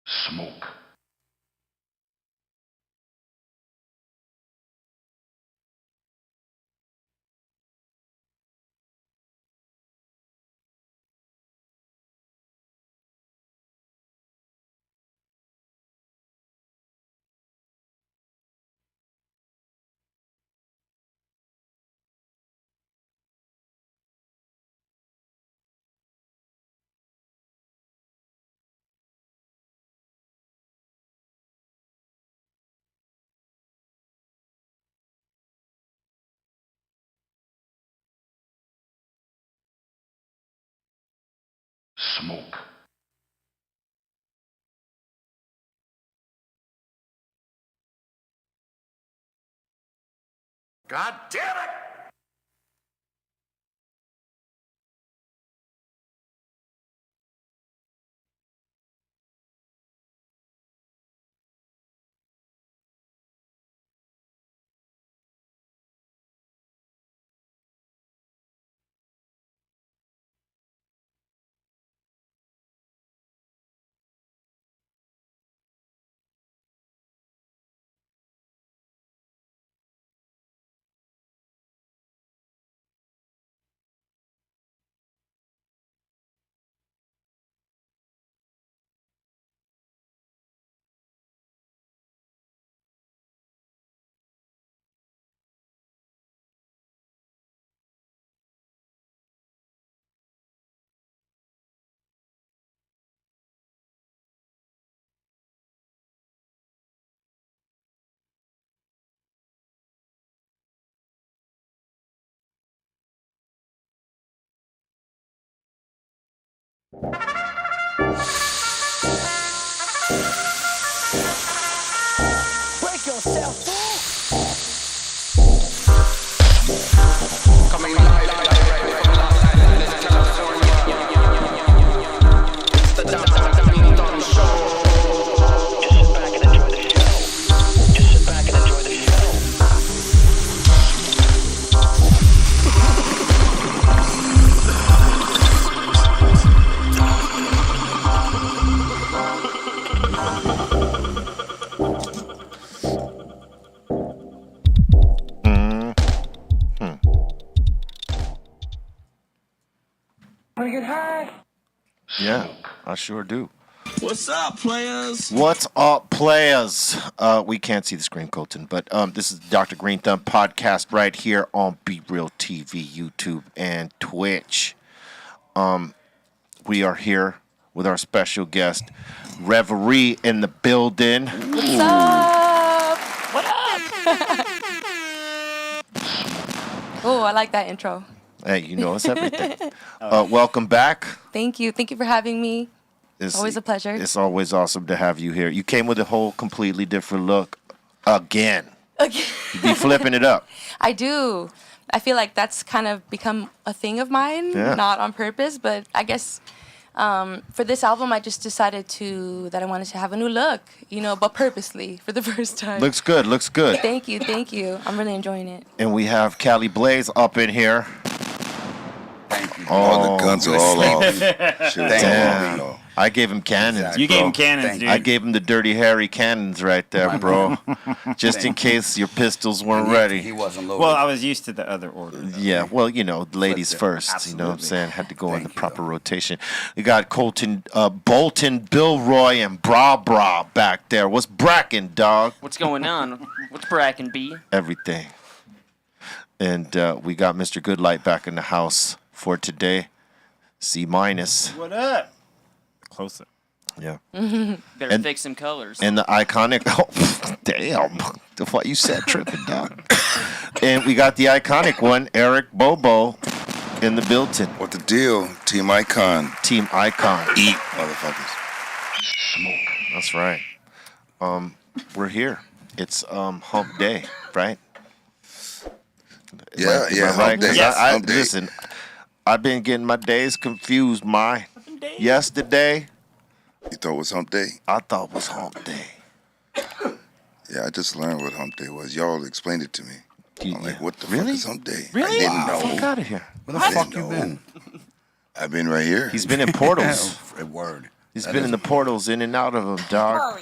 Smoke. Smoke. God damn it! Break yourself, fool. Coming live from Los Angeles, California. It's the Greenthumb Show. Just sit back and enjoy the show. Wanna get high? Yeah, I sure do. What's up, players? What's up, players? We can't see the screen, Colton, but this is the Dr. Greenthumb Podcast right here on Brealtv, YouTube, and Twitch. We are here with our special guest, Reverie, in the building. What's up? What up? Oh, I like that intro. Hey, you know it's everything. Welcome back. Thank you. Thank you for having me. It's Always a pleasure. It's always awesome to have you here. You came with a whole completely different look again. Okay. You be flipping it up. I do. I feel like that's kind of become a thing of mine, Yeah. not on purpose, but I guess for this album, I just decided that I wanted to have a new look, but purposely for the first time. Looks good. Looks good. Thank you. I'm really enjoying it. And we have Cali Blaze up in here. Thank you. Oh, the guns are all off. Damn. I gave him cannons. Exactly. You gave him Bro, cannons, thank dude. I gave him the Dirty Harry cannons right there, bro. Just in case your pistols weren't He ready. wasn't loaded. Well, I was used to the other order. though. Yeah, well, ladies But, first. You know what I'm absolutely. saying? Had to go in Thank the you, proper though. rotation. We got Colton, Bolton, Bill Roy, and Bra back there. What's brackin', dog? What's going on? What's Bracken B? Everything. And we got Mr. Goodlight back in the house for today. C minus. What up? Closer. Yeah. Better And- fix some colors. And the iconic, damn, what you said, tripping, dog. And we got the iconic one, Eric Bobo, in the built-in. What the deal? Team Icon. Team Icon. Eat, motherfuckers. Smoke. That's right. We're here. It's hump day, right? Yeah, Am I yeah, right? hump day. 'Cause Yes, I, hump day. listen, I've been getting my days confused. Yesterday, You thought it was hump day? I thought was hump day. Yeah, I just learned what hump day was. Y'all explained it to me. I'm like, what the fuck Really? is hump day? Really? I didn't know. Fuck out of here. Where the I fuck didn't you know. been? I've been right here. He's been in portals. Word. He's been in the portals, in and out of them, dog.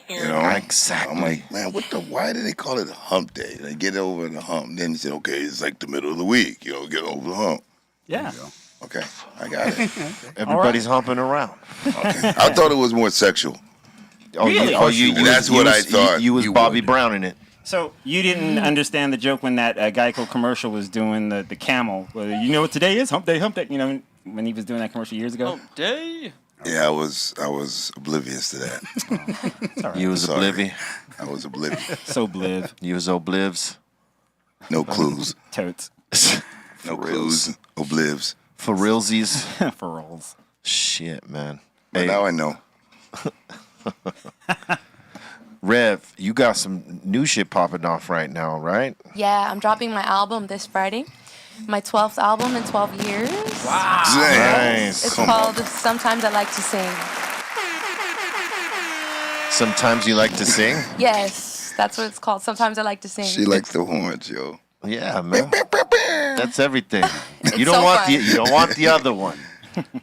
You know, Exactly. I'm like, man, why do they call it hump day? They get over the hump. Then he said, okay, it's like the middle of the week. You know, get over the hump. Yeah. Okay, I got it. Everybody's humping around. Okay. I thought it was more sexual. Oh, Really? That's what I thought You was you Bobby would. Brown in it. So you didn't understand the joke when that Geico commercial was doing the camel. Well, you know what today is? Hump day, hump day. You know, when he was doing that commercial years ago? Day. Yeah, I was oblivious to that. It's all right. You was Sorry. oblivious. I was oblivious. So bliv. You was oblivious. No clues. Totes. No clues. Oblivs. For realsies. For rolls. Shit, man. But Hey, now I know. Rev, you got some new shit popping off right now, right? Yeah, I'm dropping my album this Friday. My 12th album in 12 years. Nice. It's called Sometimes I Like to Sing. Sometimes you like to sing? Yes, that's what it's called. Sometimes I like to sing. She likes the horns, yo. Yeah, man. That's everything. You so don't want fun. you don't want the other one.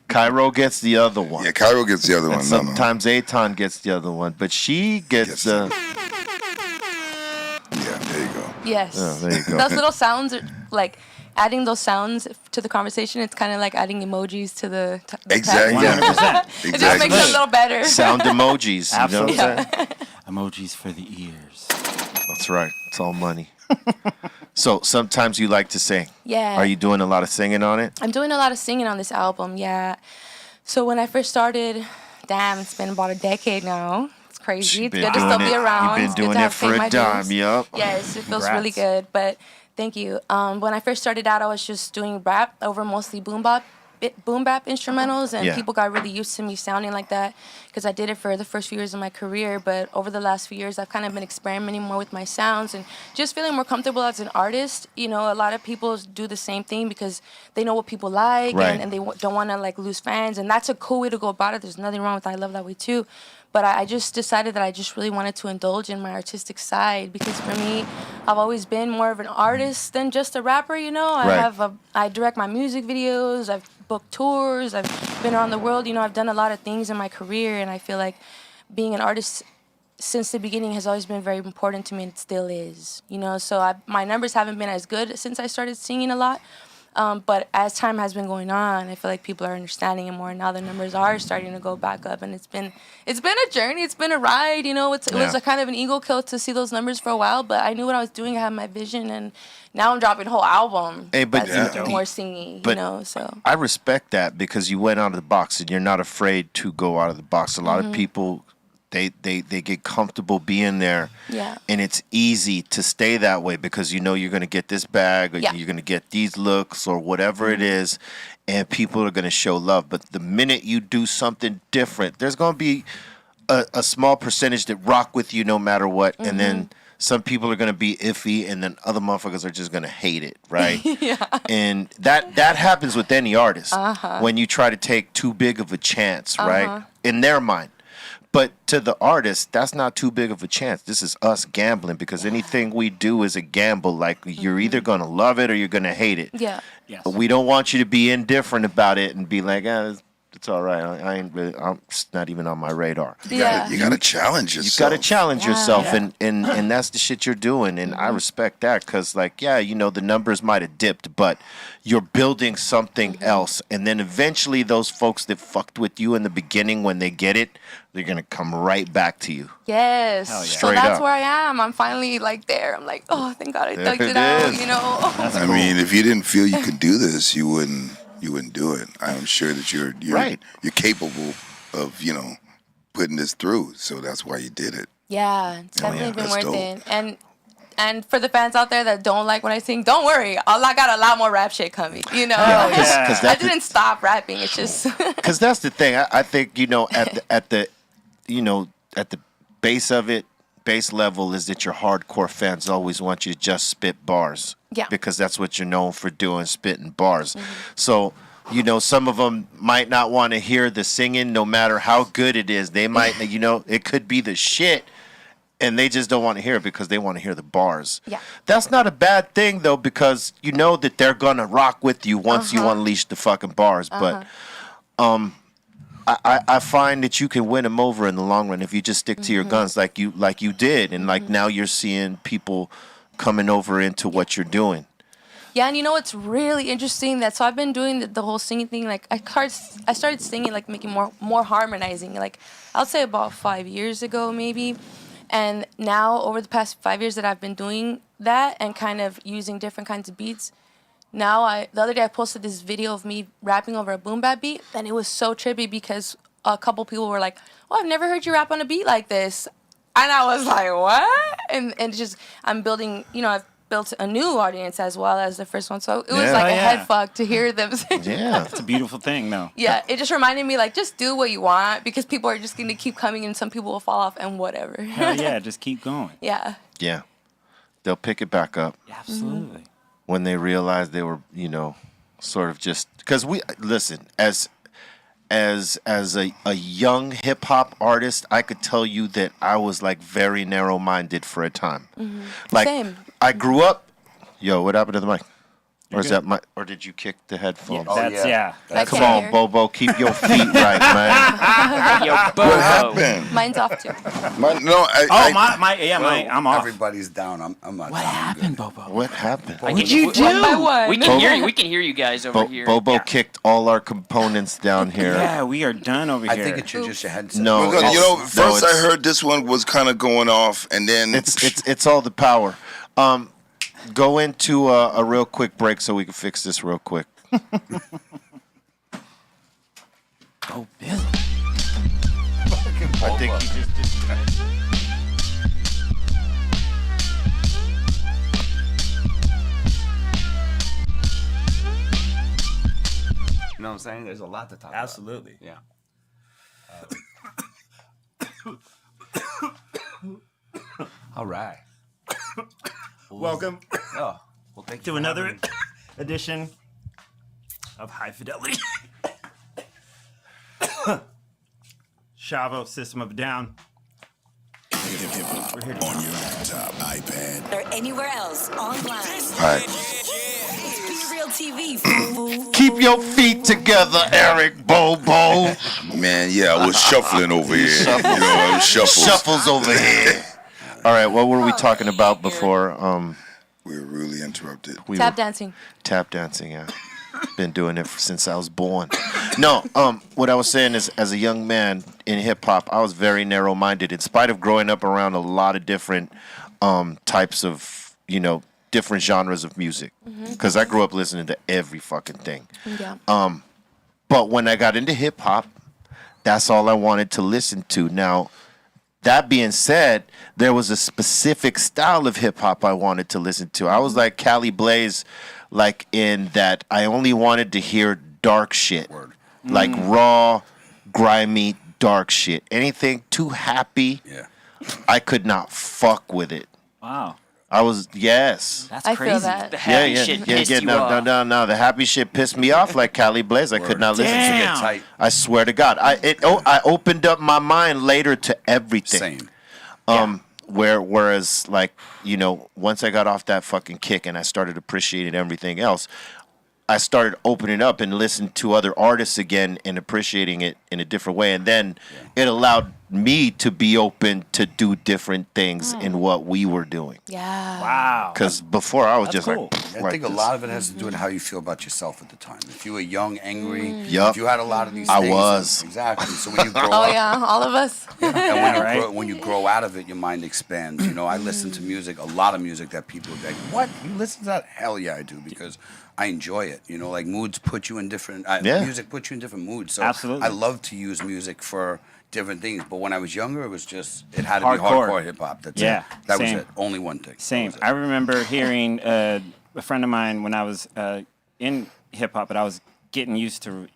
Cairo gets the other one. Yeah, Cairo gets the other And one. No, no. sometimes Aton gets the other one, but she gets Gets the. Yeah, there you go. Yes. Oh, there you go. Those little sounds, are, like adding those sounds to the conversation, it's kind of like adding emojis to the Exactly. text. 100%. It just makes it a little better. Sound emojis. You know what I'm saying? Emojis for the ears. That's right. It's all money. So sometimes you like to sing. Yeah. Are you doing a lot of singing on it? I'm doing a lot of singing on this album, yeah. So when I first started, damn, it's been about a decade now. It's crazy. It's Been good to still doing be it- around. You've been It's good doing to it have for paid a my dime, dues. yup. Yes, it feels Congrats. really good. But thank you. When I first started out, I was just doing rap over mostly boom bap instrumentals, and Yeah. people got really used to me sounding like that because I did it for the first few years of my career. But over the last few years, I've kind of been experimenting more with my sounds and just feeling more comfortable as an artist. You know, a lot of people do the same thing because they know what people like, Right. and they don't want to like lose fans, and that's a cool way to go about it. There's nothing wrong with that. I love that way too. But I just decided that I just really wanted to indulge in my artistic side because for me, I've always been more of an artist than just a rapper. You know, Right. I direct my music videos. I've booked tours. I've been around the world. You know, I've done a lot of things in my career, and I feel like being an artist since the beginning has always been very important to me, and it still is. You know, so my numbers haven't been as good since I started singing a lot. But as time has been going on, I feel like people are understanding it more. And now the numbers are starting to go back up, and it's been a journey. It's been a ride. You know, it was Yeah. a kind of an ego kill to see those numbers for a while. But I knew what I was doing. I had my vision, and now I'm dropping a whole album. Hey, but that's yeah. more singy. But- You know, so I respect that because you went out of the box and you're not afraid to go out of the box. A lot Mm-hmm. of people, they get comfortable being there. Yeah. And it's easy to stay that way because you know you're going to get this bag or Yeah. you're going to get these looks or whatever it is, and people are going to show love. But the minute you do something different, there's going to be a small percentage that rock with you no matter what. And then some people are going to be iffy, and then other motherfuckers are just going to hate it, right? Yeah. And that happens with any artist when you try to take too big of a chance, right? In their mind. But to the artist, that's not too big of a chance. This is us gambling because anything we do is a gamble. Like you're either going to love it or you're going to hate it. yeah. Yes. But we don't want you to be indifferent about it and be like, it's all right. I ain't really, it's not even on my radar. Yeah. You gotta challenge You yourself. got to challenge Yeah. yourself, Yeah. and that's the shit you're doing, and I respect that because, like, yeah, you know, the numbers might have dipped, but you're building something else, and then eventually those folks that fucked with you in the beginning, when they get it, they're gonna come right back to you. Yes. Hell yeah. So Straight that's up. where I am. I'm finally like there. I'm like, oh, thank God I There dug it it out. is. You know. I mean, if you didn't feel you could do this, you wouldn't do it. I'm sure that you're Right. You're capable of, you know, putting this through. So that's why you did it. Yeah, it's definitely been That's worth dope. it. And for the fans out there that don't like when I sing, don't worry. I got a lot more rap shit coming. You know, yeah. 'Cause I that- didn't stop rapping. It's just Because that's the thing. I think, you know, at the base of it, base level is that your hardcore fans always want you to just spit bars. Yeah. Because that's what you're known for doing, spitting bars. So, you know, some of them might not want to hear the singing no matter how good it is. They might, you know, it could be the shit. And they just don't want to hear it because they want to hear the bars. Yeah. That's not a bad thing, though, because you know that they're going to rock with you once you unleash the fucking bars. But I find that you can win them over in the long run if you just stick to your guns like you did, and like now you're seeing people coming over into what you're doing. Yeah, and you know what's really interesting? So I've been doing the whole singing thing. Like I started singing, like making more harmonizing. Like I'll say about 5 years ago, maybe. And now over the past 5 years that I've been doing that and kind of using different kinds of beats, now the other day I posted this video of me rapping over a boom bap beat, and it was so trippy because a couple people were like, "Oh, I've never heard you rap on a beat like this," and I was like, "What?" And just I'm building, I've built a new audience as well as the first one, so it was like a head fuck to hear them sing. Yeah, It's a beautiful thing, though. Yeah, it just reminded me, like, just do what you want because people are just going to keep coming and some people will fall off and whatever. Hell yeah, just keep going. Yeah. yeah. They'll pick it back up Absolutely. when they realize they were, sort of just because we listen as a young hip hop artist, I could tell you that I was like very narrow minded for a time. Like Same. I grew up. Yo, what happened to the mic? Or is good. that my? Or did you kick the headphones? I Come can't on, hear. Bobo, keep your feet right, man. Yo, What Bobo. happened? Mine's off too. I'm off. Everybody's down. I'm not What down. I'm happened, good. Bobo? What happened? What'd you do? One by one. We can hear you. We can hear you guys over here. Bobo Yeah. kicked all our components down here. Yeah, we are done over I here. think it's just your headset. No, Because, it's- first no, I it's- heard this one was kind of going off, and then It's all the power. Go into a real quick break so we can fix this real quick. Oh, Billy. I think he just disconnected. You know what I'm saying? There's a lot to talk Absolutely. about. Yeah. All right. Welcome Oh, well, thank you to for another having me. edition of High Fidelity. Chavo, System of a Down. We're here to Or anywhere else online. All right. Be Real TV, fool. Keep your feet together, Eric Bobo. man, I was shuffling over here. I was shuffles. Shuffles over here. All right, what were we talking about before? We were really interrupted. We Tap were dancing. tap dancing. Yeah, been doing it since I was born. No, what I was saying is, as a young man in hip hop, I was very narrow minded. In spite of growing up around a lot of different types of, different genres of music, because I grew up listening to every fucking thing. Yeah. But when I got into hip hop, that's all I wanted to listen to. Now, that being said, there was a specific style of hip hop I wanted to listen to. I was like Cali Blaze, like in that I only wanted to hear dark shit, like raw, grimy, dark shit. Anything too happy, I could not fuck with it. Wow. I was yes. That's I crazy. feel that. The happy shit pissed you off. No. The happy shit pissed me off like Cali Blaze. I could not listen to it. Damn. Tight. I swear to God, I opened up my mind later to everything. Same. Whereas like once I got off that fucking kick and I started appreciating everything else, I started opening up and listening to other artists again and appreciating it in a different way, and then it allowed me to be open to do different things in what we were doing. Yeah. Wow. Because before I was That's just cool. like, I think a this. lot of it has to do with how you feel about yourself at the time. If you were young, angry, Yup. if you had a lot of these I things. was. Exactly. So when you grow Oh, up, yeah. All of us. and right. when you grow out of it, your mind expands. I listen to music, a lot of music that people are like, what? You listen to that? Hell yeah, I do, because I enjoy it. Like moods put you in different, music puts you in different moods. So Absolutely. I love to use music for different things. But when I was younger, it had to Hardcore. be hardcore hip hop. That's Yeah, it. That same. was it. Only one thing. Same. That was it. I remember hearing a friend of mine when I was in hip hop, but I was getting used to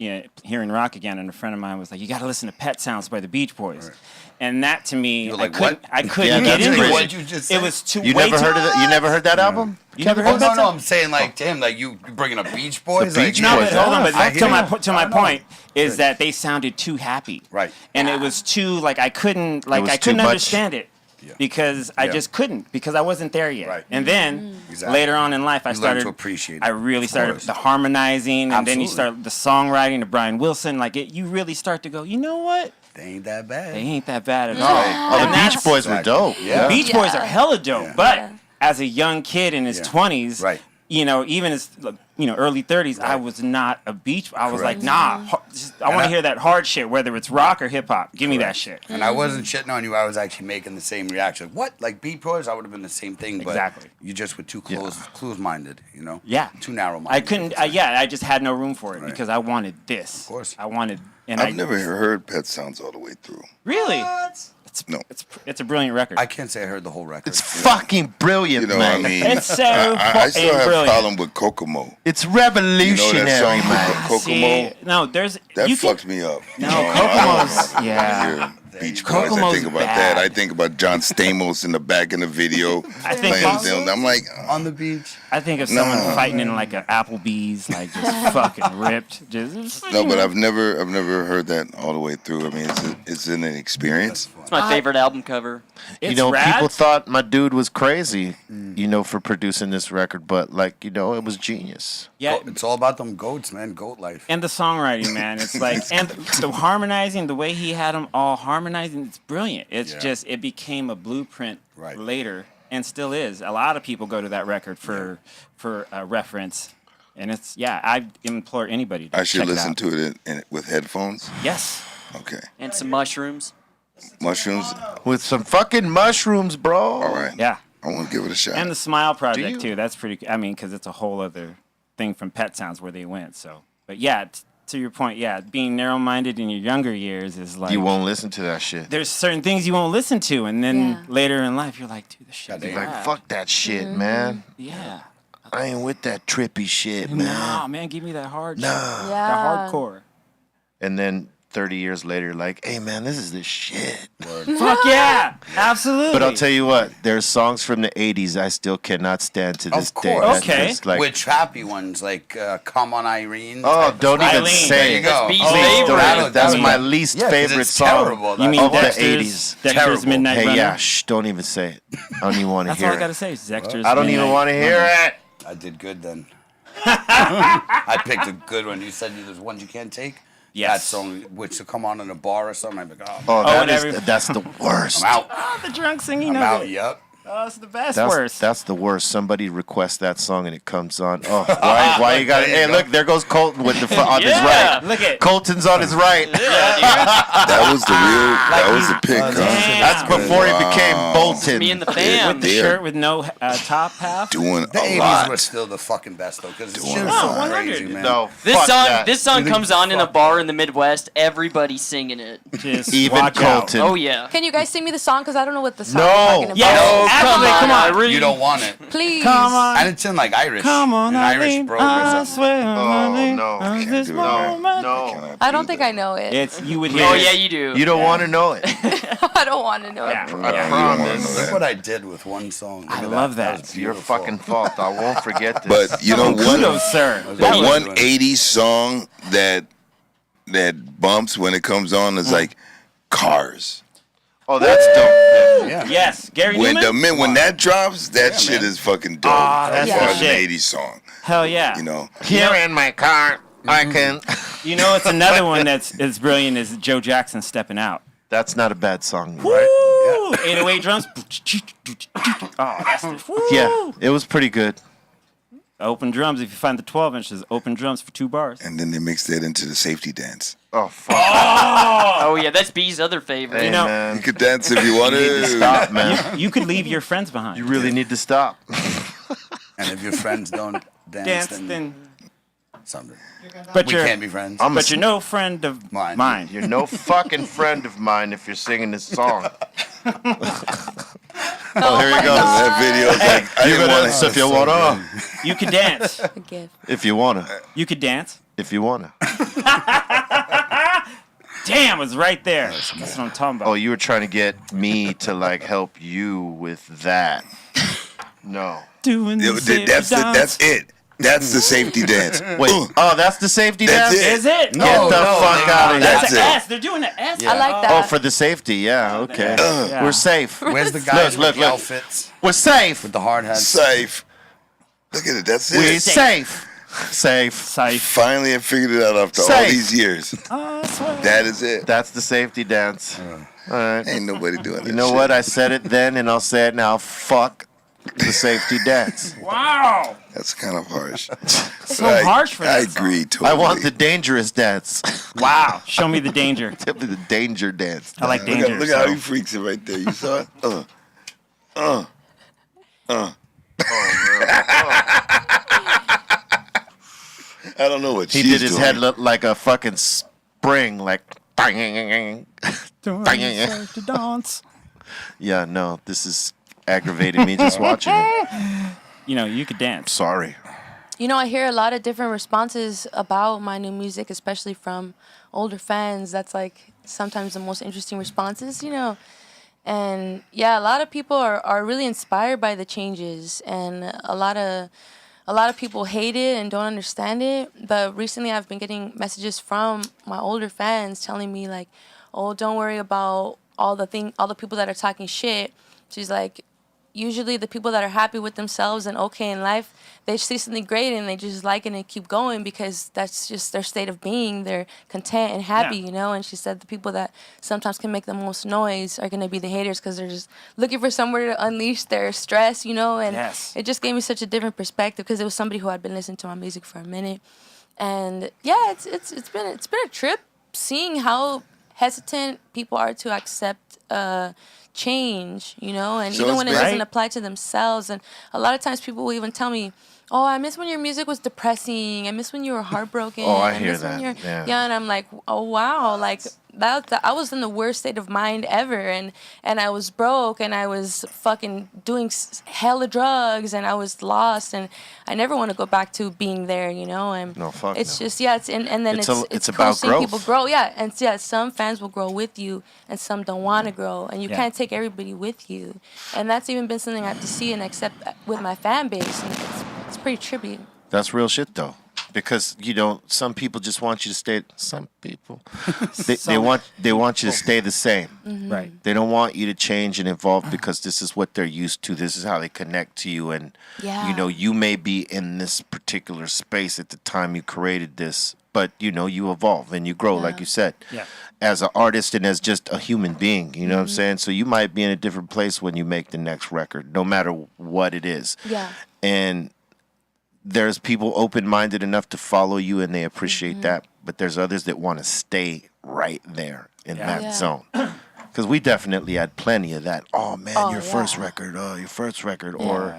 hearing rock again, and a friend of mine was like, "You got to listen to Pet Sounds by the Beach Boys," and that to me, You were I like, couldn't, what? I couldn't Yeah, get that's into crazy. it. What did you just say? It was too. You way never too- heard of that? You never heard that album? You never Oh, heard no, that? no, I'm saying like to him, like you bringing up Beach Boys. The like, Beach No, Boys. but hold on. I But hear you. to my I know. point is that they sounded too happy, Right. And it was too like I couldn't was too understand much. it. because I just couldn't, because I wasn't there yet. Right. And then later on in life, I started to appreciate it. I really started the harmonizing, and then you start the songwriting, the Brian Wilson. Like you really start to go, you know what? They ain't that bad. They ain't that bad at all. Oh, the Beach Boys were dope. The Beach Boys are hella dope. But as a young kid in his 20s, you know, even his early 30s, I was not a beach. I was like, nah, I want to hear that hard shit, whether it's rock or hip hop. Give me that shit. And I wasn't shitting on you. I was actually making the same reaction. What? Like Beach Boys? I would have been the same thing. But Exactly. You just were too close-minded, you know? Yeah. Too narrow-minded. I couldn't. I just had no room for it because I wanted this. Of course. I wanted. And I've never heard Pet Sounds all the way through. Really? No. It's a brilliant record. I can't say I heard the whole record. It's fucking brilliant, You know man. what I mean? It's so I still have a brilliant. problem with Kokomo. It's You know revolutionary, that song, man. Kokomo? See, no, there's That you fucks can, me up. No, You know, Kokomo's- I don't yeah. hear Beach Boys. I Kokomo's think about bad. that. I think about John Stamos in the back in the video I think playing also- them. I'm like, On the beach. I think of someone fighting in like an Applebee's, like just fucking ripped. Just no, but I've never heard that all the way through. I mean, it's an experience. It's my favorite album cover. You It's know, rad. people thought my dude was crazy, you know, for producing this record, but like, you know, it was genius. Yeah, It's all about them goats, man. Goat life. and the songwriting, man. It's like, and the harmonizing, the way he had them all harmonizing, it's brilliant. It's just, it became a blueprint later, and still is. A lot of people go to that record for reference, and it's, I implore anybody to I should check listen it out. to it with headphones. Yes. Okay. And some mushrooms. Mushrooms. With some fucking mushrooms, bro. All right. Yeah. I want to give it a shot. And the Smile you? Project, too. That's pretty, I mean, because it's a whole other thing from Pet Sounds where they went, so. But yeah, to your point, being narrow-minded in your younger years is like... You won't listen to that shit. There's certain things you won't listen to, and then later in life, you're like, dude, this shit. You're like, fuck that shit, man. Yeah. I ain't with that trippy shit, man. Nah, man, give me that hard shit. Nah. That hardcore. And then 30 years later, like, hey, man, this is the shit. Fuck yeah, absolutely. But I'll tell you what, there's songs from the 80s I still cannot stand to this day. course. That's Okay. just like, With trappy ones like Come On Irene. oh, type don't of even Eileen. say There you it. go. Beast Oh, favorite. that'll- That's that'll- my least Yeah, 'cause favorite it's song. terrible. You mean of the Dexter's, 80s. Dexter's Terrible. Midnight Hey, Runner? yeah, don't even say it. I don't even want to That's hear all I gotta it. say. Dexter's I don't even Midnight want to hear Runner. it. I did good then. I picked a good one. You said there's ones you can't take? Yes. That song, which will come on in a bar or something. I'm like, Oh, and that's the worst. I'm out. Oh, the drunk singing I'm of out, it. yep. Oh, it's the best worst. That's the worst. Somebody requests that song and it comes on. Oh, why you got it? Hey, look, there goes Colton with the on his right. Look at Colton's on his right. That was the real. That was the pick. huh? That's before he became Bolton. Me and the fam. with the shirt with no top half. Doing The a 80s lot. were still the fucking best, though, because Doing shit a was so lot. crazy, man. No, This fuck song, that. this song comes on in a bar in the Midwest. Everybody's singing it. Just Even watch out. Colton. Oh yeah. Can you guys sing me the song? Because I don't know what the song No. is talking about. Yes, Oh, absolutely. Come on. Irene. You don't want it. Please. Come on. And it's in like Irish. Come on, an Irish Eileen, brogue or I something. swear, Oh, Eileen, no. of Can't this do it. moment. No. I don't think I know it. It's you would hear. Oh it. yeah, you do. You don't want to know it. I don't want to know Yeah. it. You don't wanna know Look that. what I did with one song. Look I at love that. was It's your beautiful. fucking fault. I won't forget this. But you know Kudos, what? sir. But was one doing. 80s song that bumps when it comes on is like Cars. Oh, that's dope. Yeah. Yes, Gary When Newman. when that drops, that shit man. is fucking dope. Ah, that's as far the as an shit. 80s song, Hell yeah. you know. Here in my car, I can. You know, it's another one that's as brilliant as Joe Jackson stepping out. That's not a bad song, Woo! right? 808 drums. Oh, that's the, woo! Yeah, it was pretty good. Open drums. If you find the 12-inch, there's open drums for 2 bars. And then they mix that into the safety dance. Oh, fuck. Oh yeah, that's B's other favorite. Hey, know- man. You could dance if you You need to wanted. stop, man. You could leave your friends behind. You really need to stop. And if your friends don't dance, then something. But We you're, can't be friends. but you're no friend of Mine. mine. You're no fucking friend of mine if you're singing this song. Oh, here he goes. That video is like, I You didn't gonna want dance if you wanna. You could dance. A gift. If you wanna. You could dance. If you wanna. Damn, it was right there. That's what I'm talking about. Oh, you were trying to get me to like help you with that. No. Doing the That's it. That's the safety dance. Wait, that's the safety That's dance? it. Is it? Get the fuck out of here. That's That's the it. S. They're doing the S. I like Oh, that. for the safety, yeah, okay. Yeah. We're safe. Where's the guys Look, with the look. outfits We're safe. with the hard hats? Safe. Look at it. That's it. We're safe. Safe. Safe. Finally, I figured it out after all Safe. these years. That is it. That's the safety dance. All right. Ain't nobody doing that. You know shit. what? I said it then, and I'll say it now. Fuck the safety dance. Wow. That's kind of harsh. So harsh for I that song. agree totally. I want the dangerous dance. Wow. Show me the danger. Simply the danger dance. I like danger. Look at how he freaks it right there. You saw it? I don't know what He she's did his doing. head look like a fucking spring, like. To dance. Yeah, no, this is aggravating me just watching it. You know, you could dance. Sorry. You know, I hear a lot of different responses about my new music, especially from older fans. That's like sometimes the most interesting responses, you know. And yeah, a lot of people are really inspired by the changes, and a lot of people hate it and don't understand it. But recently I've been getting messages from my older fans telling me like, "Oh, don't worry about all the people that are talking shit." She's like, usually the people that are happy with themselves and okay in life, they see something great and they just like it and keep going because that's just their state of being. They're content and happy, you know. And she said the people that sometimes can make the most noise are going to be the haters because they're just looking for somewhere to unleash their stress, you know. And it just gave me such a different perspective because it was somebody who had been listening to my music for a minute. And yeah, it's been a trip seeing how hesitant people are to accept change, you know, and So even it's when it been- doesn't apply to themselves. And a lot of times people will even tell me, "Oh, I miss when your music was depressing. I miss when you were heartbroken. Oh, I hear miss when that. you're-" Yeah. And I'm like, "Oh wow, like that I was in the worst state of mind ever, and I was broke, and I was fucking doing hella drugs, and I was lost, and I never want to go back to being there, you know." And No, fuck it's no. just and then It's it's cool about seeing growth. people grow, and some fans will grow with you, and some don't want to grow, and you can't take everybody with you, and that's even been something I have to see and accept with my fan base, and it's pretty trippy. That's real shit, though. Because, you know, some people just want you to stay. Some people, they want you to stay the same. Right. They don't want you to change and evolve because this is what they're used to. This is how they connect to you. And, you know, you may be in this particular space at the time you created this, but, you know, you evolve and you grow, like you said, as an artist and as just a human being. You know what I'm saying? So you might be in a different place when you make the next record, no matter what it is. Yeah. And there's people open-minded enough to follow you and they appreciate that, but there's others that want to stay right there in that zone. Because we definitely had plenty of that. Oh man, your first record, or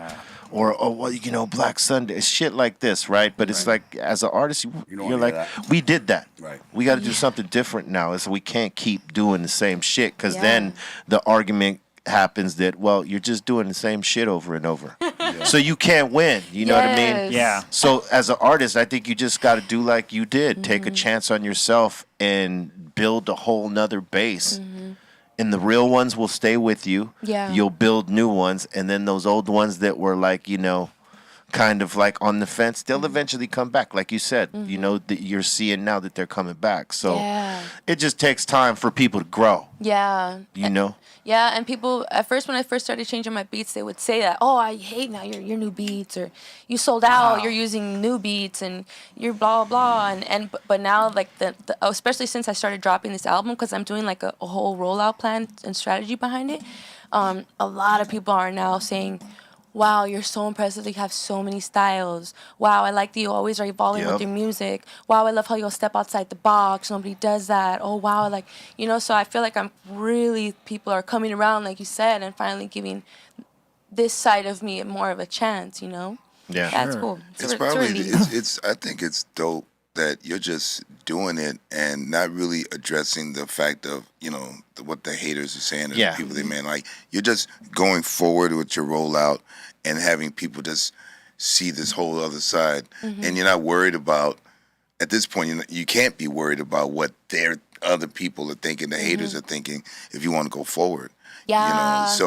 oh well, you know, Black Sunday, shit like this, right? But it's like as an artist, you're like, we did that. Right. We got to do something different now. So we can't keep doing the same shit because then the argument happens that, well, you're just doing the same shit over and over. So you can't win. You know what I mean? Yeah. So as an artist, I think you just got to do like you did. Take a chance on yourself and build a whole nother base. And the real ones will stay with you. Yeah. You'll build new ones. And then those old ones that were like, you know, kind of like on the fence, they'll eventually come back. Like you said, you know, that you're seeing now that they're coming back. So it just takes time for people to grow. Yeah. You know? Yeah, and people at first when I first started changing my beats, they would say that, "Oh, I hate now your new beats," or "You sold out, you're using new beats, and you're blah blah." But now like the especially since I started dropping this album, because I'm doing like a whole rollout plan and strategy behind it, a lot of people are now saying, "Wow, you're so impressive. You have so many styles. Wow, I like that you always are evolving with your music. Wow, I love how you'll step outside the box. Nobody does that. Oh, wow." Like, you know, so I feel like people are coming around, like you said, and finally giving this side of me more of a chance, you know? Yeah. That's cool. It's a probably relief. I think it's dope that you're just doing it and not really addressing the fact of, you know, what the haters are saying or the people they man. Like, you're just going forward with your rollout and having people just see this whole other side. And you're not worried about, at this point, you can't be worried about what other people are thinking, the haters are thinking, if you want to go forward. Yeah. You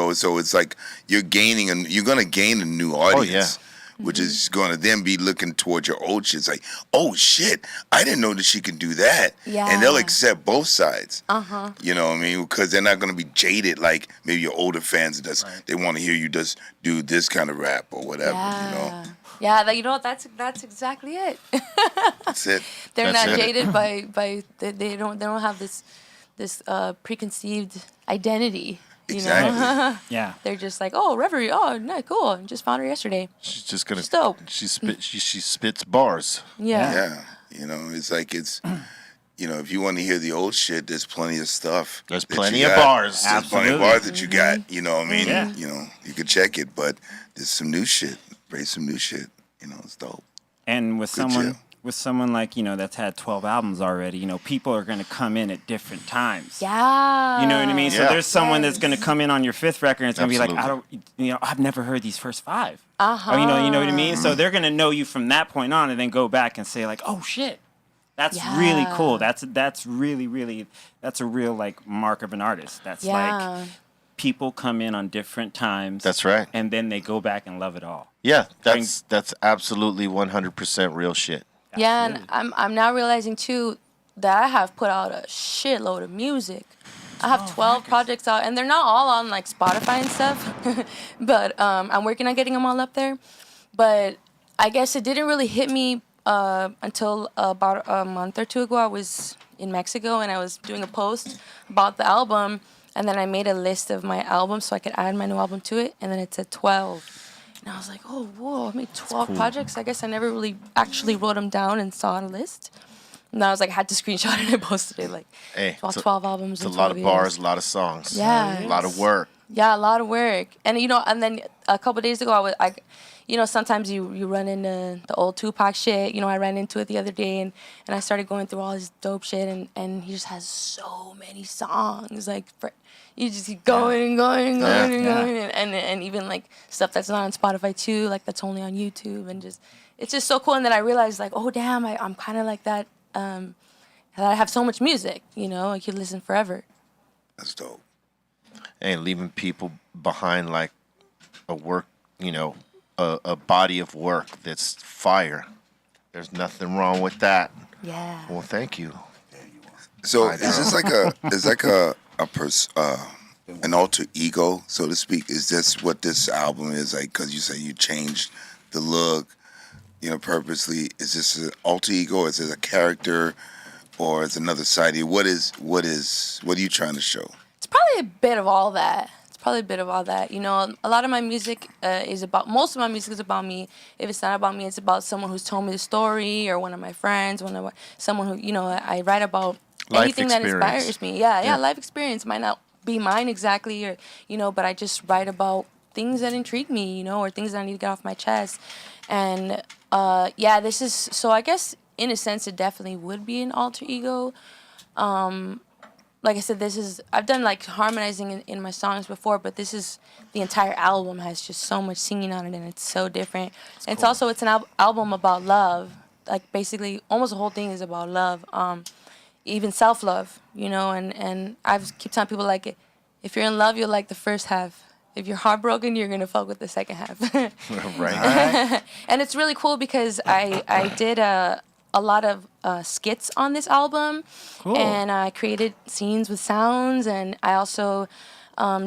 know, so it's like you're going to gain a new audience. which is going to then be looking towards your old shit. It's like, oh shit, I didn't know that she could do that. Yeah. And they'll accept both sides. Uh-huh. You know what I mean? Because they're not going to be jaded like maybe your older fans. They want to hear you just do this kind of rap or whatever. Yeah. You know. Yeah, you know what? That's exactly it. That's it. They're That's not it. jaded by they don't have this preconceived identity. You Exactly. know? Yeah. They're just like, oh, Reverie, oh, no, cool. Just found her yesterday. She's just gonna. She's dope. She spits bars. Yeah. Yeah. You know, it's like you know, if you want to hear the old shit, there's plenty of stuff. There's that plenty you of got. bars. There's plenty of Absolutely. bars that you got. You know what I mean? Yeah. You know, you could check it, but there's some new shit. Raise some new shit. You know, it's dope. And with Good someone like, you know, that's had 12 albums already, you know, people are going to come in at different times. Yeah. You know what I mean? So Yeah. there's someone that's going to come in on your 5th record and it's going to be like, Absolutely. I've never heard these first 5. Uh-huh. Or, you know what I mean? So they're going to know you from that point on and then go back and say like, oh shit, that's really cool. That's really, that's a real like mark of an artist. That's like people come in on different times. That's right. And then they go back and love it all. Yeah, that's absolutely 100% real shit. Yeah, and I'm now realizing too that I have put out a shitload of music. I have 12 projects out, and they're not all on like Spotify and stuff. But I'm working on getting them all up there. But I guess it didn't really hit me until about a month or two ago. I was in Mexico and I was doing a post about the album, and then I made a list of my albums so I could add my new album to it, and then it said 12. And I was like, oh, whoa, I made 12 projects. I guess I never really actually wrote them down and saw a list. And I was like, I had to screenshot it and I posted it. Like, Hey, 12 albums. It's a in lot 12 of years. bars, a lot of songs. Yeah. A lot of work. Yeah, a lot of work. And, you know, and then a couple days ago, you know, sometimes you run into the old Tupac shit. You know, I ran into it the other day and I started going through all his dope shit. And he just has so many songs. Like, you just keep going and going and going and going. And even, like, stuff that's not on Spotify, too. Like, that's only on YouTube. And just, it's just so cool. And then I realized, like, oh, damn, I'm kind of like that. That I have so much music, you know, I could listen forever. That's dope. And leaving people behind like a work, you know, a body of work that's fire. There's nothing wrong with that. Yeah. Well, thank you. So is this like an alter ego, so to speak? Is this what this album is like? Because you say you changed the look, you know, purposely. Is this an alter ego? Is it a character, or is it another side of you? What are you trying to show? It's probably a bit of all that. You know, a lot of my music most of my music is about me. If it's not about me, it's about someone who's told me the story, or one of my friends, someone who, you know, I write about anything that inspires me. Yeah, life experience might not be mine exactly, or, you know, but I just write about things that intrigue me, you know, or things that I need to get off my chest. And this is, so I guess in a sense it definitely would be an alter ego. Like I said, I've done like harmonizing in my songs before, but this is, the entire album has just so much singing on it, and it's so different. And it's also, it's an album about love. Like basically almost the whole thing is about love. Even self-love, you know, and I keep telling people, like, if you're in love, you'll like the first half. If you're heartbroken, you're gonna fuck with the second half. Right. And it's really cool because I did a lot of skits on this album. Cool. And I created scenes with sounds, and I also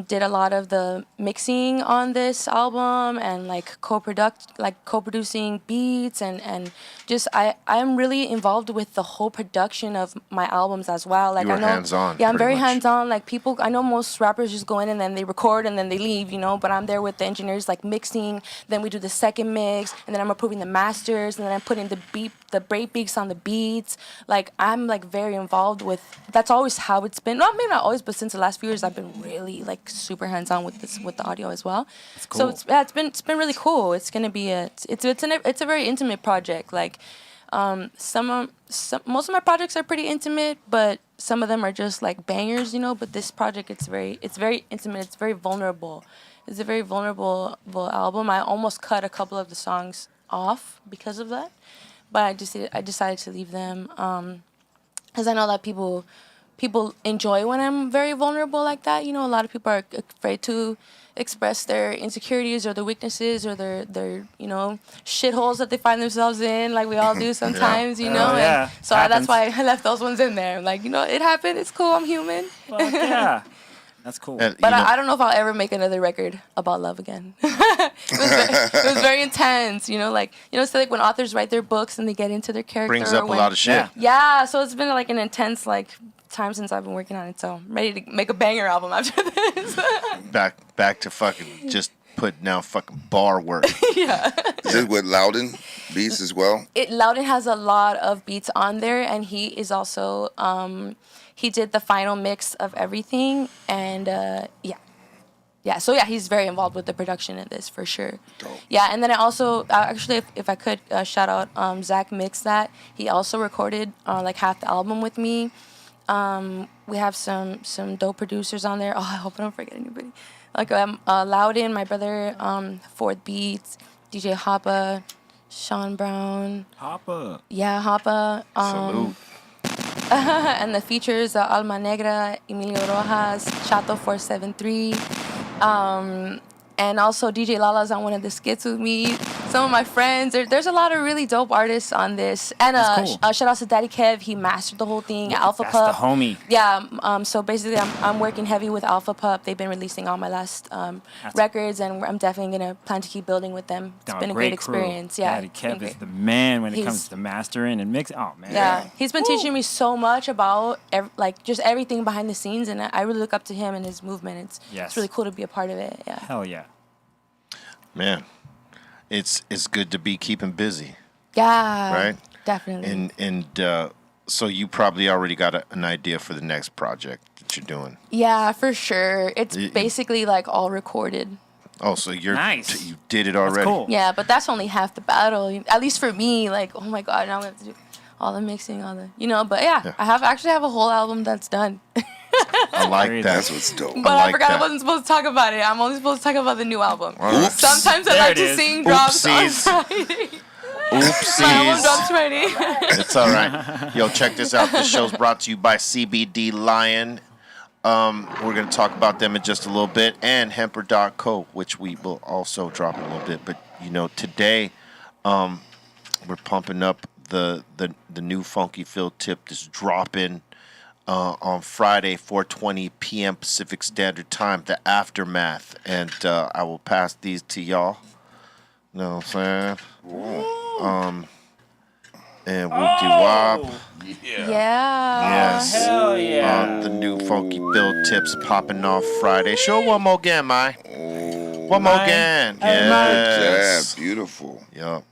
did a lot of the mixing on this album, and like co-producing beats, and just I am really involved with the whole production of my albums as well. Like, You were I know, hands-on, yeah, I'm pretty very much. hands-on. Like, people, I know most rappers just go in and then they record and then they leave, you know, but I'm there with the engineers, like mixing, then we do the second mix, and then I'm approving the masters, and then I'm putting the break beats on the beats. Like, I'm like very involved with, that's always how it's been. Well, maybe not always, but since the last few years I've been really like super hands-on with the audio as well. That's cool. So it's been really cool. It's gonna be it's a very intimate project. Like, most of my projects are pretty intimate, but some of them are just like bangers, you know. But this project, it's very intimate. It's very vulnerable. It's a very vulnerable album. I almost cut a couple of the songs off because of that, but I decided to leave them because I know that people people enjoy when I'm very vulnerable like that. You know, a lot of people are afraid to express their insecurities or their weaknesses or their you know, shitholes that they find themselves in, like we all do sometimes, you know. Yeah. And so that's why I left those ones in there. I'm like, you know, it happened. It's cool. I'm human. Fuck yeah. That's cool. But I don't know if I'll ever make another record about love again. It was very intense, you know, like, you know, so like when authors write their books and they get into their character. Brings up a lot of shit. Yeah, so it's been like an intense like time since I've been working on it. So I'm ready to make a banger album after this. Back to fucking just putting out fucking bar work. Yeah. Is it with Loudon beats as well? Loudon has a lot of beats on there, and he is also he did the final mix of everything, and so he's very involved with the production of this for sure. Dope. Yeah, and then I also actually, if I could shout out Zach mixed that. He also recorded like half the album with me. We have some dope producers on there. Oh, I hope I don't forget anybody. Like Loudon, my brother, Fourth Beats, DJ Hoppa, Sean Brown. Hoppa. Yeah, Hoppa. Salute. And the features, Alma Negra, Emilio Rojas, Chato 473. And also DJ Lala's on one of the skits with me. Some of my friends. There's a lot of really dope artists on this. And cool. Shout out to Daddy Kev. He mastered the whole thing. Alpha That's Pup. the homie. Yeah. So basically, I'm working heavy with Alpha Pup. They've been releasing all my last records, and I'm definitely gonna plan to keep building with them. It's been a great experience. Yeah. Daddy Kev is the man when it comes to mastering and mixing. Oh man. Yeah, he's been teaching me so much about just everything behind the scenes, and I really look up to him and his movement. It's really cool to be a part of it. Yeah. Hell yeah. Man, it's good to be keeping busy. Yeah. Right? Definitely. And so you probably already got an idea for the next project that you're doing. Yeah, for sure. It's basically like all recorded. Oh, so you're nice. You did it already. That's cool. Yeah, but that's only half the battle. At least for me, like, oh my god, now we have to do all the mixing, all the, you know. But yeah. I actually have a whole album that's done. I like that. That's what's dope. But I forgot I wasn't supposed to talk about it. I'm only supposed to talk about the new album. Oops. Sometimes I like to sing drops on Friday. Oopsies. My album drops Friday. It's all right. Yo, check this out. This show's brought to you by CBD Lion. We're going to talk about them in just a little bit. And Hemper.co, which we will also drop in a little bit. But, you know, today we're pumping up the new Funky Phil tip that's dropping on Friday, 4:20 p.m. Pacific Standard Time, the Aftermath. And I will pass these to y'all. You know what I'm saying? And whoop-de-wop. Yeah. Yes. Hell yeah. The new Funky Phil tips popping off Friday. Show one more again, Mai. One more again. Yes. Yeah, beautiful. Yup.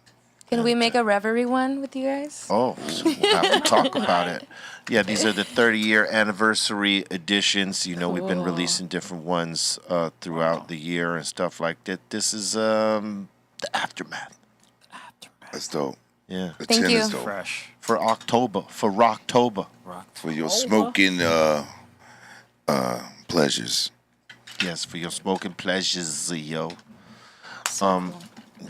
Can we make a Reverie one with you guys? Oh, so we'll have to talk about it. Yeah, these are the 30-year anniversary editions. You know, we've been releasing different ones throughout the year and stuff like that. This is the Aftermath. That's dope. Yeah. The Thank 10 you. is dope. Fresh. For October. For Rocktober. For your smoking pleasures. Yes, for your smoking pleasures, yo.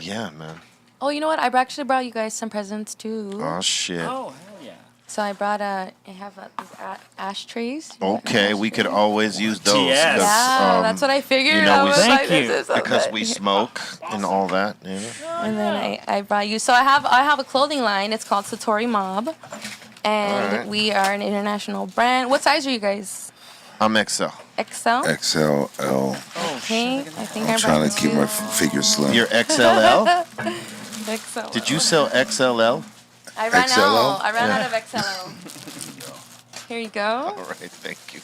Yeah, man. Oh, you know what? I actually brought you guys some presents too. Oh, shit. Oh, hell yeah. So I brought I have these ashtrays. Okay, we could always use those. Yes. Yeah, that's what I figured. you know, I we- was Thank like, you. this is so Because good. we smoke and all that. Yeah. And then I brought you. So I have a clothing line. It's called Satori Mob, and Alright. we are an international brand. What size are you guys? I'm XL. XL. XLL. Okay, I think I'm I trying brought to keep you. my figure slim. You're XLL? XL. Did you sell XLL? I ran XLL? out. I ran out of XLL. Here you go. All right, thank you.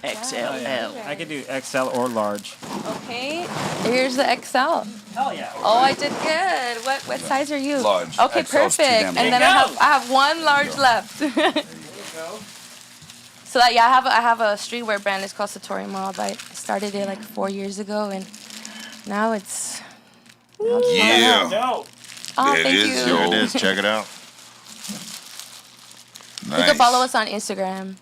XLL. I could do XL or large. Okay, here's the XL. Hell yeah. Oh, I did good. What size are you? Large. Okay, XL's too perfect. damn And big. then I have one large left. So that I have a streetwear brand. It's called Satori Mob. I started it like 4 years ago, and now it's. Yeah. Dope. Oh, There it thank is, you. yo. Here it is. Check it out. You can follow us on Instagram.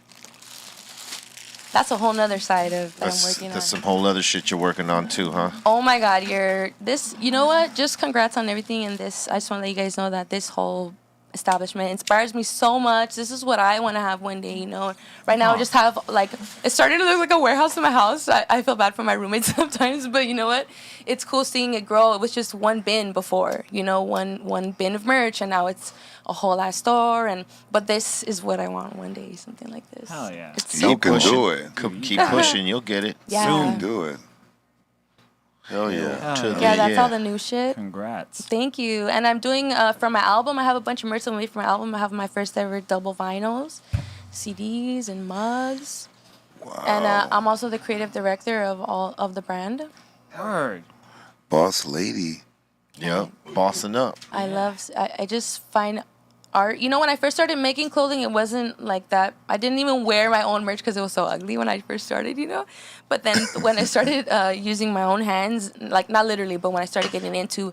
That's a whole nother side of that I'm working on. That's some whole other shit you're working on too, huh? Oh my God, you know what? Just congrats on everything in this. I just want to let you guys know that this whole establishment. It inspires me so much. This is what I want to have one day, you know. Right now, I just have, like, it started to look like a warehouse in my house. I feel bad for my roommates sometimes, but you know what? It's cool seeing it grow. It was just one bin before, you know, one bin of merch, and now it's a whole ass store. But this is what I want one day, something like this. Hell yeah. It's You so can cool. do it. Keep pushing, you'll get it. Yeah. Soon do it. Hell yeah. Yeah, that's all the new shit. Congrats. Thank you. And I'm doing, from my album, I have a bunch of merch on me from my album. I have my first ever double vinyls, CDs, and mugs. Wow. And I'm also the creative director of all of the brand. Word. Boss lady. Yep, bossing up. I just find art. You know, when I first started making clothing, it wasn't like that. I didn't even wear my own merch because it was so ugly when I first started, you know. But then when I started using my own hands, like not literally, but when I started getting into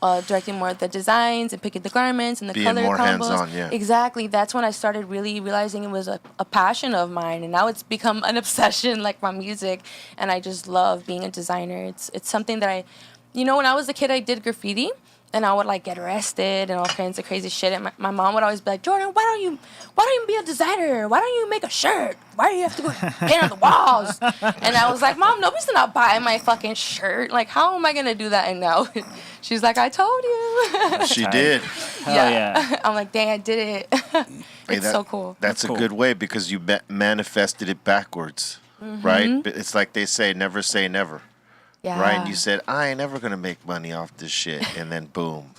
directing more of the designs and picking the garments and the Being color more combos. hands-on, yeah. Exactly. That's when I started really realizing it was a passion of mine, and now it's become an obsession, like my music. And I just love being a designer. It's something that you know, when I was a kid, I did graffiti. And I would like get arrested and all kinds of crazy shit. And my mom would always be like, Jordan, why don't you be a designer? Why don't you make a shirt? Why do you have to go paint on the walls? And I was like, Mom, nobody's gonna buy my fucking shirt. Like, how am I gonna do that? And now she's like, I told you. She did. Hell yeah. I'm like, dang, I did it. It's so cool. That's cool. a good way because you manifested it backwards, right? But it's like they say, never say never. Yeah. Right? And you said, I ain't never going to make money off this shit. And then boom.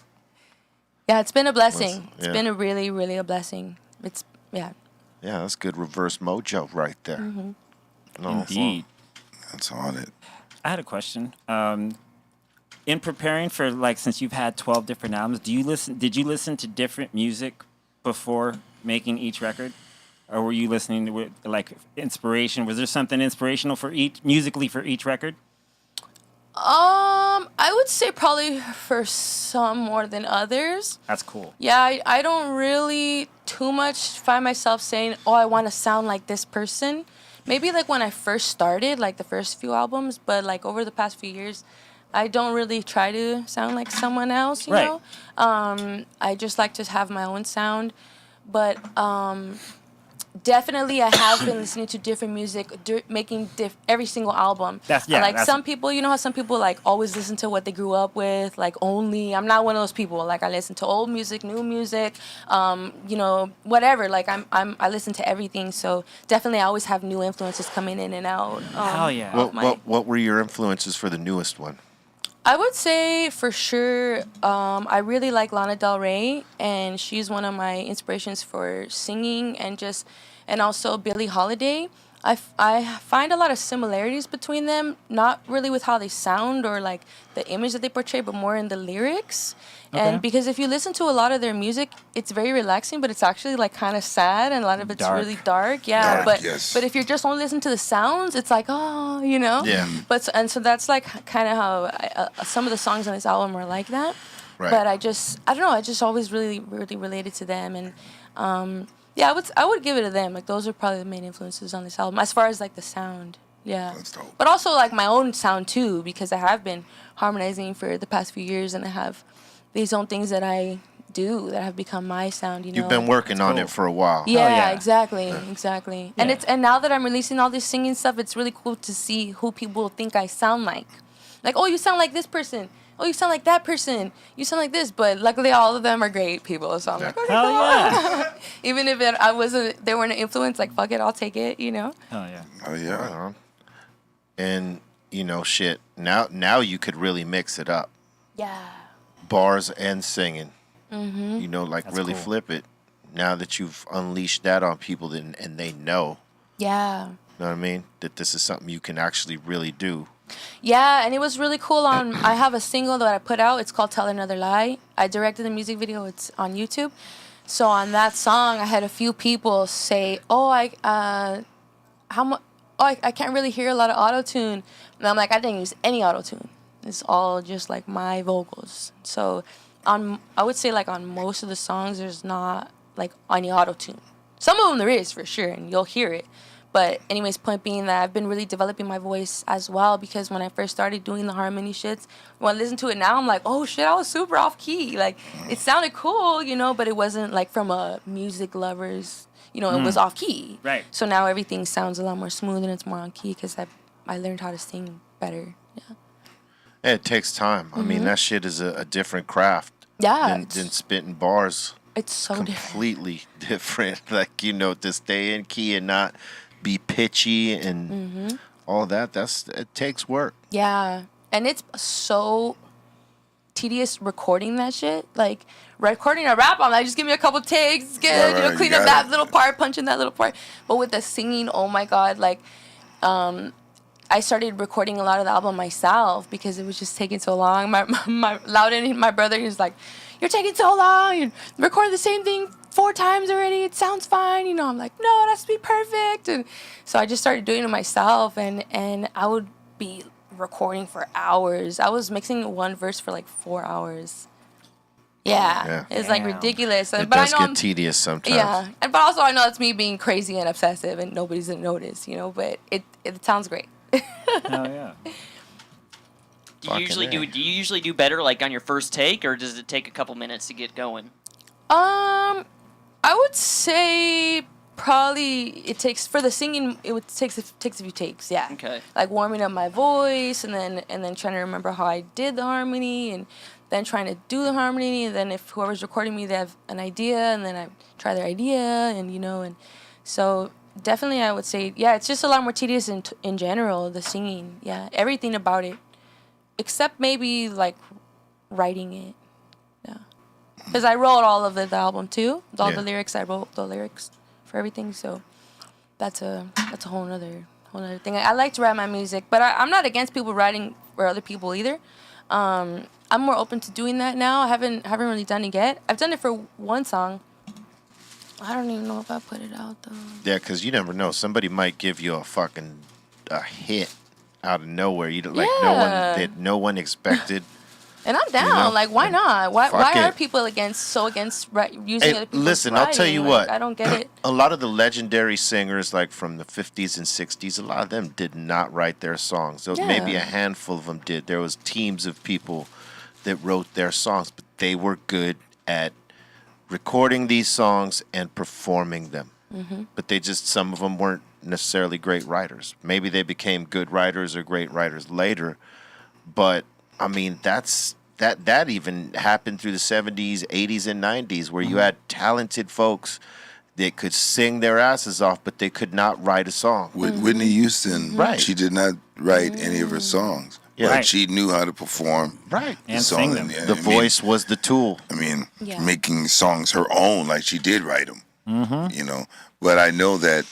Yeah, it's been a blessing. It's Yeah. been a really, really a blessing. Yeah. Yeah, that's good reverse mojo right there. Mm-hmm. No, Indeed. That's on it. I had a question. In preparing for, like, since you've had 12 different albums, did you listen to different music before making each record? Or were you listening to, like, inspiration? Was there something inspirational musically for each record? I would say probably for some more than others. That's cool. Yeah, I don't really too much find myself saying, oh, I want to sound like this person. Maybe like when I first started, like the first few albums, but like over the past few years, I don't really try to sound like someone else, you know? I just like to have my own sound. But definitely I have been listening to different music, making every single album. Some people, you know how some people like always listen to what they grew up with, like only. I'm not one of those people. Like I listen to old music, new music, you know, whatever. Like I listen to everything. So definitely I always have new influences coming in and out. Hell yeah. What were your influences for the newest one? I would say for sure, I really like Lana Del Rey, and she's one of my inspirations for singing and also Billie Holiday. I find a lot of similarities between them, not really with how they sound or like the image that they portray, but more in the lyrics. Okay. And because if you listen to a lot of their music, it's very relaxing, but it's actually like kind of sad, and a lot of it's really dark. Yeah, but if you're just only listening to the sounds, it's like, oh, you know. Yeah. So that's like kind of how some of the songs on this album are like that. Right. But I don't know. I just always really related to them, and yeah, I would give it to them. Like those are probably the main influences on this album as far as like the sound. Yeah. That's dope. But also like my own sound too, because I have been harmonizing for the past few years, and I have these own things that I do that have become my sound, you know. You've been working on it for a while. Yeah, exactly. Yeah. And now that I'm releasing all this singing stuff, it's really cool to see who people think I sound like. Like, oh, you sound like this person. Oh, you sound like that person. You sound like this. But luckily, all of them are great people. So I'm like, okay, hell yeah. Even if they weren't an influence, like, fuck it, I'll take it, you know? Hell yeah. Oh, yeah. And, you know, shit, now you could really mix it up. Yeah. Bars and singing. Mm-hmm. You know, like, That's really cool. flip it. Now that you've unleashed that on people and they know. Yeah. You know what I mean? That this is something you can actually really do. Yeah, and it was really cool. I have a single that I put out. It's called Tell Another Lie. I directed the music video. It's on YouTube. So on that song, I had a few people say, I can't really hear a lot of auto-tune. And I'm like, I didn't use any auto-tune. It's all just like my vocals. So I would say like on most of the songs, there's not like any auto-tune. Some of them there is for sure, and you'll hear it. But anyways, point being that I've been really developing my voice as well, because when I first started doing the harmony shits, when I listen to it now, I'm like, oh shit, I was super off key. Like, it sounded cool, you know, but it wasn't like from a music lover's, you know, it was off key. Right. So now everything sounds a lot more smooth and it's more on key because I learned how to sing better. Yeah. It takes time. I mean, that shit is a different craft. Yeah. Than spitting bars. It's so completely different. Like, you know, to stay in key and not be pitchy and all that. It takes work. Yeah. And it's so tedious recording that shit. Like, recording a rap, I'm like, just give me a couple takes, it's good. Right, you know, clean up that little part, punch in that little part. But with the singing, oh my God, like, I started recording a lot of the album myself because it was just taking so long. My Loudon, my brother, he was like, you're taking so long. You recorded the same thing 4 times already. It sounds fine. You know, I'm like, no, it has to be perfect. And so I just started doing it myself, and I would be recording for hours. I was mixing one verse for like 4 hours. Yeah. It's like ridiculous. It but does I know get tedious sometimes. Yeah, but also I know it's me being crazy and obsessive, and nobody's gonna notice, you know. But it sounds great. Hell yeah. Do you usually do better like on your first take, or does it take a couple minutes to get going? I would say probably it takes for the singing. Takes a few takes. Yeah. Okay. Like warming up my voice, and then trying to remember how I did the harmony, and then trying to do the harmony, and then if whoever's recording me, they have an idea, and then I try their idea, and you know, and so definitely I would say, yeah, it's just a lot more tedious in general, the singing. Yeah, everything about it, except maybe like writing it. Yeah, because I wrote all of the album too. All the lyrics, I wrote the lyrics for everything. So that's a whole nother thing. I like to write my music, but I'm not against people writing for other people either. I'm more open to doing that now. I haven't really done it yet. I've done it for one song. I don't even know if I put it out though. Yeah, because you never know. Somebody might give you a hit out of nowhere. No one expected. And I'm down. You know? Like, why not? Why are people using other people's listen, writing? I'll tell you what. I don't get it. A lot of the legendary singers, like from the 50s and 60s, a lot of them did not write their songs. There was maybe a handful of them did. There was teams of people that wrote their songs, but they were good at recording these songs and performing them. But some of them weren't necessarily great writers. Maybe they became good writers or great writers later, but I mean, that even happened through the 70s, 80s, and 90s, where you had talented folks that could sing their asses off, but they could not write a song. Whitney Houston, she did not write any of her songs. Yeah. But she knew how to perform the and song. sing them. The voice was the tool. I mean, making songs her own, like she did write them. You know, but I know that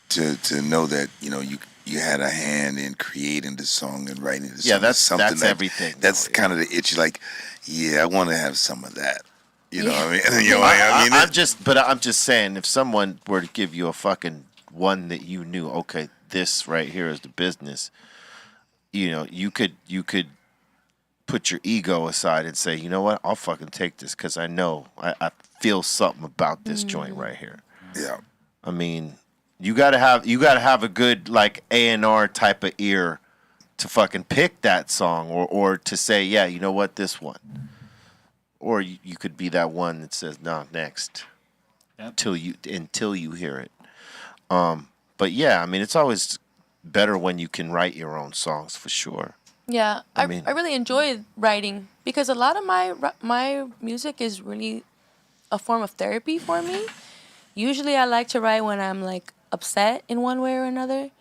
to know that, you know, you had a hand in creating the song and writing the song. That's something that's everything. That's kind of the itch. Like, I want to have some of that. You know what I mean? You know, I'm just saying, if someone were to give you a fucking one that you knew, okay, this right here is the business. You know, you could put your ego aside and say, you know what, I'll fucking take this because I know I feel something about this joint right here. Yeah. I mean, you gotta have a good like A&R type of ear to fucking pick that song or to say, yeah, you know what, this one. Or you could be that one that says, no, next. Until you hear it. But yeah, I mean, it's always better when you can write your own songs for sure. Yeah, I really enjoy writing because a lot of my music is really a form of therapy for me. Usually I like to write when I'm like upset in one way or another,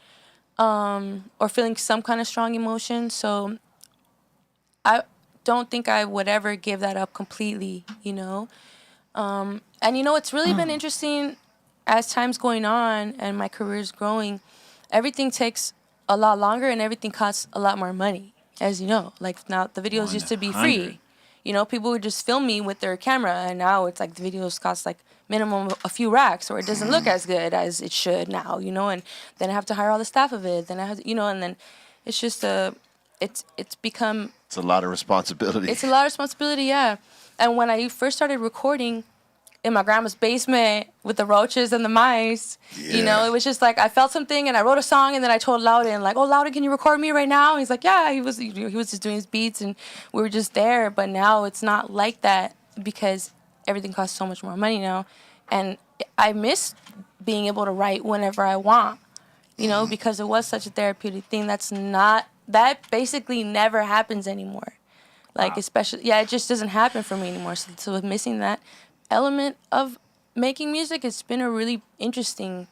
or feeling some kind of strong emotion. So I don't think I would ever give that up completely, you know. And you know, it's really been interesting as time's going on and my career's growing. Everything takes a lot longer and everything costs a lot more money, as you know. Like now the videos used to be free. You know, people would just film me with their camera, and now it's like the videos cost like minimum a few racks, or it doesn't look as good as it should now, you know, and then I have to hire all the staff of it. Then I have to, you know, and then it's just it's become... It's a lot of responsibility. It's a lot of responsibility, yeah. And when I first started recording, in my grandma's basement with the roaches and the mice. You know, it was just like I felt something and I wrote a song and then I told Loudon like, "Oh, Loudon, can you record me right now?" He's like, "Yeah." He was just doing his beats and we were just there. But now it's not like that because everything costs so much more money now, and I miss being able to write whenever I want. You know, because it was such a therapeutic thing. That basically never happens anymore. Like especially, it just doesn't happen for me anymore. So with missing that element of making music, it's been a really interesting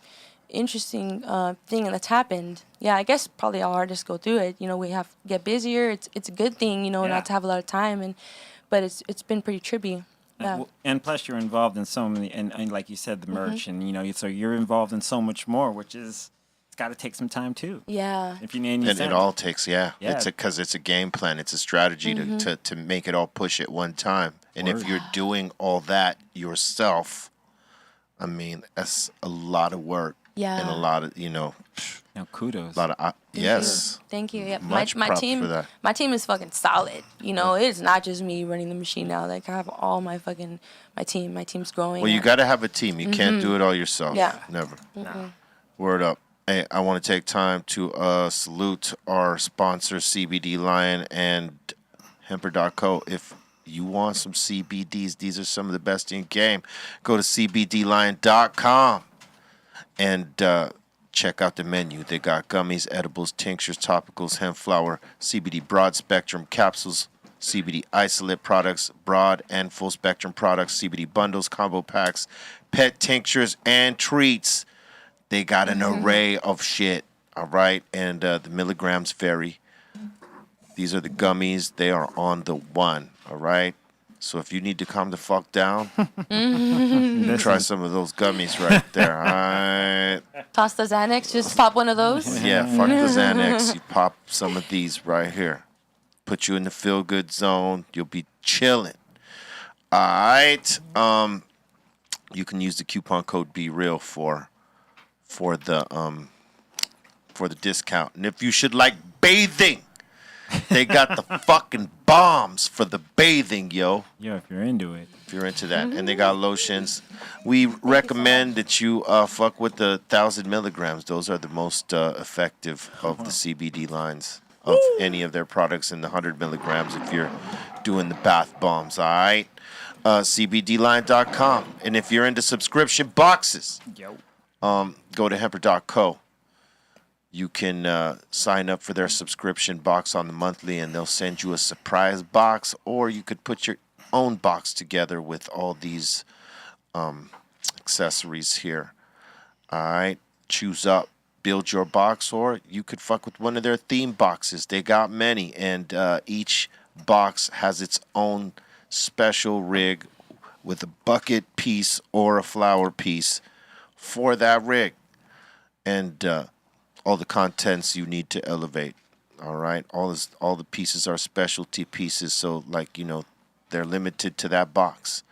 thing that's happened. Yeah, I guess probably all artists go through it. You know, we have get busier. It's a good thing, you know, not to have a lot of time, but it's been pretty trippy. Yeah. And plus, you're involved in so many, and like you said, the merch, and you know, so you're involved in so much more, which is it's got to take some time too. Yeah. If you need any and it all takes, it's because it's a game plan. It's a strategy to make it all push at one time. And if you're doing all that yourself, I mean, that's a lot of work. Yeah. And a lot of, you know, kudos. A lot of yes. Thank you. Yeah. Much my props team for that. My team is fucking solid. You know, it's not just me running the machine now. Like I have all my team. My team's growing. Well, you got to have a team. You can't do it all yourself. Yeah. Never. No. Word up. Hey, I want to take time to salute our sponsor, CBD Lion and Hemper.co. If you want some CBDs, these are some of the best in the game. Go to CBDlion.com and check out the menu. They got gummies, edibles, tinctures, topicals, hemp flower, CBD broad spectrum capsules, CBD isolate products, broad and full spectrum products, CBD bundles, combo packs, pet tinctures, and treats. They got an array of shit, all right? And the milligrams vary. These are the gummies. They are on the one, all right? So if you need to calm the fuck down, try some of those gummies right there, all right? Toss the Xanax, just pop one of those. Yeah, fuck the Xanax. You pop some of these right here. Put you in the feel-good zone. You'll be chilling. All right? You can use the coupon code BeReal for the discount. And if you should like bathing, they got the fucking bombs for the bathing, yo. Yeah, if you're into it. If you're into that. And they got lotions. We recommend that you fuck with the 1,000 milligrams. Those are the most effective of the CBD lines of any of their products, in the 100 milligrams if you're doing the bath bombs, all right? CBDline.com. And if you're into subscription boxes, go to Hemper.co. You can sign up for their subscription box on the monthly, and they'll send you a surprise box, or you could put your own box together with all these accessories here. All right, choose up, build your box, or you could fuck with one of their theme boxes. They got many, and each box has its own special rig with a bucket piece or a flower piece for that rig. And all the contents you need to elevate. All right, all the pieces are specialty pieces, so like, you know, they're limited to that box.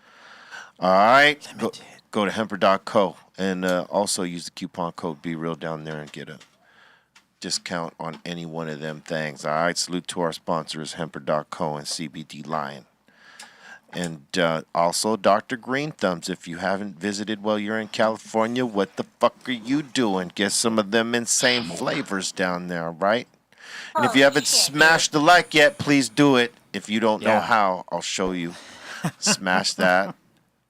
All right, go to Hemper.co and also use the coupon code BeReal down there and get a discount on any one of them things. All right, salute to our sponsors, Hemper.co and CBD Lion. And also Dr. Greenthumbs. If you haven't visited while you're in California, what the fuck are you doing? Get some of them insane flavors down there, right? And if you haven't smashed the like yet, please do it. If you don't know how, I'll show you. Smash that.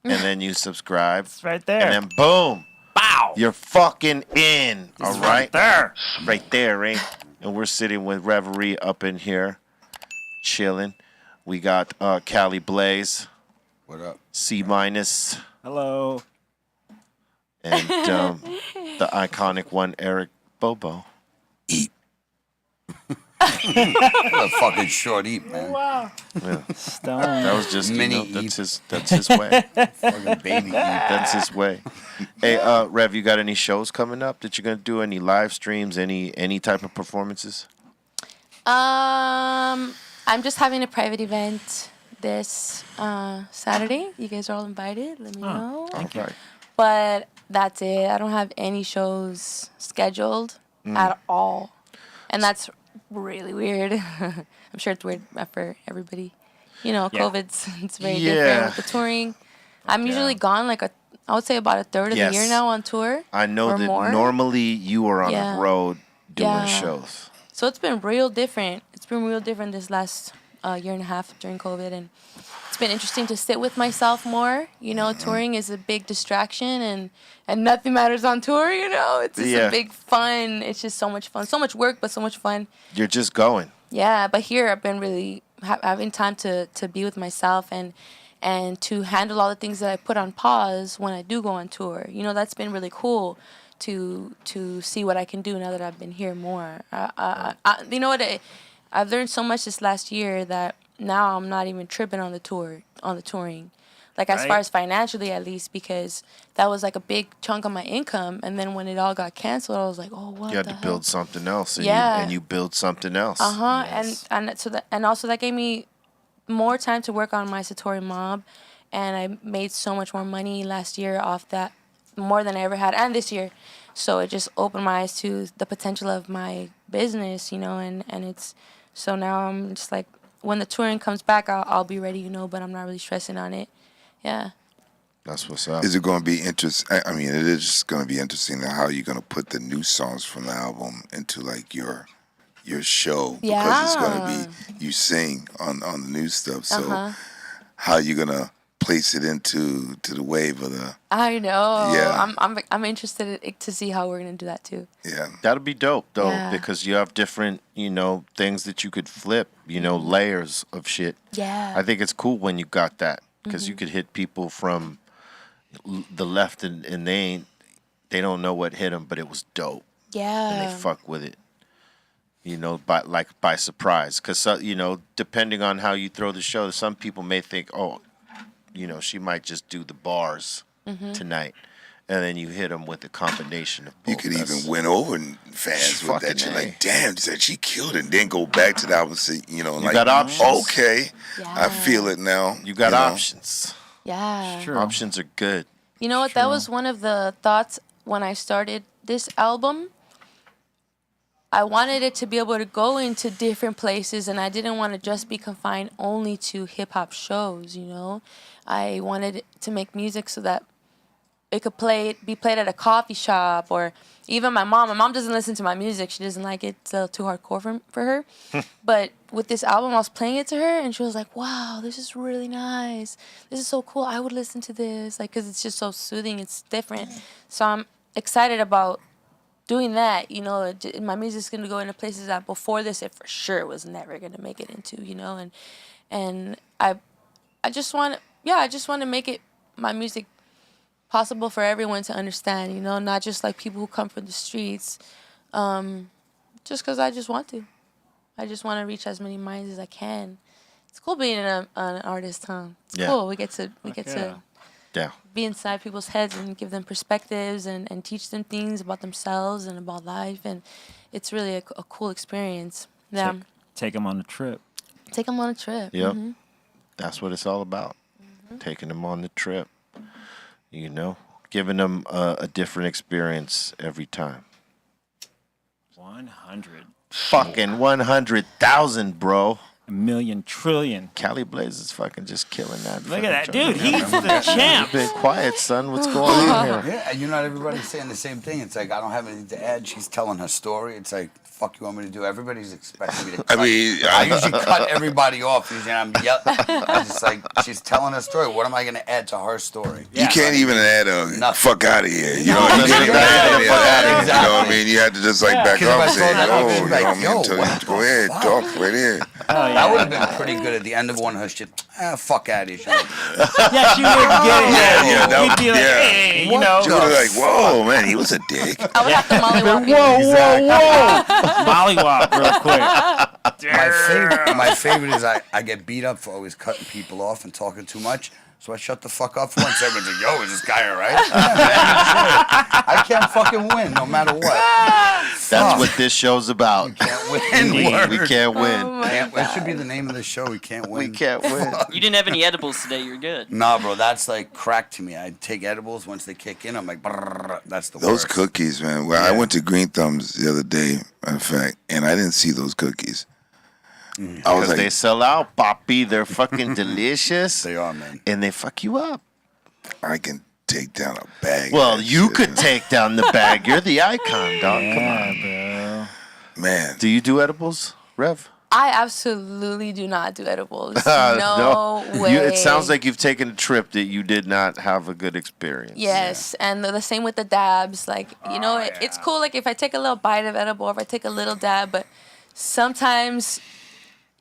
And then you subscribe. It's right there. And then boom. Bow. You're fucking in. It's all right? right there. Right there, eh? And we're sitting with Reverie up in here, chilling. We got Cali Blaze. What up? C minus. Hello. And the iconic one, Eric Bobo. Eat. What a fucking short eat, man. Wow. Yeah. Stone. That was just Mini that's his way. Fucking baby eat. That's his way. Hey, Rev, you got any shows coming up that you're gonna do? Any live streams? Any type of performances? I'm just having a private event this Saturday. You guys are all invited. Let me know. Thank you. But that's it. I don't have any shows scheduled at all. And that's really weird. I'm sure it's weird for everybody. You know, Yeah. COVID's it's very different with the touring. I'm usually gone I would say about a third of the year now on tour. I know or that more. normally you are on the road doing shows. So it's been real different. It's been real different this last year and a half during COVID, and it's been interesting to sit with myself more. Touring is a big distraction, and nothing matters on tour. It's just a big fun. It's just so much fun, so much work, but so much fun. You're just going. Yeah, but here I've been really having time to be with myself and to handle all the things that I put on pause when I do go on tour. That's been really cool to see what I can do now that I've been here more. You know what? I've learned so much this last year that now I'm not even tripping on the touring. Like as far as financially at least, because that was like a big chunk of my income, and then when it all got canceled, I was like, oh, what? You had to build something else, and you build something else. Yes. and also that gave me more time to work on my Satori Mob, and I made so much more money last year off that, more than I ever had, and this year. So it just opened my eyes to the potential of my business, and it's so now I'm just like, when the touring comes back, I'll be ready, but I'm not really stressing on it. Yeah. That's what's up. Is it going to be interesting? I mean, it is going to be interesting how you're going to put the new songs from the album into like your show, because it's going to be you sing on the new stuff. So how you going to place it into the wave of the? I know. Yeah. I'm interested to see how we're going to do that too. Yeah. That'll be dope though, because you have different things that you could flip, layers of shit. Yeah. I think it's cool when you got that, because you could hit people from the left and they don't know what hit them, but it was dope. Yeah. And they fuck with it. By surprise, because depending on how you throw the show, some people may think, oh, she might just do the bars tonight, and then you hit them with a combination of both. You could even win over fans with that. You're like, damn, she killed it, and then go back to the album and say, you got options. Okay, I feel it now. You got options. Yeah. Sure. Options are good. You know what? That was one of the thoughts when I started this album. I wanted it to be able to go into different places, and I didn't want to just be confined only to hip-hop shows, I wanted to make music so that it could be played at a coffee shop, or even my mom. My mom doesn't listen to my music. She doesn't like it. It's too hardcore for her. But with this album, I was playing it to her, and she was like, wow, this is really nice. This is so cool. I would listen to this, because it's just so soothing. It's different. So I'm excited about doing that. My music's going to go into places that before this, it for sure was never going to make it into, and I just want to make it, my music, possible for everyone to understand, not just like people who come from the streets, just because I just want to. I just want to reach as many minds as I can. It's cool being an artist, huh? It's cool. We get to be inside people's heads and give them perspectives and teach them things about themselves and about life, and it's really a cool experience. Yeah. Take them on a trip. Take them on a trip. Yep. Mm-hmm. That's what it's all about. Taking them on the trip. Giving them a different experience every time. 100. Fucking 100,000, bro. A million trillion. Cali Blaze is fucking just killing that. Look at that, dude. He's the champ. Been quiet, son. What's going on here? Yeah, not everybody's saying the same thing. It's like, I don't have anything to add. She's telling her story. It's like, fuck you want me to do? Everybody's expecting me to cut. I usually cut everybody off. Usually I'm just like, she's telling her story. What am I going to add to her story? You can't even add a fuck out of here. You know what I mean? You had to just back off and say, go ahead, talk right here. That would have been pretty good at the end of one of her shit. Fuck out of here. Yeah, she would get it. You'd be like, hey, She would have like, whoa, man, he was a dick. I would have to mollywop you. Whoa. Mollywop real quick. My favorite is I get beat up for always cutting people off and talking too much. So I shut the fuck up once. Everyone's like, yo, is this guy all right? I can't fucking win no matter what. That's what this show's about. We can't win. We can't win. That should be the name of the show. We can't win. We can't win. You didn't have any edibles today. You're good. Nah, bro, that's like crack to me. I take edibles. Once they kick in, I'm like, brrr, that's the those worst. Cookies, man. Well, I went to Greenthumb's the other day, in fact, and I didn't see those cookies. I was like, they sell out, Poppy. They're fucking delicious. They are, man. And they fuck you up. I can take down a bag. Well, you could take down the bag. You're the icon, dog. Come on, bro. Man. Do you do edibles, Rev? I absolutely do not do edibles. No way. It sounds like you've taken a trip that you did not have a good experience. Yes, and the same with the dabs. Like, it's cool. Like, if I take a little bite of edible, or if I take a little dab, but sometimes,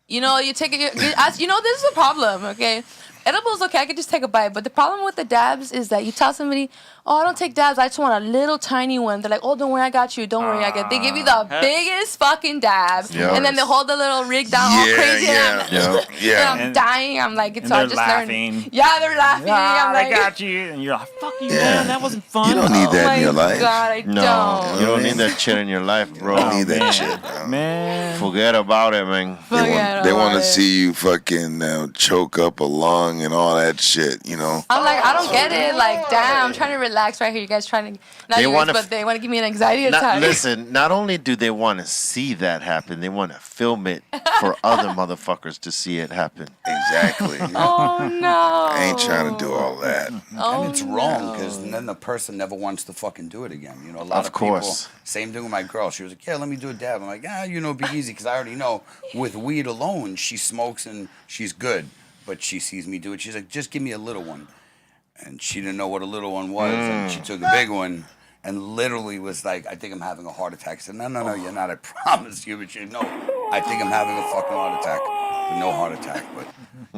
you take it. This is a problem. Okay, edibles, okay, I could just take a bite, but the problem with the dabs is that you tell somebody, "Oh, I don't take dabs. I just want a little tiny one." They're like, "Oh, don't worry, I got you. Don't worry, I got." They give you the biggest fucking dab, and then they hold the little rig down all crazy. And I'm dying. I'm like, and they're laughing. Yeah, they're laughing. I'm like, I got you, and you're like, "Fuck you, man. That wasn't fun." You don't need that in your life. God, I don't. You don't need that shit in your life, bro. You don't need that shit, bro. Man. Forget about it, man. They want to see you fucking choke up a lung and all that shit. I'm like, I don't get it. Like, damn, I'm trying to relax right here. You guys trying to they want to give me an anxiety attack. Listen, not only do they want to see that happen, they want to film it for other motherfuckers to see it happen. Exactly. Oh no. I ain't trying to do all that. And it's wrong because then the person never wants to fucking do it again. A lot of people. Same thing with my girl. She was like, "Yeah, let me do a dab." I'm like, be easy because I already know with weed alone, she smokes and she's good. But she sees me do it. She's like, "Just give me a little one." And she didn't know what a little one was. And she took a big one and literally was like, "I think I'm having a heart attack." I said, No, you're not. I promise you. But she said, "No, I think I'm having a fucking heart attack." But no heart attack. But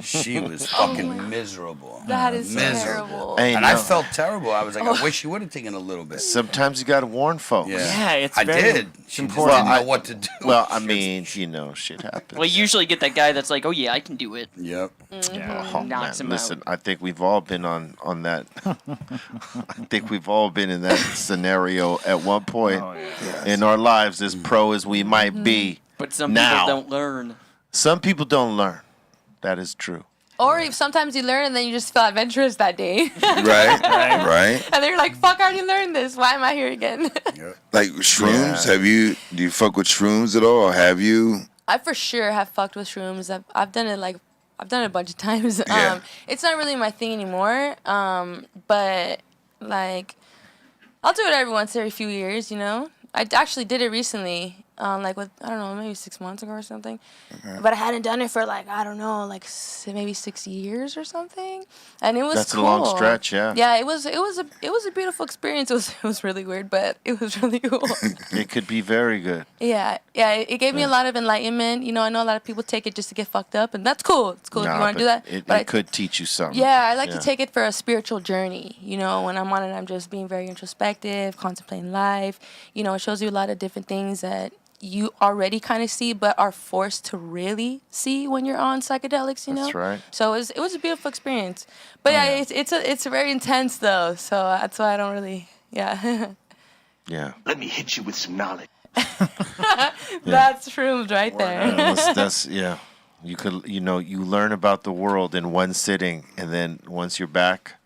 she was fucking miserable. That is terrible. And I felt terrible. I was like, I wish she would have taken a little bit. Sometimes you got to warn folks. Yeah, I did. She just didn't know what to do. Well, I mean, shit happens. Well, you usually get that guy that's like, "Oh yeah, I can do it." Yep. Oh, Knocks him listen, out. I think we've all been on that. I think we've all been in that scenario at one point in our lives, as pro as we might be. But some people don't learn. Some people don't learn. That is true. Or if sometimes you learn and then you just feel adventurous that day. Right. And they're like, "Fuck, I already learned this. Why am I here again?" Like shrooms, do you fuck with shrooms at all? Have you? I for sure have fucked with shrooms. I've done it I've done it a bunch of times. Yeah. It's not really my thing anymore. But like, I'll do it every few years. I actually did it recently. Maybe 6 months ago or something. Okay. But I hadn't done it for maybe 6 years or something. And it was That's cool. a long stretch, yeah. Yeah, it was a beautiful experience. It was really weird, but it was really cool. It could be very good. Yeah. It gave me a lot of enlightenment. I know a lot of people take it just to get fucked up, and that's cool. It's cool if you want to do that. It could teach you something. Yeah, I like to take it for a spiritual journey. When I'm on it, I'm just being very introspective, contemplating life. It shows you a lot of different things that you already kind of see, but are forced to really see when you're on psychedelics. That's right. So it was a beautiful experience. But it's very intense though. So that's why I don't really. Yeah. Yeah. Let me hit you with some knowledge. That's shrooms right there. That's You could you learn about the world in one sitting, and then once you're back,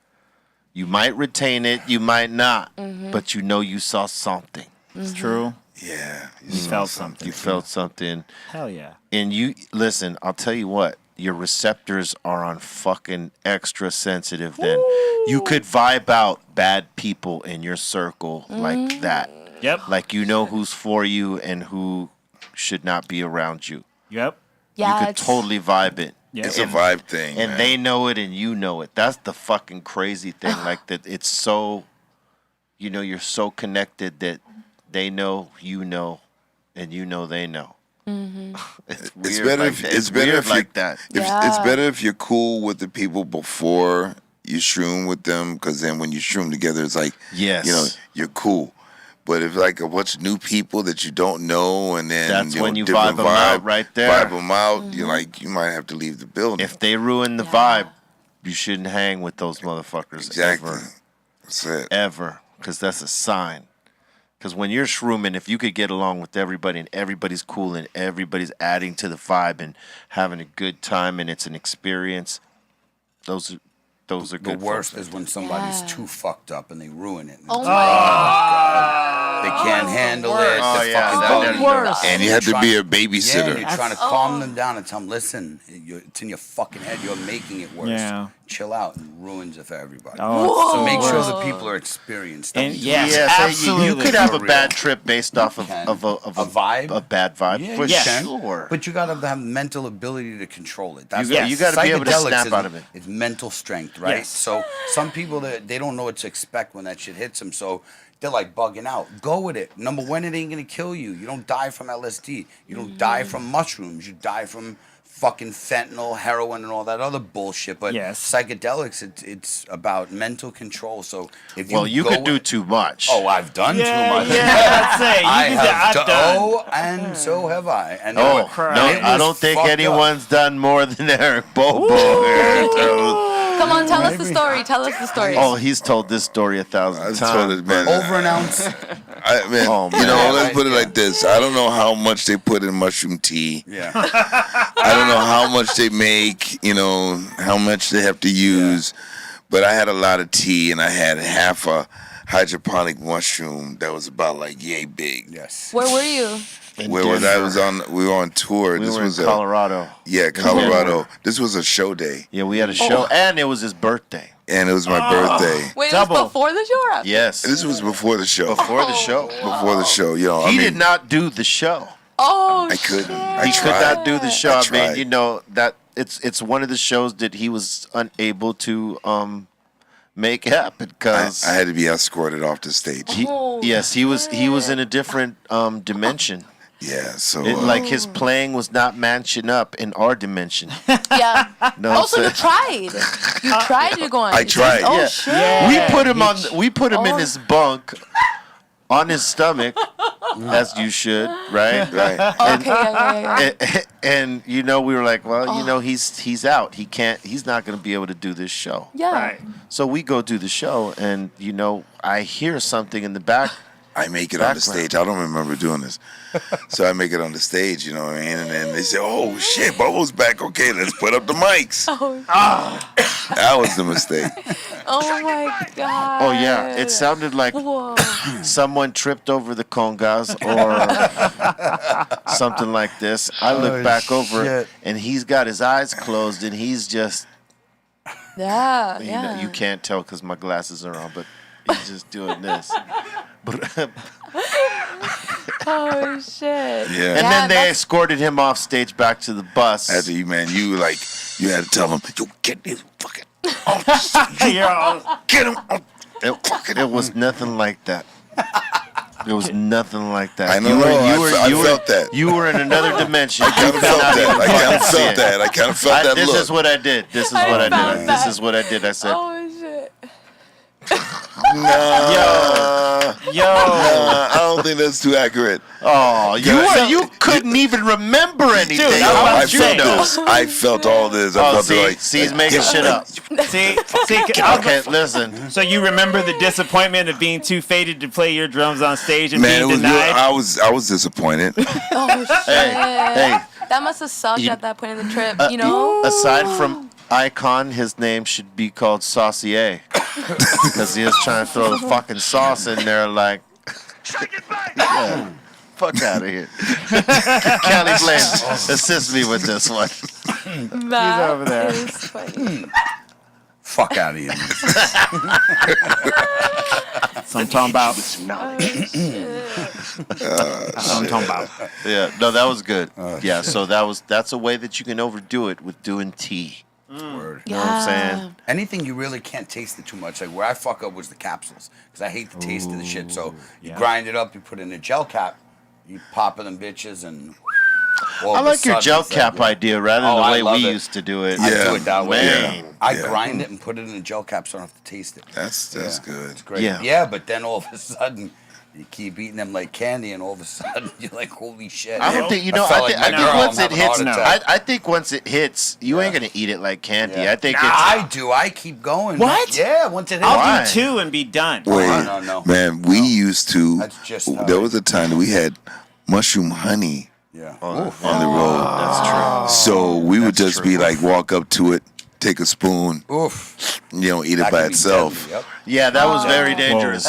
you might retain it, you might not, but you saw something. It's true. Yeah. You felt something. You felt something. Hell yeah. And listen, I'll tell you what, your receptors are on fucking extra sensitive then. You could vibe out bad people in your circle like that. Yep. Like who's for you and who should not be around you. Yep. Yeah, you could totally vibe it. Yep. It's a vibe thing. And man. they know it and you know it. That's the fucking crazy thing. Like that it's so you're so connected that they know, and they know. Mm-hmm. It's better that. It's better if you're cool with the people before you shroom with them, because then when you shroom together, it's like, you're cool. But if like a bunch of new people that you don't know, and then that's when you vibe them out right there. Vibe them out. You're like, you might have to leave the building. If they ruin the vibe, you shouldn't hang with those motherfuckers. Exactly. Ever. That's it. Ever, because that's a sign. Because when you're shrooming, if you could get along with everybody and everybody's cool and everybody's adding to the vibe and having a good time and it's an experience, those are good. The worst is when somebody's too fucked up and they ruin it. Oh my God. They can't handle it. Oh, They're yeah, fucking that- bugging worst. And you have to be a Yeah, babysitter. and you're trying to calm them down and tell them, listen, it's in your fucking head. You're making it worse. Yeah. Chill out, and ruins it for everybody. Oh, So make sure Whoa. the people are experienced. And Don't- yes, Yeah, so absolutely. you could have a For bad real. trip based off of can. a vibe? a bad vibe, Yeah, for you can. sure. But you gotta have mental ability to control it. That's You got- what- you gotta be able to psychedelics snap is- out of it. It's mental strength, right? Yes. So some people they don't know what to expect when that shit hits them. So they're like bugging out. Go with it. Number one, it ain't gonna kill you. You don't die from LSD. You don't die from mushrooms. You die from fucking fentanyl, heroin, and all that other bullshit. But Yes. psychedelics, it's about mental control. So if you Well, you go could do with- too much. Oh, I've done too much. I'd say. You I can have say, I've done. Oh, and so have I. And Oh, it no, was I don't think fucked up. anyone's done more than Eric Bobo. Come on, tell us the story. Tell us the story. Oh, he's told this story 1,000 I told times. it, man. Over an ounce. Man, Oh, you know, man. let's put it like this. I don't know how much they put in mushroom tea. Yeah. I don't know how much they make, you know, how much they have to use. But I had a lot of tea, and I had half a hydroponic mushroom that was about like yay big. Yes. Where were you? In Where was I? Denver. We were on tour. We this were was in Colorado. Colorado. This was a show day, Yeah, we had a show, and it was his birthday. and it was my birthday. Wait, Double. it was before the show or after? Yes, This was before the show. before the show. Before the show, you know. He I mean, did not do the show. Oh, I couldn't. shit. I He could tried. not do the show. I I mean, tried. you know that it's one of the shows that he was unable to make happen because I had to be escorted off the stage. he was in a different dimension. Yeah, so Like his playing was not matching up in our dimension. Yeah. No, Also, you so- tried. You tried to go on. I tried. Oh, Yeah. shit. We put him in Oh. his bunk on his stomach, as you should, right? right. Okay, yeah. And you know, we were like, well, you know, he's out. He's not going to be able to do this show. Yeah. Right. So we go do the show, and you know, I hear something in the back. I make it on the Background. stage. I don't remember doing this. So I make it on the stage, you know what I mean? And then they say, oh, shit, Bobo's back. Okay, let's put up the mics. Oh, That was the mistake. oh my God. Oh yeah, it sounded like Whoa. someone tripped over the congas or something like this. I look back over, shit. and he's got his eyes closed, and he's just Yeah, you know, you can't tell because my glasses are on, but he's just doing this. But Oh, shit. Yeah. and then they that's- escorted him off stage back to the bus. After you, man, you had to tell them, yo, get this fucking, You're all, get him. It was nothing like that. It was nothing like that. I know. I were, felt that. You were in another dimension. I kind of felt that. I kind of felt that. I kind of felt that This look. is what I did. This is what I felt did. that. This is what I did. I said, Oh, shit. yo, I don't think that's too accurate. "Oh, you couldn't even remember anything." Dude, How I about you felt know? this. I felt all this. I Oh, felt see, it like, he's making shit up. see, Okay, listen. So you remember the disappointment of being too faded to play your drums on stage and man, it being was real. denied? I was disappointed. Oh, shit. Hey, That must have sucked You- at that point in the trip, you know? aside from Icon, his name should be called Saucier because he was trying to throw the fucking sauce in there, like. Yeah. Fuck out of here. Cali Blaine, assist me with this one. That over there. is funny. Fuck out of here. So I'm talking about. I'm talking about. Yeah, no, that was good. Yeah, so that's a way that you can overdo it with doing tea. Word. You know what I'm saying? Anything you really can't taste it too much. Like where I fuck up was the capsules, because I hate the taste of the shit. So you grind it up, you put it in a gel cap, you pop it in bitches, and all I of a like your sudden gel it's like, cap yeah. idea rather Oh, than I the way love we it. used to do it. I Yeah. do it that way. Man. I Yeah. grind it and put it in a gel cap so I don't have to taste it. That's good. It's great. Yeah. Yeah, but then all of a sudden you keep eating them like candy, and all of a sudden you're like, holy shit. I don't think you know. felt I like think my girl, once I'm it having a hits, heart attack. I think once it hits, you ain't gonna eat it like candy. Yeah. I think Nah, it's. I do. I keep going. What? Yeah, once it hits. Why? I'll do two and be done. Wait, no. man, we used to. That's just how there it was a time that we had mushroom honey Yeah. Oh, Oof. on the road. That's true. So we would just be true. like, walk up to it, take a spoon. Oof. Eat it by itself. Yep. Yeah, that was very dangerous.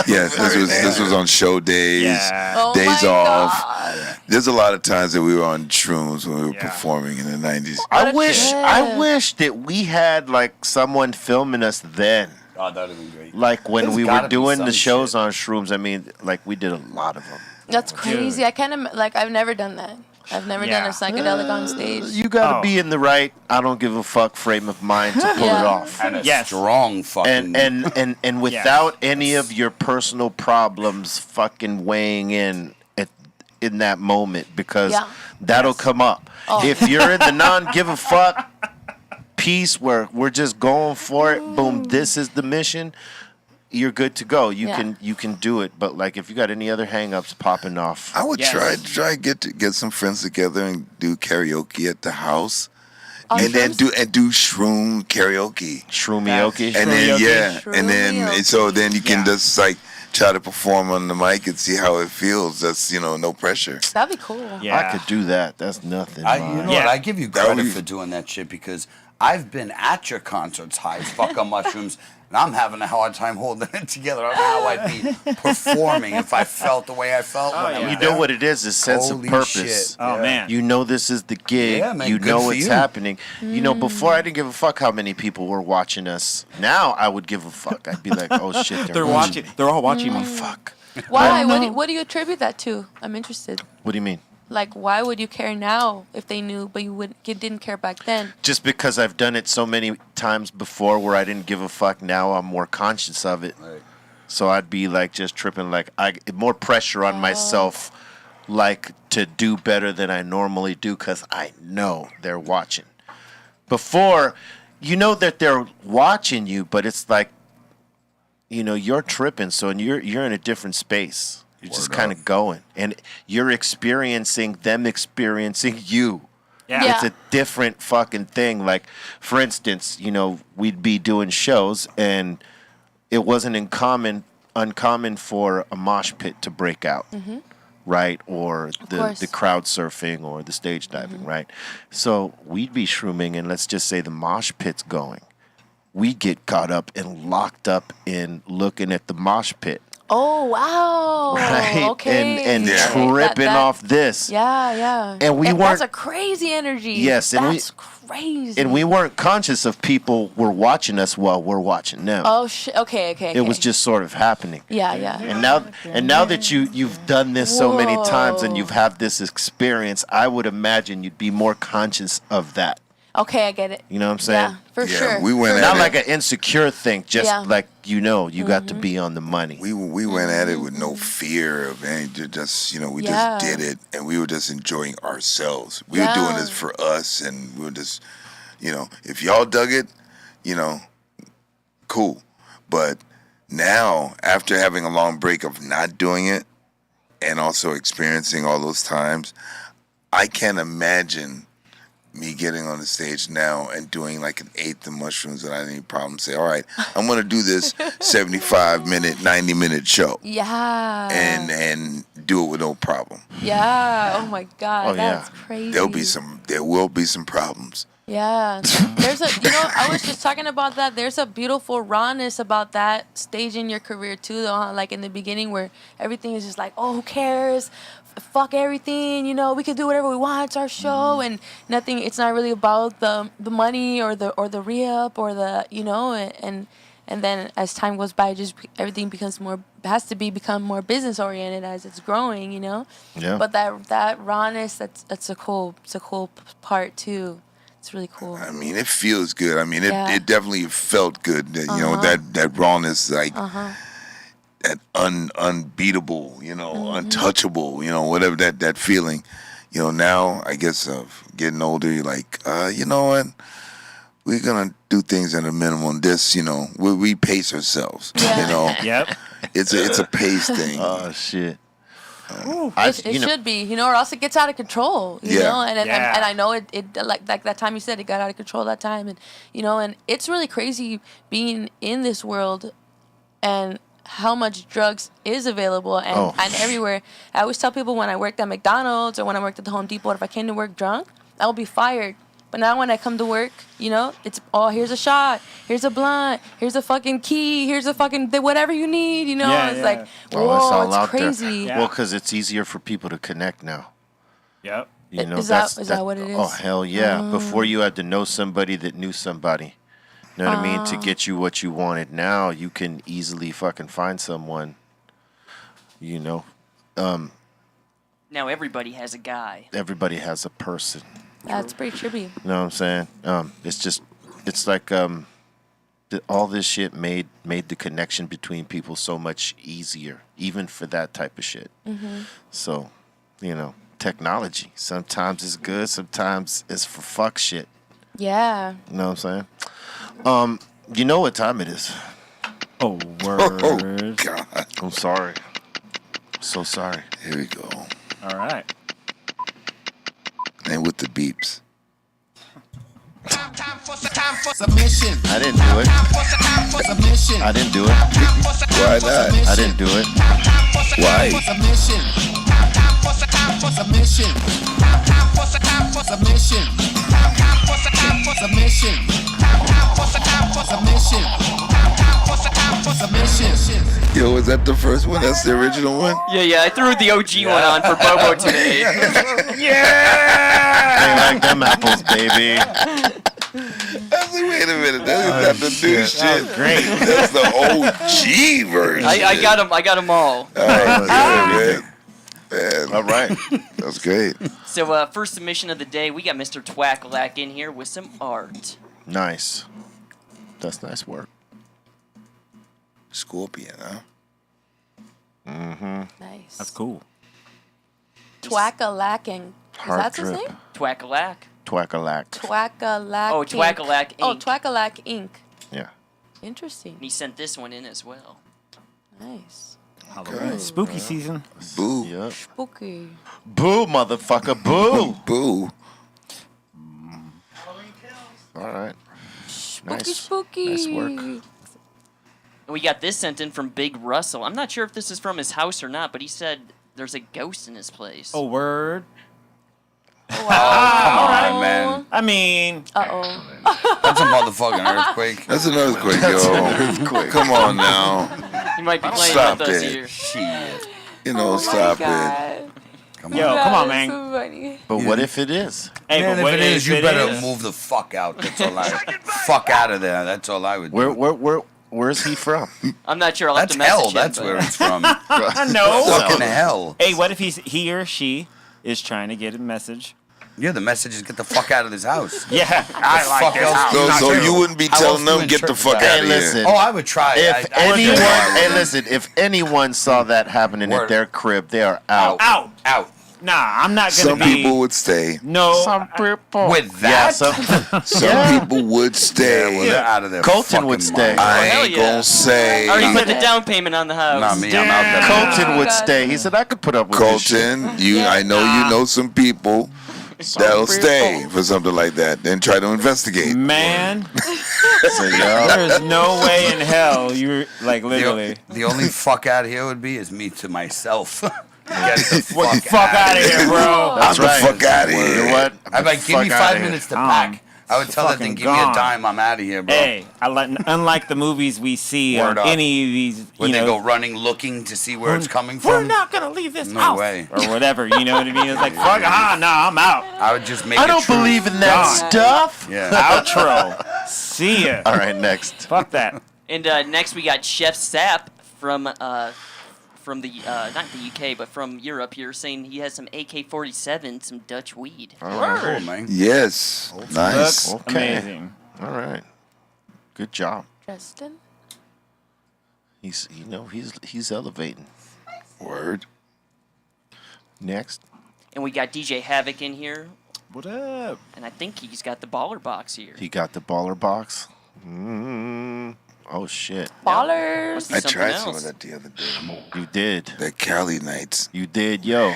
Yes, this was on show days, Yeah. days my off. God. There's a lot of times that we were on shrooms when we were performing in the 90s. I wish that we had like someone filming us then. Oh, that would have been great. Like when There's we gotta were be doing some the shows shit. on shrooms. I mean, like we did a lot of them. That's crazy. I can't like I've never done that. I've never done a psychedelic on stage. You gotta be in the right I don't give a fuck frame of mind to pull it off. And a strong fucking... And without any of your personal problems fucking weighing in that moment, because that'll come up. If you're in the non-give a fuck piece where we're just going for it, boom, this is the mission, you're good to go. You can do it. But like if you got any other hang-ups popping off, I would try get some friends together and do karaoke at the house. And then do shroom karaoke. Shroomy-okie. And then so then you can just like try to perform on the mic and see how it feels. That's no pressure. That'd be cool. I could do that. That's nothing. You know what? I give you credit for doing that shit because I've been at your concerts high as fuck on mushrooms, and I'm having a hard time holding it together. I don't know how I'd be performing if I felt the way I felt. When I was You there. know what it is? A sense Holy of purpose. shit. Oh, man. You know this is the gig. Yeah, man, you good know for what's you. happening. Before I didn't give a fuck how many people were watching us. Now I would give a fuck. I'd be like, oh shit, They're watching. They're all watching me. Fuck. Why? What do you attribute that to? I'm interested. What do you mean? Like, why would you care now if they knew, but you didn't care back then? Just because I've done it so many times before where I didn't give a fuck, now I'm more conscious of it. Right. So I'd be like just tripping, like more pressure on myself, like to do better than I normally do because I know they're watching. Before, you know that they're watching you, but it's like, you're tripping, so you're in a different space. You're just kind of going, and you're experiencing them experiencing you. Yeah. It's a different fucking thing. Like, for instance, we'd be doing shows, and it wasn't uncommon for a mosh pit to break out, right? Or the crowd surfing or the stage diving, right? So we'd be shrooming, and let's just say the mosh pit's going. We'd get caught up and locked up in looking at the mosh pit. Oh, wow. Right? Okay. And tripping off this. Yeah. And we weren't. That's a crazy energy. Yes, and that's crazy. And we weren't conscious of people were watching us while we're watching them. Oh shit. Okay. It was just sort of happening. Yeah. And now that you've done this so many times and you've had this experience, I would imagine you'd be more conscious of that. Okay, I get it. You know what I'm saying? Yeah, for sure. We went Not at like it. an insecure thing, just like you got to be on the money. We went at it with no fear of anything. Just we just did it, and we were just enjoying ourselves. We were doing this for us, and we were just if y'all dug it, cool. But now, after having a long break of not doing it, and also experiencing all those times, I can't imagine me getting on the stage now and doing like an eighth of mushrooms without any problem. Say, all right, I'm going to do this 75-minute, 90-minute show. Yeah. And do it with no problem. Yeah. Oh my God. That's crazy. There will be some problems. Yeah. There's I was just talking about that. There's a beautiful rawness about that stage in your career too, though, huh? Like in the beginning where everything is just like, oh, who cares? Fuck everything, we can do whatever we want. It's our show, and nothing. It's not really about the money or the re-up or the and then as time goes by, just everything has to become more business oriented as it's growing, Yeah. But that rawness, that's a cool part too. It's really cool. I mean, it feels good. I mean, it definitely felt good. That rawness, like. That unbeatable, untouchable, whatever that feeling. Now I guess of getting older, you're like, you know what? We're gonna do things at a minimum. This, we pace ourselves. Yep. It's a pace thing. Oh shit. It should be, or else it gets out of control, you know. And I know it like that time you said it got out of control that time, and and it's really crazy being in this world, and how much drugs is available and everywhere. I always tell people when I worked at McDonald's or when I worked at the Home Depot, if I came to work drunk, I would be fired. But now when I come to work, you know, it's here's a shot, here's a blunt, here's a fucking key, here's a fucking whatever you need, you know. It's like, whoa, it's crazy. Well, because it's easier for people to connect now. Yep. You know, is that what it is? Oh, hell yeah. Before you had to know somebody that knew somebody. You know what I mean? To get you what you wanted. Now you can easily fucking find someone, you know. Now everybody has a guy. Everybody has a person. That's pretty trippy. You know what I'm saying? It's like all this shit made the connection between people so much easier, even for that type of shit. Mm-hmm. So, you know, technology sometimes is good, sometimes it's for fuck shit. Yeah. You know what I'm saying? You know what time it is? Oh, word. Oh, God. I'm sorry. So sorry. Here we go. All right. And with the beeps. Submission. I didn't do it. Submission. I didn't do it. Why not? I didn't do it. Why? Submission. Submission. Submission. Submission. Submission. Yo, was that the first one? That's the original one? Yeah, I threw the OG one on for Bobo today. I like them apples, baby. I was like, wait a minute, that's not the new shit. Great. That's the OG version. I got them all. All right, man. All right. That's great. So first submission of the day, we got Mr. Twacklack in here with some art. Nice. That's nice work. Scorpion, huh? Mm-hmm. Nice. That's cool. Twackalacking. Heart That's his drip. name? Twackalack. Twackalack. Twackalack. Oh, Twackalack Inc. Oh, Twackalack Inc. Yeah. Interesting. And he sent this one in as well. Nice. Halloween. Spooky season. Boo. Yep. Spooky. Boo, motherfucker. Boo. Boo. All right. Spooky, spooky. Nice work. And we got this sent in from Big Russell. I'm not sure if this is from his house or not, but he said there's a ghost in his place. Oh, word. Oh, wow. Come on, man. I mean, Uh-oh. That's a motherfucking earthquake. That's an earthquake, yo. Come on now. He might be playing Stop with us it. here. Shit. You know, stop it. God. Come on. yo, come on, man. So funny. But what if it is? Hey, Man, but what if it is, you better is? move the fuck out. That's all I. Fuck out of there. That's all I would do. Where's he from? I'm not sure. I'll have That's to message hell. him, That's but- where it's from. No. Fucking hell. Hey, what if he or she is trying to get a message? Yeah, the message is get the fuck out of this house. Yeah, I like fuck this else house. do So Not you true. wouldn't be How telling else do them, get the interpret fuck that? out of listen. here. Oh, I would try. If I would anyone, try. hey, listen, if anyone saw that happening at Word. their crib, they are out. Out. Out. Nah, I'm not Some gonna be. people would stay. No. Some people. With Yeah, that? Some people would Yeah, stay. well, they're out of their Colton would fucking stay. mind. I hell ain't yeah. gonna say. I already put the down payment on the house. Not me. I'm out there. Colton would God. stay. He said, I could put up with this shit. Colton, I know you know some people that'll stay for something like that, then try to investigate. Man, So, yo, there's no way in hell you're like literally. The only fuck out of here would be is me to myself. Get the Fuck out of here, bro. that's I'm the right. fuck outta You here. know what? I'd be like, give me Fuck outta 5 here. minutes to pack. I would tell that fucking thing, give me a gone. dime, I'm out of here, bro. Hey, unlike the movies we see Word on up. any of these, When you they know, go running, looking to see where it's coming we're from. not gonna leave this No house way. or whatever. You know what I mean? It's like fuck, nah, I'm out. I would just make I it don't true. believe in that God. stuff. Yeah. Outro. See ya. All right, next. Fuck that. And next we got Chef Sap from the not the UK but from Europe here, saying he has some AK-47, some Dutch weed. All right. Cool, man. Yes. Nice. Looks Okay. amazing. All right. Good job. Justin? He's elevating. Word. Next. And we got DJ Havoc in here, What up? and I think he's got the baller box here. He got the baller box. Oh shit. Ballers. Must be I something tried some of else. that the other day. You did. That Cali nights. You did, yo.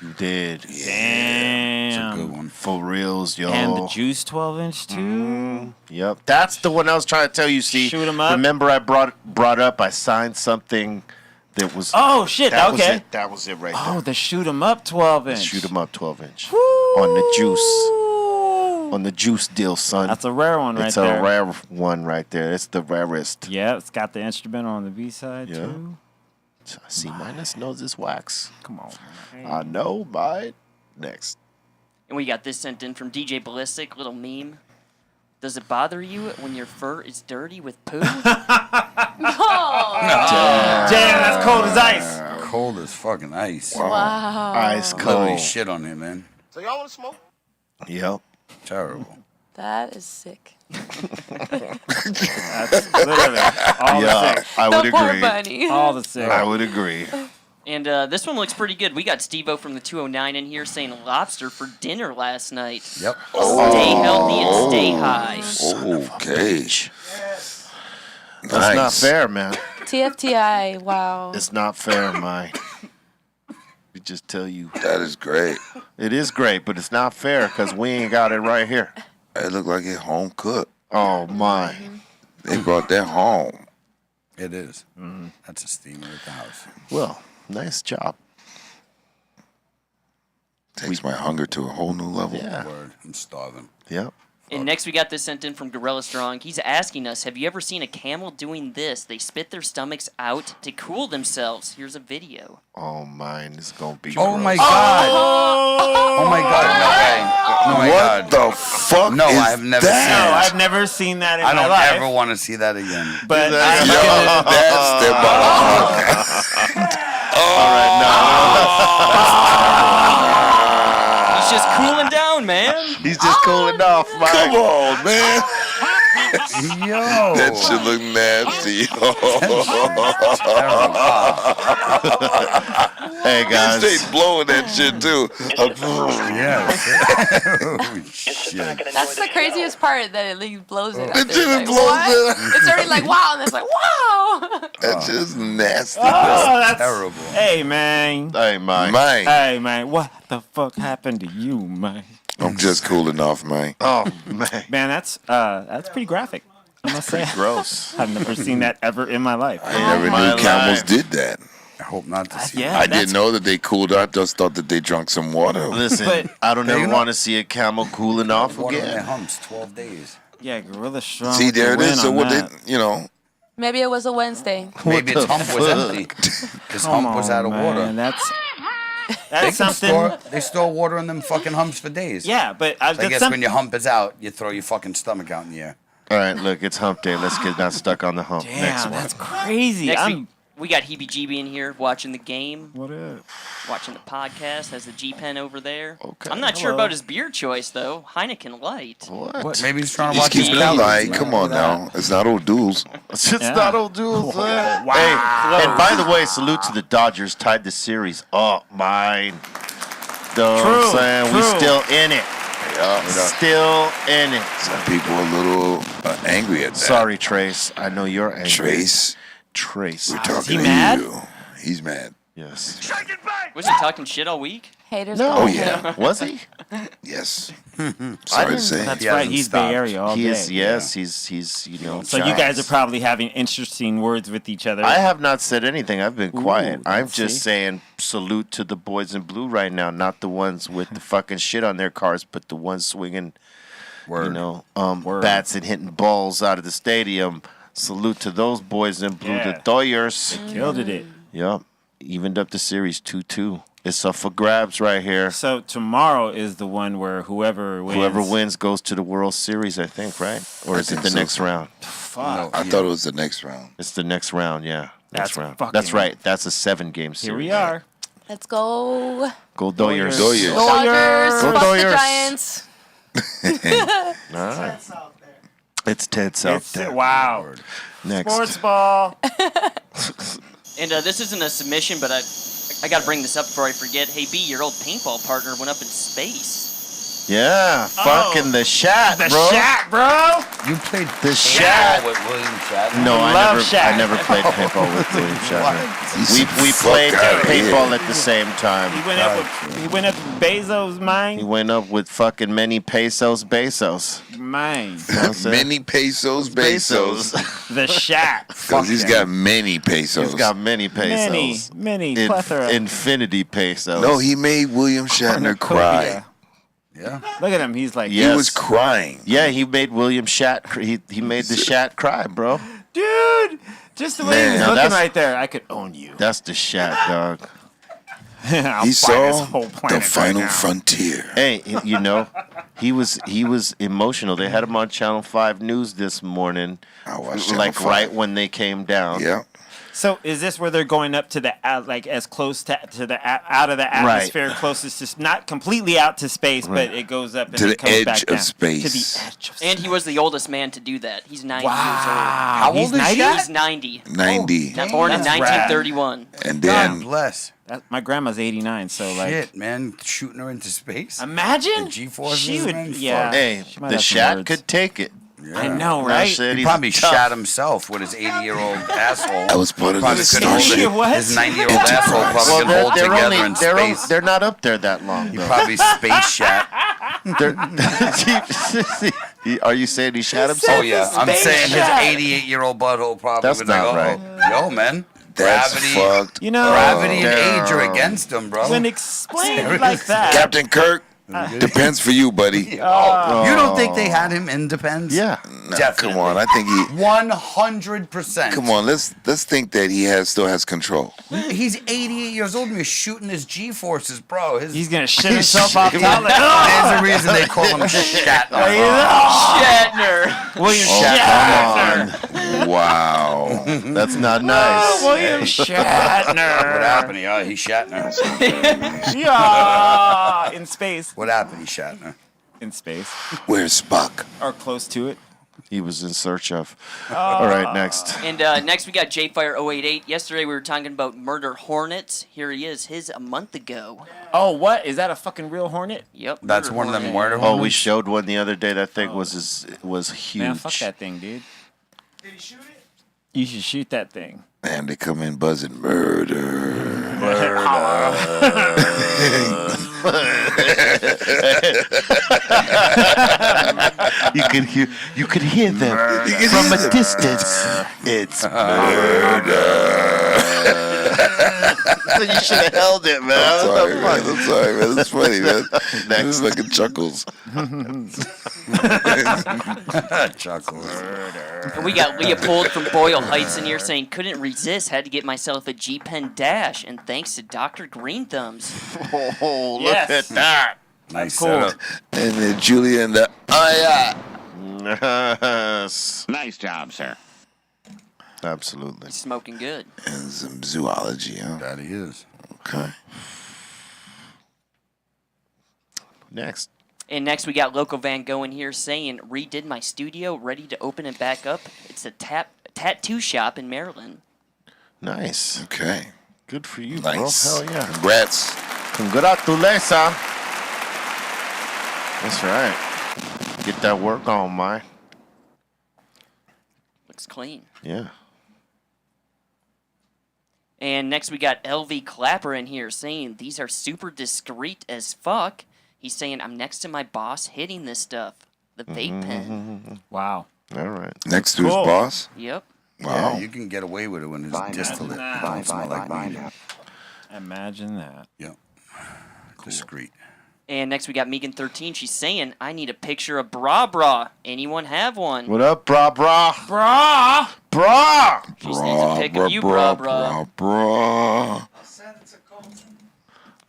You did. Damn. Good one. For reals, yo. And the Juice 12-inch too. Yep. That's the one I was trying to tell you, see. Shoot 'em up. Remember I brought up I signed something that was Oh shit. that was Okay. it. That was it right Oh, there. the shoot 'em up 12-inch. Shoot 'em up 12-inch. On the juice. on the juice deal, son. That's a rare one It's there. a rare one right there. It's the rarest. Yeah, it's got the instrumental on the B side too. C minus knows this wax. Come on, man. I know, bye. Next. And we got this sent in from DJ Ballistic, little meme. Does it bother you when your fur is dirty with poo? Oh. Damn, that's cold as ice. Cold as fucking ice. Wow. Ice Literally cold. shit on it, man. So y'all want to smoke? Yep. Terrible. That is sick. That's literally all the sick. I would The poor agree. bunny. All the sick. I would agree. And this one looks pretty good. We got Steve-O from the 209 in here saying lobster for dinner last night. Yep. Stay healthy and stay high. Okay. That's not fair, man. TFTI. Wow. It's not fair, Mike. We just tell you. That is great. It is great, but it's not fair because we ain't got it right here. It looked like it home cooked. Oh, my. They brought that home. It is. That's a steamer at the house. Well, nice job. Takes my hunger to a whole new level. Yeah. Word. I'm starving. Yep. And next we got this sent in from Gorilla Strong. He's asking us, have you ever seen a camel doing this? They spit their stomachs out to cool themselves. Here's a video. Oh, mine is going to be Oh gross. my god. Oh my god. No way. Oh my What god. the fuck No, is I've never that? seen No, it. I've never seen that in I my don't life. ever want to see that again. But Yo, that's the All right, He's just cooling down, man. no. He's just cooling off, Mike. Come on, man. Yo. That shit look nasty. Hey, guys. They blowing that shit too. Yeah. Oh, shit. That's the craziest part that it like blows it. It after. just Like, blows what? it. It's already like wow, and it's like wow. That's just nasty. Oh, that's Terrible. Hey, man. Hey, Mike. Mike, Hey, man. What the fuck happened to you, man? I'm just cooling off, Mike. Oh, man. Man, that's pretty graphic. I must say. Gross. I've never seen that ever in my life. I never my knew camels life. did that. I hope not to see Yeah, I that's- didn't know that they cooled out. Just thought that they drunk some water. Listen, But- I don't Hey, ever you know- want to see a camel cooling off Water in their again. humps 12 days. Yeah, Gorilla Strong. See, with the there it win is. So on what that. they, you know, Maybe it was a Wednesday. Maybe its the hump was fuck? empty. His Come hump was on, out of man. water. That's They can something. they store water in them fucking humps for days. Yeah, but I that's guess something. when your hump is out, you throw your fucking stomach out in the air. All right, look, it's hump day. Let's get not stuck on the hump. Next Damn, one. that's crazy. Next I'm. week, we got Heebie Jeebie in here watching the game, What up? watching the podcast, has the G-Pen over there. Okay. I'm not sure Hello. about his beer choice, though. Heineken Light. What? Maybe he's trying to he's watch his keeping it calories. light. Come on now. It's not old duels. It's Yeah. not old duels. Wow. Hey, and by the way, salute to the Dodgers. Tied the series. Oh, mine. Know what I'm saying? We true. still in it. Yeah, Still in it. some people are a little angry at that. Sorry, Trace. I know you're angry. Trace. Trace. We're talking he to mad? you. He's mad. Yes. Was he talking shit all week? Haters. No. gonna Oh, hate. yeah. Was he? Yes. Sorry to say. That's He right. hasn't He's stopped. Bay Area all He day. is. Yes. He's. You know. So you guys are probably having interesting words with each other. I have not said anything. I've been quiet. I'm let's just see. saying salute to the boys in blue right now, not the ones with the fucking shit on their cars, but the ones swinging, Word. you know, Word. bats and hitting balls out of the stadium. Salute to those boys in blue, Yeah. the Doyers. Killed it. Yep. Evened up the series 2-2. It's up for grabs right here. So tomorrow is the one where whoever wins. Whoever wins goes to the World Series, I think, right? Or is it think the so. next round? Fuck. I thought it was the next round. It's the next round, yeah. Next That's round. fucking- That's right. That's a 7-game series. Here we are. Let's go. Go Doyers. Doyers. Dodgers. Go Fuck Doyers. the Giants. All right. It's tense out It's, there. wow. Next. Sports ball. And this isn't a submission, but I got to bring this up before I forget. Hey, B, your old paintball partner went up in space. Yeah, fucking the shot, The bro. shot, bro. You played The paintball Shaq. with William Shatner? No, Love I Shaq. never played paintball with William Shatner. We Fuck played outta here. paintball at the same time. He went up with Bezos' He mine. went up with fucking many pesos. Mine. Many pesos. The shot. Because he's got many pesos. He's got many pesos. Many plethora. Infinity pesos. No, he made William Shatner cry. Yeah. Look at him. He's like, Yes. He was crying. Yeah, he made William Shat. He made the Shat cry, bro. dude, just the way Man. he was Now looking that's- right there, I could own you. That's the Shat, dog. I'll He buy saw this whole the planet final right now. frontier. Hey, you know, he was emotional. They had him on Channel 5 News this morning, I watched Channel like 5. right when they came down. Yeah. So is this where they're going up to the like as close to the out of the atmosphere, closest to not completely out to space, but it goes up and To it the comes edge back of down. space. To the edge of space. And he was the oldest man to do that. He's 90 years How old is 90? Shat? old. He's 90. 90. Not born in That's rad. 1931. And God then bless. My grandma's 89, so like, Shit, man, shooting her into space. imagine The G-forces, she would, man, yeah. fuck. Hey, she might the have some Shat words. could take it. I know, Now right? said He he's probably tough. shot himself with his 80-year-old asshole. I was part of Probably the couldn't hold starship. it. What? His 90-year-old asshole probably Well, couldn't hold together only, in space. they're not up there that long, He though. probably space shot. Are you saying he shot himself? Oh yeah, I'm Space saying his shot. 88-year-old butthole probably That's was not like, yo, man, That's gravity, fucked. You know, gravity and damn. age are against him, bro. when explained like that, Captain Kirk, depends for you, buddy. You don't think they had him in Depends? Yeah. Nah, Definitely. come on. I think he. 100%. Come on. Let's think that he still has control. He's 88 years old and he's shooting his G-forces, bro. he's gonna shit himself off top. Like, There's a reason they call him Shatner. Shatner. William Oh, Shatner. come on. Wow. That's not nice. William Shatner. What happened? He Shatner. Yeah, in space. What happened? He Shatner. In space, Where's Spock? or close to it. He was in search of. All right, next. And next we got JFire088. Yesterday we were talking about murder hornets. Here he is, his a month ago. Oh, what is that? A fucking real hornet? Yep. That's murder one of them hornet. murder Oh, hornets? we showed one the other day. That thing was huge. Man, fuck that thing, dude. Did he shoot it? You should shoot that thing. Man, they come in buzzing murder. You could hear them from a distance. It's you should have held it, man. I'm sorry, man. That's funny, man. This is fucking chuckles. Chuckles. And we got Leopold from Boyle Heights in here saying, couldn't resist, had to get myself a G-Pen Dash, and thanks to Dr. Greenthumbs. Oh, look Yes. at that. Nice Cool. setup. And then Julia and the Yes. Nice job, sir. Absolutely. Smoking good. and some zoology, huh? That he is. Okay. Next. And next we got Loco Van Gogh in here saying, redid my studio, ready to open it back up. It's a tattoo shop in Maryland. Nice. Okay. Good for you, Nice. bro. Hell yeah. Congrats. Congratulations. That's right. Get that work on, man. Looks clean. Yeah. And next we got LV Clapper in here saying, these are super discreet as fuck. He's saying, I'm next to my boss hitting this stuff. The vape pen. Wow. All right. Next to his boss. Yep. Wow. Yeah, you can get away with it when it's distillate. Don't smell like weed. Imagine that. Yep. Discreet. And next we got Megan13. She's saying, I need a picture of Bra. Anyone have one? What up, brah, brah? Brah! Brah! She just needs a pic of you, Bra.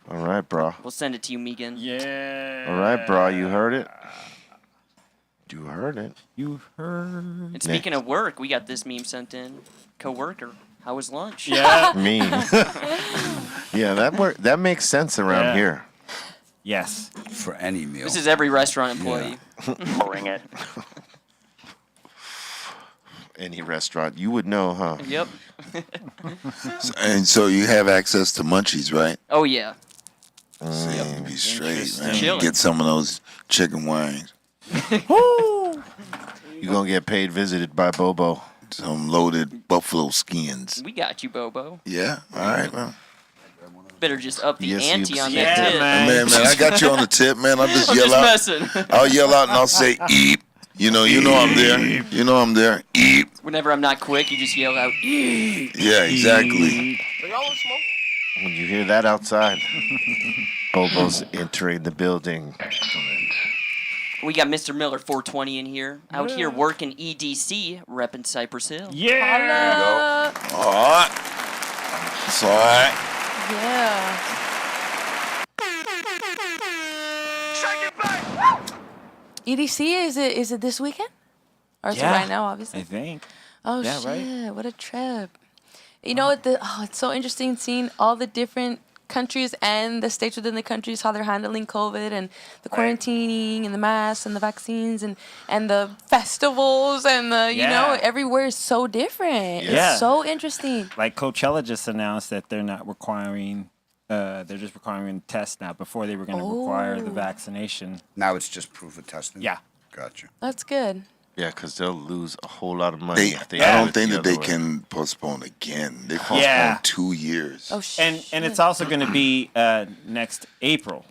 All right, brah. We'll send it to you, Megan. Yeah. All right, brah. You heard it? You heard it. You heard. And speaking of work, we got this meme sent in. Coworker, how was lunch? Yeah. Me. Yeah, that makes sense around Yeah. here. Yes. For any meal. This is every restaurant employee. Bring it. Any restaurant. You would know, huh? Yep. And so you have access to munchies, right? Oh, yeah. So you can be straight, man. Chilling. Get some of those chicken wings. You gonna get paid visited by Bobo. Some loaded buffalo skins. We got you, Bobo. Yeah? All right, man. Better just up the Yes, ante you- on Yeah, that tip. man. Man, I got you on the tip, man. I'll just I'm yell just out. messing. I'll yell out and I'll say, eep. You know I'm there. You know I'm there. Eep. Whenever I'm not quick, you just yell out, "Eee." Yeah, exactly. When you hear that outside. Bobo's entering the building. We got Mr. Miller 420 in here. Out here working EDC, repping Cypress Hill. Yeah. All right. It's all right. Yeah. EDC, is it this weekend? Or is it right now, obviously? I think. Oh, Yeah, shit. right. What a trip. You know, it's so interesting seeing all the different countries and the states within the countries, how they're handling COVID and the quarantining and the masks and the vaccines and the festivals and you know, everywhere is so different. Yeah. It's so interesting. Like Coachella just announced that they're not requiring, they're just requiring tests now. Before they were going to require the vaccination. Now it's just proof of testing? Yeah. Gotcha. That's good. Yeah, because they'll lose a whole lot of money. I don't think that they can postpone again. They postponed 2 years. Oh, shit. And it's also going to be next April.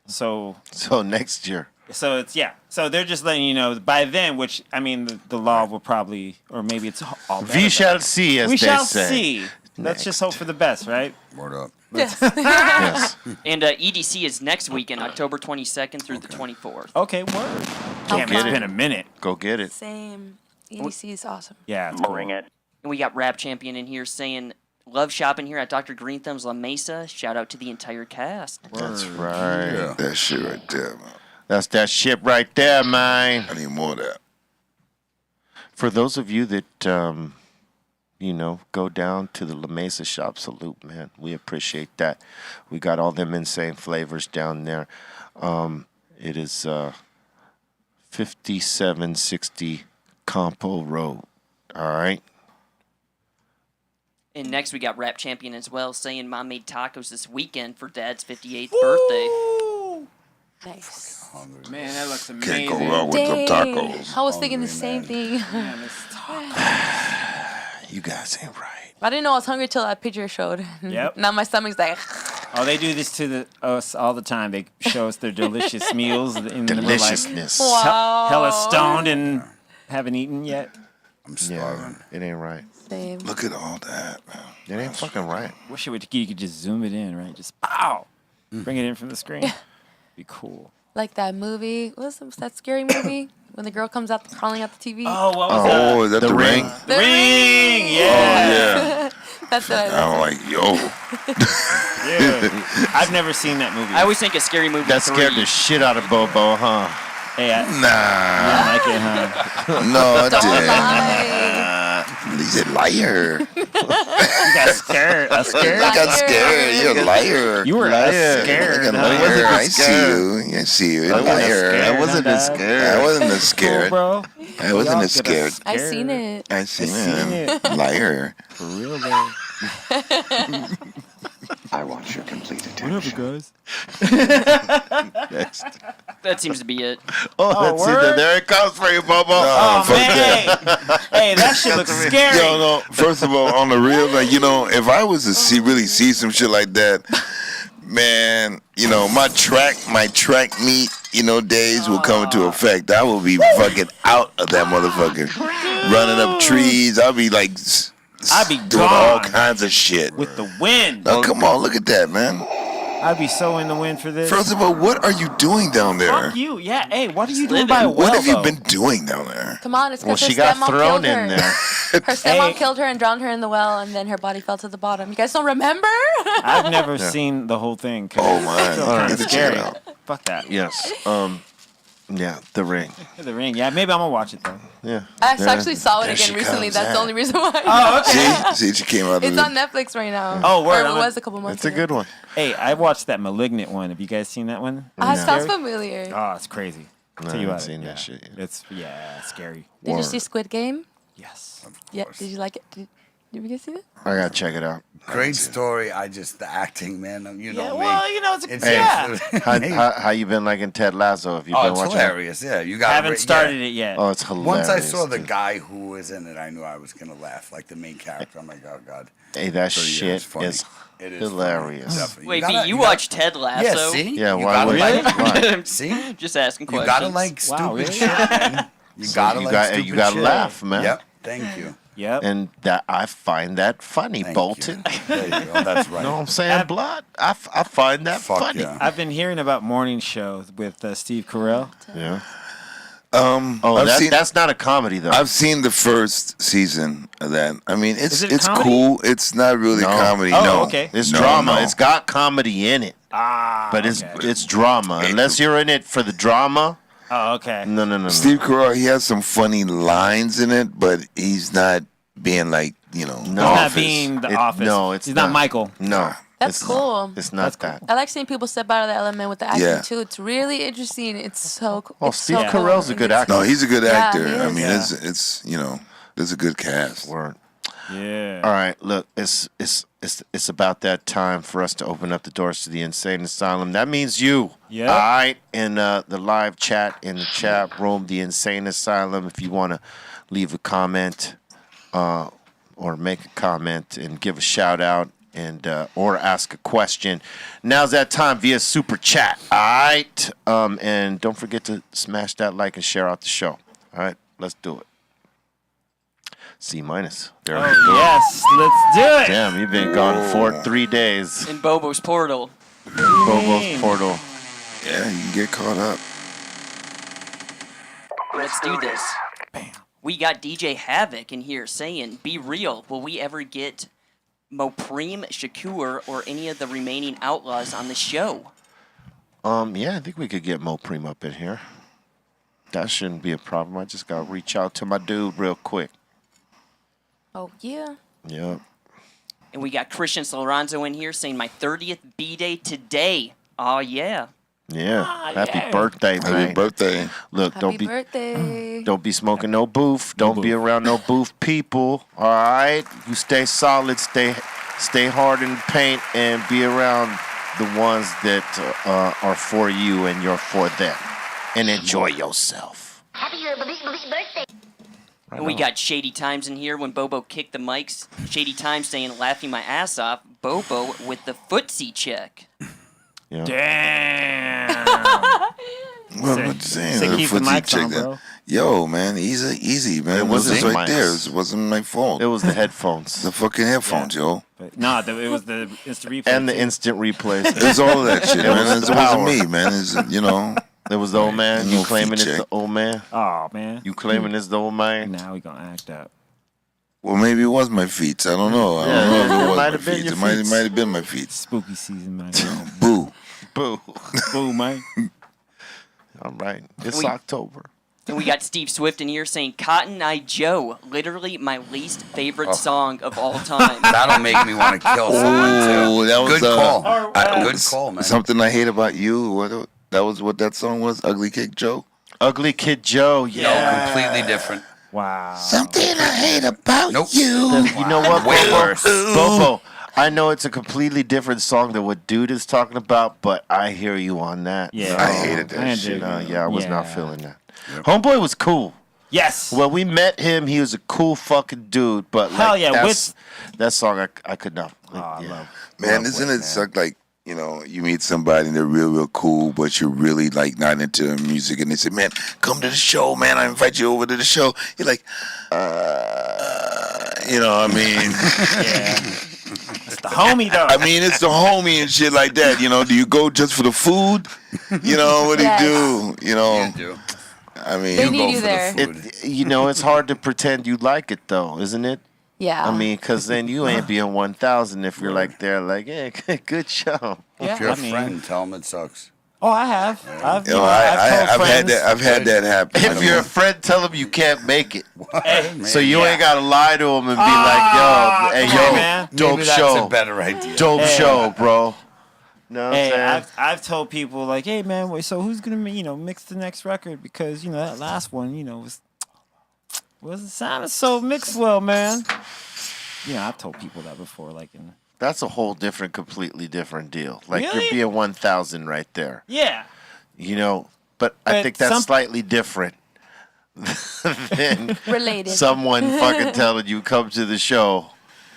So next year. So it's, So they're just letting you know by then, which, I mean, the law will probably, or maybe it's all better. We shall see, as we they shall say. see. Let's just hope for the best, right? Word up. Yes. Yes. And EDC is next weekend, October 22nd through the 24th. Okay, word. Damn, get it's it. been a minute. Go get it. Same. EDC is awesome. Yeah, it's cool. Bring it. And we got Rap Champion in here saying, love shopping here at Dr. Greenthumb's La Mesa. Shout out to the entire cast. That's right. Yeah. That shit right there, man. That's that shit right there, man. I need more of that. For those of you that, go down to the La Mesa shop, salute, man. We appreciate that. We got all them insane flavors down there. It is 5760 Campo Road. All right. And next we got Rap Champion as well saying, Mom made tacos this weekend for Dad's 58th birthday. Nice. Man, that looks amazing. Can't go wrong with them tacos. I was thinking the same thing. Man, this You guys ain't right. I didn't know I was hungry till that picture showed. Yep. Now my stomach's like. Oh, they do this to us all the time. They show us their delicious meals. And we're like, Deliciousness. Wow. hella stoned and haven't eaten yet. I'm starving. Yeah, it ain't right. Same. Look at all that, man. It ain't fucking right. Wish you could just zoom it in, right? Just pow, bring it in from the screen. Be cool. Like that movie. What's that scary movie? When the girl comes out crawling out the TV. Oh, what was Oh, is that the ring? The ring, Oh, yeah. yeah. That's what I I'm like, yo. Yeah. I've never seen that movie. I always think a scary movie. That scared 3. the shit out of Bobo, huh? Hey, I Nah. like it, huh? No, I Don't didn't. lie. He's a liar. You got scared. I got scared. You're a liar. You were Like scared. a huh? liar. I see you. I see you. You're a liar. I wasn't as Cool, scared. I wasn't as scared. bro. I wasn't Y'all as get scared. I seen it. I seen seen it. Liar. For real, though. I want your complete attention. guys. That seems to be it. Let's see word? that. There it comes for you, Bobo. Oh, fuck man. Hey, that shit looks scary. Yo, no. First of all, on the real, like, if I was to really see some shit like that, man, my track meet, days will come into effect. I will be fucking out of that motherfucker, running up trees. I'll be like, I'd be doing all gone. kinds of shit. With the wind. Now, come on, look at that, man. I'd be so in the wind for this. First of all, what are you doing down there? Fuck you. Yeah, hey, what are you doing by a well, What have you though? been doing down there? Come on, it's Well, because she her got stepmom thrown killed her. in there. Her stepmom Hey. killed her and drowned her in the well, and then her body fell to the bottom. You guys don't remember? I've never seen the whole thing. 'Cause Oh, it's my. still All right, kinda get it checked scary. out. Fuck that. Yes. Yeah, The Ring. The ring. Yeah, maybe I'm going to watch it, though. Yeah. I actually saw it There again she recently. comes That's the out. only reason why. Oh, okay. See, she came out of It's the... on Netflix right now. Oh, word. Or I'm it a- was a couple months It's a ago. good one. Hey, I watched that Malignant one. Have you guys seen that one? Ah, it sounds Scary? familiar. Oh, it's crazy. No, Tell I you haven't about seen it. that shit yet. It's, scary. Did you see Squid Game? Yes. Yeah. Did you like it? Did you guys see it? I gotta check it out. Great story. The acting, man. You know Yeah, me. well, it's a... It's yeah. How you been liking Ted Lasso? Have you Oh, been it's watching? hilarious. Yeah, you got. Haven't started it yet. Oh, it's hilarious. Once I saw the dude. guy who was in it, I knew I was gonna laugh. Like the main character. I'm like, oh god. Hey, that So, yeah, shit it's funny. is It is hilarious. funny, definitely. Wait, gotta- Pete, you gotta- watched Ted Lasso? Yeah, see? Yeah, You why gotta would like- Why? See? Just asking questions. You gotta like stupid Wow, really? shit, man. You So gotta you like got- stupid you gotta shit. laugh, man. Yep. Thank you. Yep. And that I find that funny, Thank Bolton. you. There you go. That's right. You know what I'm saying, Blood? I find that Fuck funny. yeah. I've been hearing about morning shows with Steve Carell. Yeah. I've seen, that's not a comedy though. I've seen the first season of that. I mean, Is it it's comedy? cool. It's not really comedy. Oh, no. okay. It's No, drama. no. It's got comedy in it. But it's drama. Unless you're in it for the drama. Oh, okay. No. Steve Carell, he has some funny lines in it, but he's not being like, No. He's He's not being the Office. No, it's He's not Michael. No. That's cool. It's not that. I like seeing people step out of the element with the acting Yeah. too. It's really interesting. It's so cool. Oh, Steve Carell's a good actor. No, he's a good actor. he I is. mean, Yeah. it's there's a good cast. Word. Yeah. All right, look, it's about that time for us to open up the doors to the insane asylum. That means you. Yep. All right, in the live chat, in the chat room, the insane asylum. If you want to leave a comment or make a comment and give a shout out and or ask a question, now's that time via super chat. All right, and don't forget to smash that like and share out the show. All right, let's do it. C minus. There we go. Yes, let's do it. Damn, you've been gone for 3 days. In Bobo's portal. Bobo's portal. Yeah, you can get caught up. Let's do this. Bam. We got DJ Havoc in here saying, "Be real. Will we ever get Mopreem, Shakur, or any of the remaining outlaws on the show?" Yeah, I think we could get Mopreem up in here. That shouldn't be a problem. I just gotta reach out to my dude real quick. Oh yeah. Yep. And we got Christian Lorenzo in here saying, "My 30th B-Day today." Oh, yeah. Yeah. Happy birthday, man. Happy birthday. Look, Happy birthday. don't be smoking no booth. Don't be around no booth people. All right? You stay solid, stay hard in the paint, and be around the ones that are for you and you're for them. And enjoy yourself. Happy birthday. And we got Shady Times in here when Bobo kicked the mics. Shady Times saying, "Laughing my ass off." Bobo with the footsie check. Yeah. Damn. What you saying? Say The keep the footsie mics check on, that. bro. Yo, man, easy, man. It wasn't This right mics. there. It wasn't my fault. It was the headphones. The fucking headphones, yo. But, it was the instant replay. And the too. instant replays. It was all of that shit, man. was It the wasn't power. me, man. It's, It was the old man. No You claiming feet it's check. the old man? Oh, man. You claiming it's the old man? Now we gonna act up. Well, maybe it was my feet. I don't know. I Yeah, don't know if it it was might my have been feet. your It might feet. have been my feet. Spooky season, man. Boo. Boo. Boo, man. All right. It's We- October. And we got Steve Swift in here saying, "Cotton Eye Joe, literally my least favorite song of all time." That'll make me want to kill someone Oh, too. that was Good call. Good s- call, man. Something I hate about you. That was what that song was. Ugly Kick Joe. Ugly Kid Joe. No, Yeah. completely different. Wow. Something I hate about Nope. you. You know what, Way Bobo? worse. Bobo, I know it's a completely different song than what Dude is talking about, but I hear you on that. Yeah. I hated that I shit. do. Yeah, I was not Yeah. feeling that. Homeboy was cool. Yes. When we met him, he was a cool fucking dude, but Hell yeah, that song I could not. I love. Man, Love isn't Wet it Man. suck like, you meet somebody and they're real cool, but you're really like not into music, and they say, "Man, come to the show, man. I invite you over to the show." You're like, I mean, It's the homie though. I mean, it's the homie and shit like that. Do you go just for the food? What do Yes. you do? You do. I mean, They You need go you for there. the food. It's hard to pretend you like it though, isn't it? Yeah. I mean, because then you ain't being 1,000 if you're like there, like, yeah, good show. Yeah, If you're I a mean- friend, tell them it sucks. Oh, I have. I've I've told had friends. that. I've had that happen. If you're a friend, tell them you can't make it. Man, So you yeah. ain't got to lie to them and be like, hey, come on, man. dope Maybe that's show. a better idea. Dope Hey. show, bro. Know what I'm Hey, saying? I've told people like, hey man, wait, so who's gonna mix the next record because that last one wasn't sounding so mixed well, man. I've told people that before, like That's a whole completely different deal. Like Really? you're being 1,000 right there. yeah. But I But think that's some- slightly different than Related. someone fucking telling you come to the show.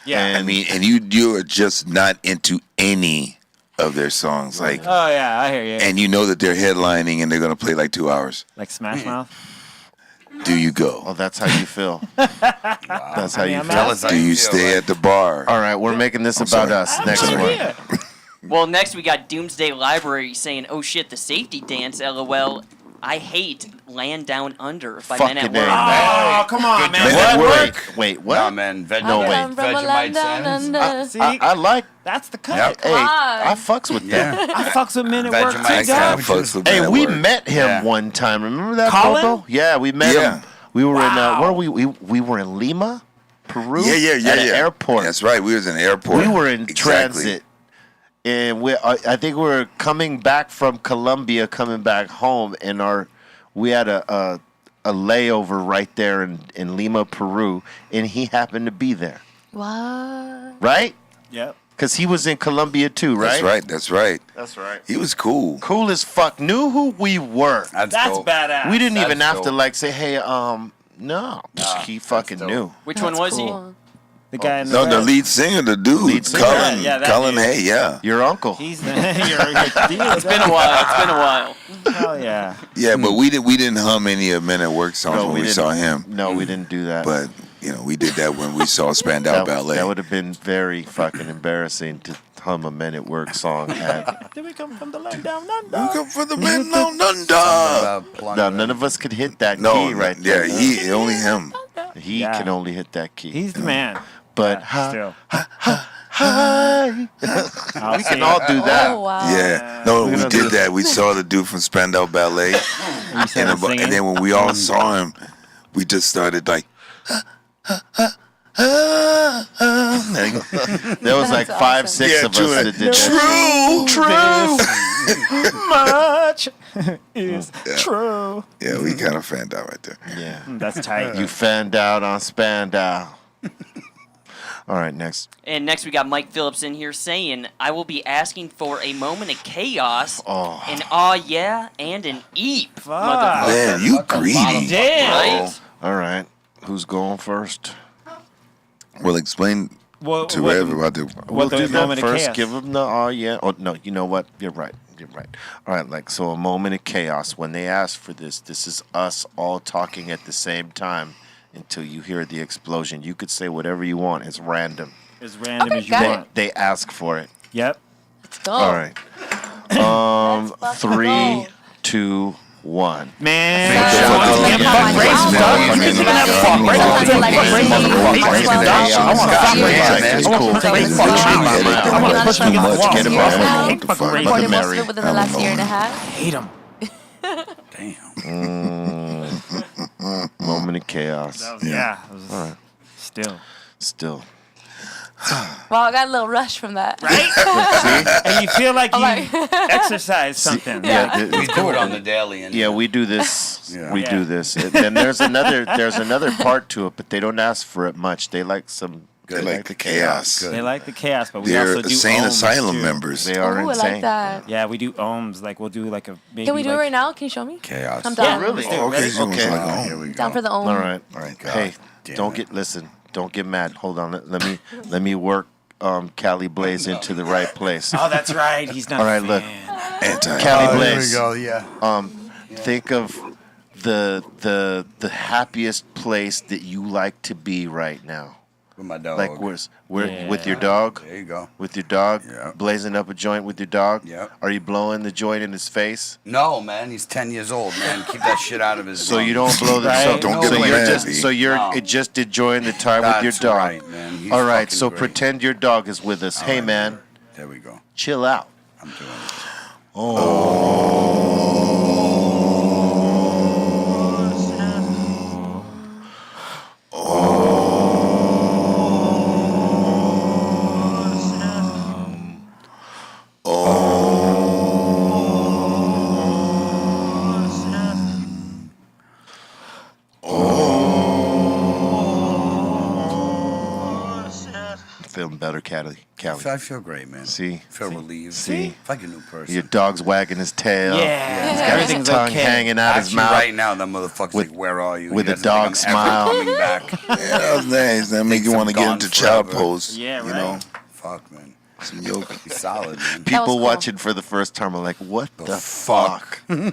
Yeah. And I mean, and you are just not into any of their songs, like, Oh yeah, I hear you. and you know that they're headlining and they're gonna play like 2 hours. Like Smash Mouth. do you go? Oh, that's how you feel. That's how you feel. Do you stay at the bar? All right, we're making this about us. Next one. Well, next we got Doomsday Library saying, "Oh shit, the safety dance, LOL. I hate Land Down Under by Men at Work." Oh, come on, man. Wait, what? Nah, man. Vegemite Sands. I like. That's the cut. Yep. Hey, I fucks with that. I fucks with Men at Work Vegemite too, dog. Sands. Hey, we met him one time. Remember that, Colin? Bobo? Yeah, we met him. We were in. Where were we? We were in Lima, Peru. Yeah. At an airport. That's right. We was in the airport. We were in transit. And I think we were coming back from Colombia, coming back home, and we had a layover right there in Lima, Peru, and he happened to be there. What? Right? Yep. Because he was in Colombia too, right? That's right. He was cool. Cool as fuck. Knew who we were. That's badass. We didn't even have to like say, hey, no. He fucking knew. Which one was he? The guy in the No, the lead singer, the dude, Colin Hay, Your uncle. He's the. It's been a while. Hell yeah. Yeah, but we didn't hum any of Men at Work songs when we saw him. No, we didn't do that. But we did that when we saw Spandau Ballet. That would have been very fucking embarrassing to hum a Men at Work song at. Did we come from the land down under? We come from the land down under. No, none of us could hit that key right there. Yeah, only him. He can only hit that key. He's the man. But still. Hi. We can all do that. Oh, wow. Yeah. No, we did that. We saw the dude from Spandau Ballet. and then when we all saw him, we just started like. There was like 5, 6 of us that did that. Much is true. Yeah, we kind of fanned out right there. Yeah. That's tight. You fanned out on Spandau. All right, next. And next we got Mike Phillips in here saying, "I will be asking for a moment of chaos, an aw yeah, and an eep." Motherfucker. Man, you greedy. Damn. Right? All right. Who's going first? Well, explain to everybody. We'll do that first. Give them the yeah. Oh, no, you know what? You're right. All right, so a moment of chaos. When they ask for this is us all talking at the same time until you hear the explosion. You could say whatever you want. It's random. As random as you want. They ask for it. Yep. Let's go. All right. 3, 2, 1. Man. Within the last year and a half. Hate him. Damn. Moment of chaos. Yeah. All right. Still. Well, I got a little rush from that. Right? And you feel like you exercise something. Yeah, we do it on the daily. Yeah, we do this. We do this. And there's another part to it, but they don't ask for it much. They like some. They like the chaos. They like the chaos, but we They're also do insane ohms asylum too. members. They are Ooh, insane. I like that. Yeah, we do ohms. Like we'll do like a. Maybe Can we do like, it right now? Can you show me? Chaos. I'm down. Really? Okay. Here we go. Down for the ohm. All right. God Hey, don't get mad. Hold on. Let me work Cali Blaze into the right place. Oh, that's right. He's not. All right, look. Cali Blaze. There we go. Yeah. Think of the happiest place that you like to be right now. With my dog. Like with your dog? There you go. With your dog? Yeah. Blazing up a joint with your dog? Yep. Are you blowing the joint in his face? No, man. He's 10 years old, man. Keep that shit out of his So you don't blow the Right? Don't get mad, B. just enjoying the time with your That's dog. right, man. He's All right, fucking so great. pretend your dog is with us. Hey, man, There we go. chill out. I'm doing it. Feeling better, Cali. I feel great, man. See? I feel relieved. See? It's like a new person. Your dog's wagging his tail. Yeah. He's got his Everything's tongue okay. hanging out his Actually, mouth. right now, that motherfucker's like, where are you? with He a doesn't think dog I'm smile. ever coming back. Yeah, that was nice. That make you Thinks want to I'm get gone into child forever. pose. Yeah, You right. know, Fuck, man. some yoga. He's solid, man. People cool. watching for the first time are like, what the fuck? Yeah.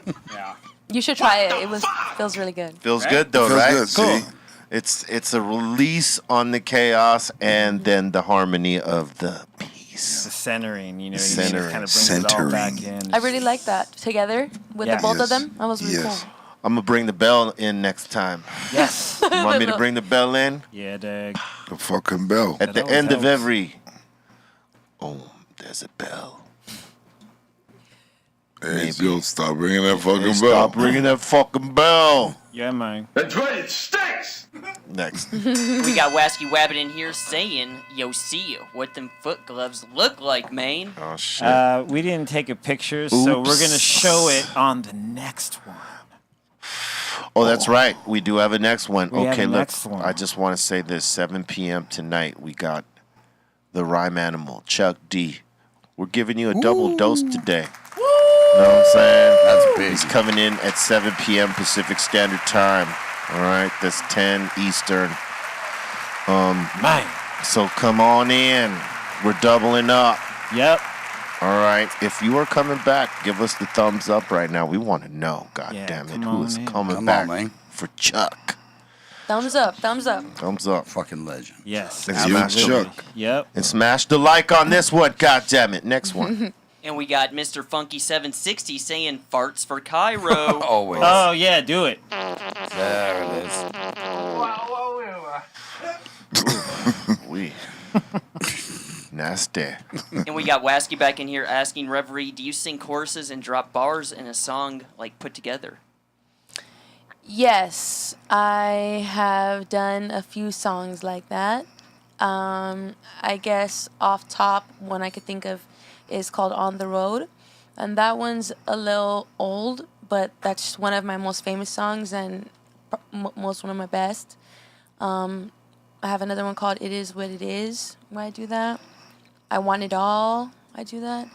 You should try it. Feels really good. Feels good though, right? Feels good, Cool. see? It's a release on the chaos and then the harmony of the peace. The centering, you know, Centering. kind of brings it all back in. I really like that together with the both of them. That was really cool. I'm gonna bring the bell in next time. Yes. You want me to bring the bell in? Yeah, Doug. The fucking bell. At the end of every. Oh, there's a bell. Hey, yo, stop ringing that fucking bell. Stop ringing that fucking bell. Yeah, man. That's right, it stinks! Next. We got Wasky Wabbit in here saying, yo, see what them foot gloves look like, man. Oh, shit. We didn't take a picture, so we're going to show it on the next one. Oh, that's right. We do have a next one. We have Okay, a look. next one. I just want to say this. 7 p.m. tonight, we got the rhyme animal, Chuck D. We're giving you a double dose today. You know what I'm saying? That's big. He's coming in at 7 p.m. Pacific Standard Time. All right, that's 10 Eastern. Man. So come on in. We're doubling up. Yep. All right. If you are coming back, give us the thumbs up right now. We want to know, God Yeah, damn it, come who on is in. coming Come back on, man. for Chuck. Thumbs up. Thumbs up. Thumbs up. Fucking legend. Yes. Let's You, smash Chuck. Yep. And smash the like on this one, God damn it. Next one. And we got Mr. Funky 760 saying farts for Cairo. Always. Oh, yeah, do it. There it is. We. Nasty. And we got Wasky back in here asking Reverie, do you sing choruses and drop bars in a song like put together? Yes, I have done a few songs like that. I guess off top, one I could think of is called On the Road. And that one's a little old, but that's one of my most famous songs and most one of my best. I have another one called It Is What It Is, where I do that. I Want It All, I do that.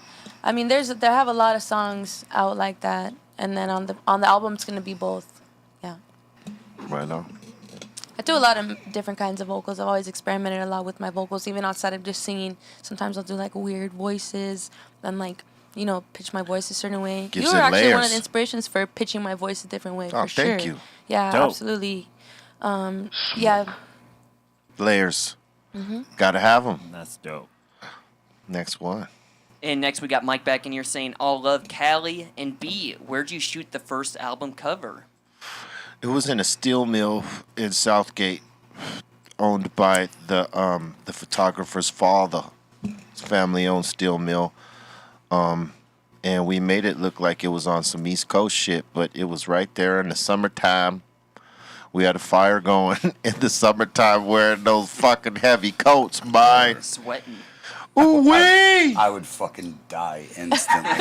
I mean, there have a lot of songs out like that. And then on the album, it's going to be both. Yeah. Right on. I do a lot of different kinds of vocals. I've always experimented a lot with my vocals, even outside of just singing. Sometimes I'll do like weird voices and like, you know, pitch my voice a certain way. Gives You were it actually one of layers. the inspirations for pitching my voice a different way, Oh, for sure. thank you. Yeah, Dope. absolutely. Yeah. Layers. Mm-hmm. Gotta have them. That's dope. Next one. And next we got Mike back in here saying, all love Cali. And B, where'd you shoot the first album cover? It was in a steel mill in Southgate, owned by the photographer's father. His family-owned steel mill. And we made it look like it was on some East Coast shit, but it was right there in the summertime. We had a fire going in the summertime wearing those fucking heavy coats, man. Sweating. Ooh-wee! I would fucking die instantly.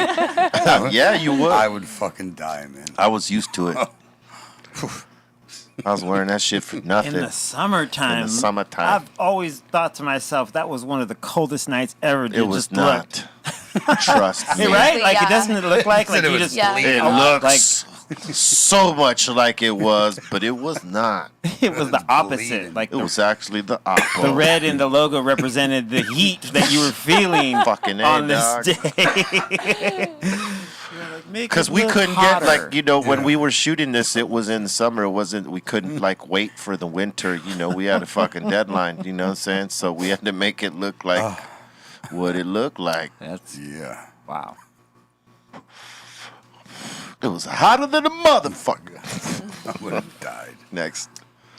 Yeah, you would. I would fucking die, man. I was used to it. I was wearing that shit for nothing. In the summertime. In the summertime. I've always thought to myself, that was one of the coldest nights ever. It was not. Trust me. Hey, right? Like, Yeah. it doesn't look like Said it you was just... Yeah. It looks so much like it was, but it was not. It was the opposite. bleeding. Like, It was actually the opposite. the red in the logo represented the heat that you were feeling Fucking A, on this dog. day. Because we couldn't get, like, you know, when we were shooting this, it was in summer. It wasn't, we couldn't, like, wait for the winter. You know, we had a fucking deadline, you know what I'm saying? So we had to make it look like what it looked like. That's... Yeah. Wow. It was hotter than a motherfucker. I would have died. Next.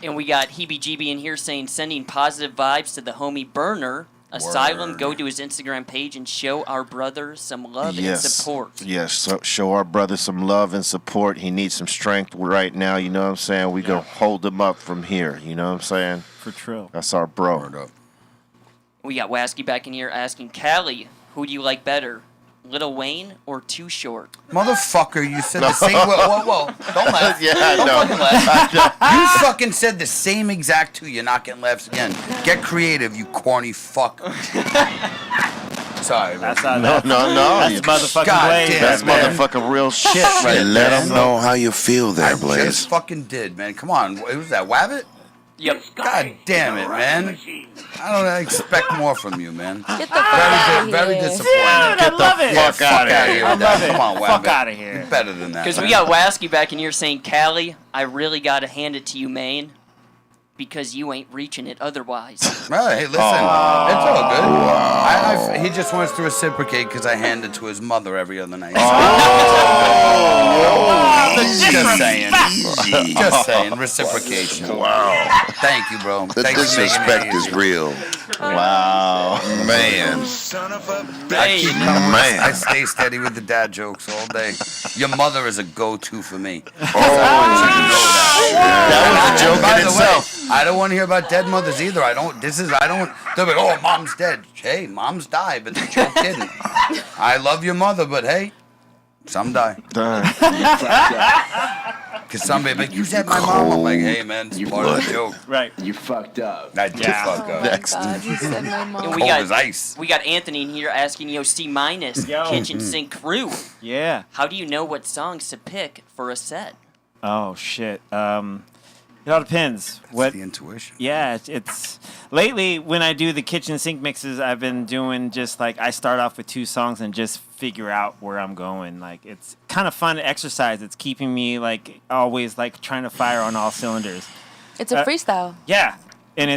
And we got Heebie Jeebie in here saying, sending positive vibes to the homie Burner. Asylum, Word. go to his Instagram page and show our brother some love and Yes. support. Yes. So show our brother some love and support. He needs some strength right now. You know what I'm saying? We gonna hold him up from here. You know what I'm saying? For true. That's our bro. Word up. We got Wasky back in here asking, Cali, who do you like better, Lil Wayne or Too Short? Motherfucker, you said the same. Whoa. Don't laugh. Yeah, I Don't know. fucking laugh. You fucking said the same exact two. You're not getting laughs again. Get creative, you corny fuck. Sorry, That's man. not No. That's motherfucking God Blaze. damn, That's man. motherfucking real shit right Hey, let there. them know how you feel there, I Blaze. just fucking did, man. Come on. Who's that? Wabbit? Yep. God damn it, man. I don't expect more from you, man. Get the fuck out of Very here. disappointed. I love it. Fuck out of here. I with love that. it. Come on, Fuck Wabbit. out of here. You're better than that. Because we man. got Wasky back in here saying, Cali, I really got to hand it to you, man, because you ain't reaching it otherwise. Well, hey, listen, it's all good. He just wants to reciprocate because I hand it to his mother every other night. Just saying. Just saying. Reciprocation. Wow. Thank you, bro. The Thanks for making it disrespect is easy. real. Wow. Man. I keep coming. Man. I stay steady with the dad jokes all day. Your mother is a go-to for me. That was a joke By in the itself. way, I don't want to hear about dead mothers either. I don't. They're like, oh, mom's dead. Hey, mom's died, but the joke didn't. I love your mother, but hey, some die. Because somebody like, you said my mom. I'm like, hey, man, it's part of the joke. Right. You fucked up. I did fuck Oh up. my God, you said my mom. And Cold as ice. we got Anthony in here asking, C minus kitchen sink crew. Yeah. How do you know what songs to pick for a set? Oh shit. It all depends. That's the intuition. Yeah, it's lately when I do the kitchen sink mixes, I've been doing just like I start off with 2 songs and just figure out where I'm going. Like it's kind of fun exercise. It's keeping me like always like trying to fire on all cylinders. It's a freestyle. Yeah, and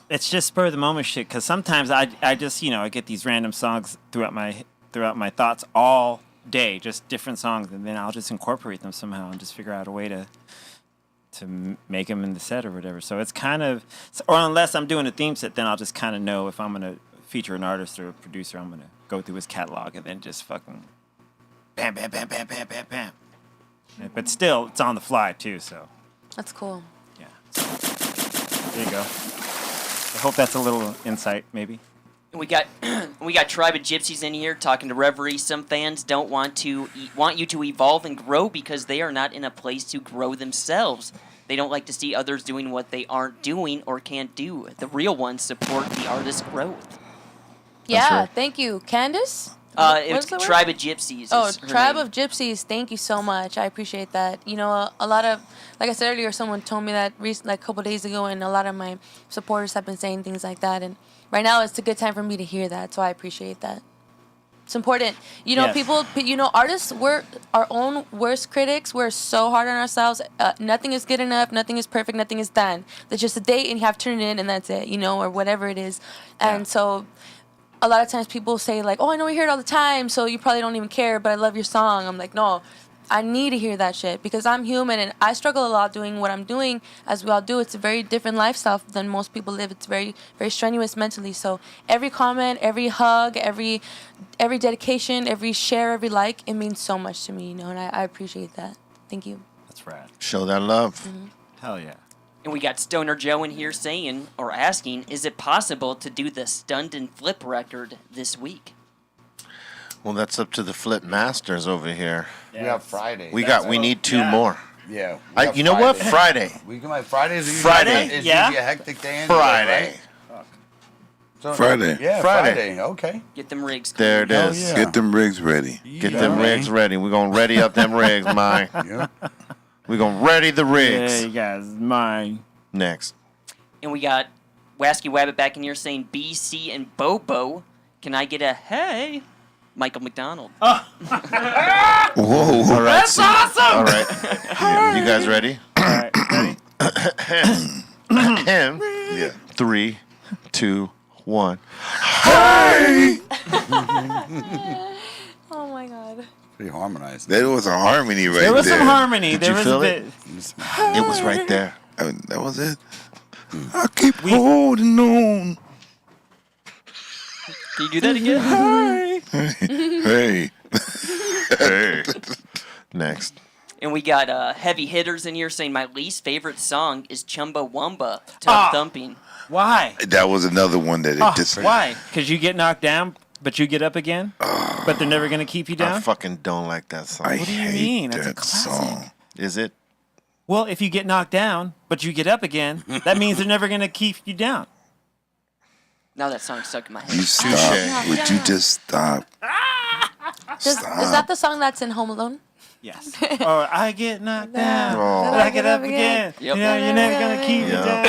it's just spur of the moment shit. Because sometimes I just I get these random songs throughout my thoughts all day, just different songs, and then I'll just incorporate them somehow and just figure out a way to make them in the set or whatever. So it's kind of, or unless I'm doing a theme set, then I'll just kind of know if I'm going to feature an artist or a producer, I'm going to go through his catalog and then just fucking bam, bam, bam, bam, bam, bam, bam. But still, it's on the fly too, so. That's cool. Yeah. There you go. I hope that's a little insight, maybe. And we got Tribe of Gypsies in here talking to Reverie. Some fans don't want you to evolve and grow because they are not in a place to grow themselves. They don't like to see others doing what they aren't doing or can't do. The real ones support the artist's growth. Yeah, right. thank you. Candace? It's What's the word? Tribe of Gypsies. Oh, is her Tribe name. of Gypsies. Thank you so much. I appreciate that. A lot of, like I said earlier, someone told me that like a couple days ago, and a lot of my supporters have been saying things like that. And right now, it's a good time for me to hear that. So I appreciate that. It's important. Yes. People, artists, we're our own worst critics. We're so hard on ourselves. Nothing is good enough. Nothing is perfect. Nothing is done. There's just a date, and you have to turn it in, and that's it, or whatever it is. And so a lot of times people say, like, oh, I know we hear it all the time, so you probably don't even care, but I love your song. I'm like, no, I need to hear that shit because I'm human, and I struggle a lot doing what I'm doing, as we all do. It's a very different lifestyle than most people live. It's very, very strenuous mentally. So every comment, every hug, every dedication, every share, every like, it means so much to me, and I appreciate that. Thank you. That's rad. Show that love. Hell yeah. And we got Stoner Joe in here saying, or asking, is it possible to do the Stunned and Flip record this week? Well, that's up to the flip masters over here. We have Friday. We need 2 more. Yeah. You know what? Friday. We can make Fridays. Friday? Is Yeah. usually a hectic day. Friday. Right? So, Friday. Yeah, Friday. Okay. Get them rigs. There it Hell is. yeah. Get them rigs ready. Get them rigs ready. We're going to ready up them rigs, mine. Yeah. We're going to ready the Yeah, rigs. you guys, mine. Next. And we got Wasky Wabbit back in here saying, BC and Bobo, can I get a hey? Michael McDonald. Whoa. All right. That's awesome. All right. You guys ready? All right, ready? Yeah. 3, 2, 1. Oh my God. Pretty harmonized. That was a harmony right there. There was some harmony. Did There you was feel a it? bit. It was right there. That was it. I keep holding on. Can you do that again? Hey. Hey. Next. And we got heavy hitters in here saying, my least favorite song is Chumbawamba, Tough Thumping. Why? That was another one that it just. Why? Because you get knocked down, but you get up again? But they're never going to keep you I down? fucking don't like that song. I What do you hate mean? That's a that classic. song. Is it? Well, if you get knocked down, but you get up again, that means they're never going to keep you down. Now that song's stuck in my head. You stop. Would you just stop? Is that the song that's in Home Alone? Yes. Or I get knocked down, Oh. but I get up again. Yep. You know, you're never gonna keep me down.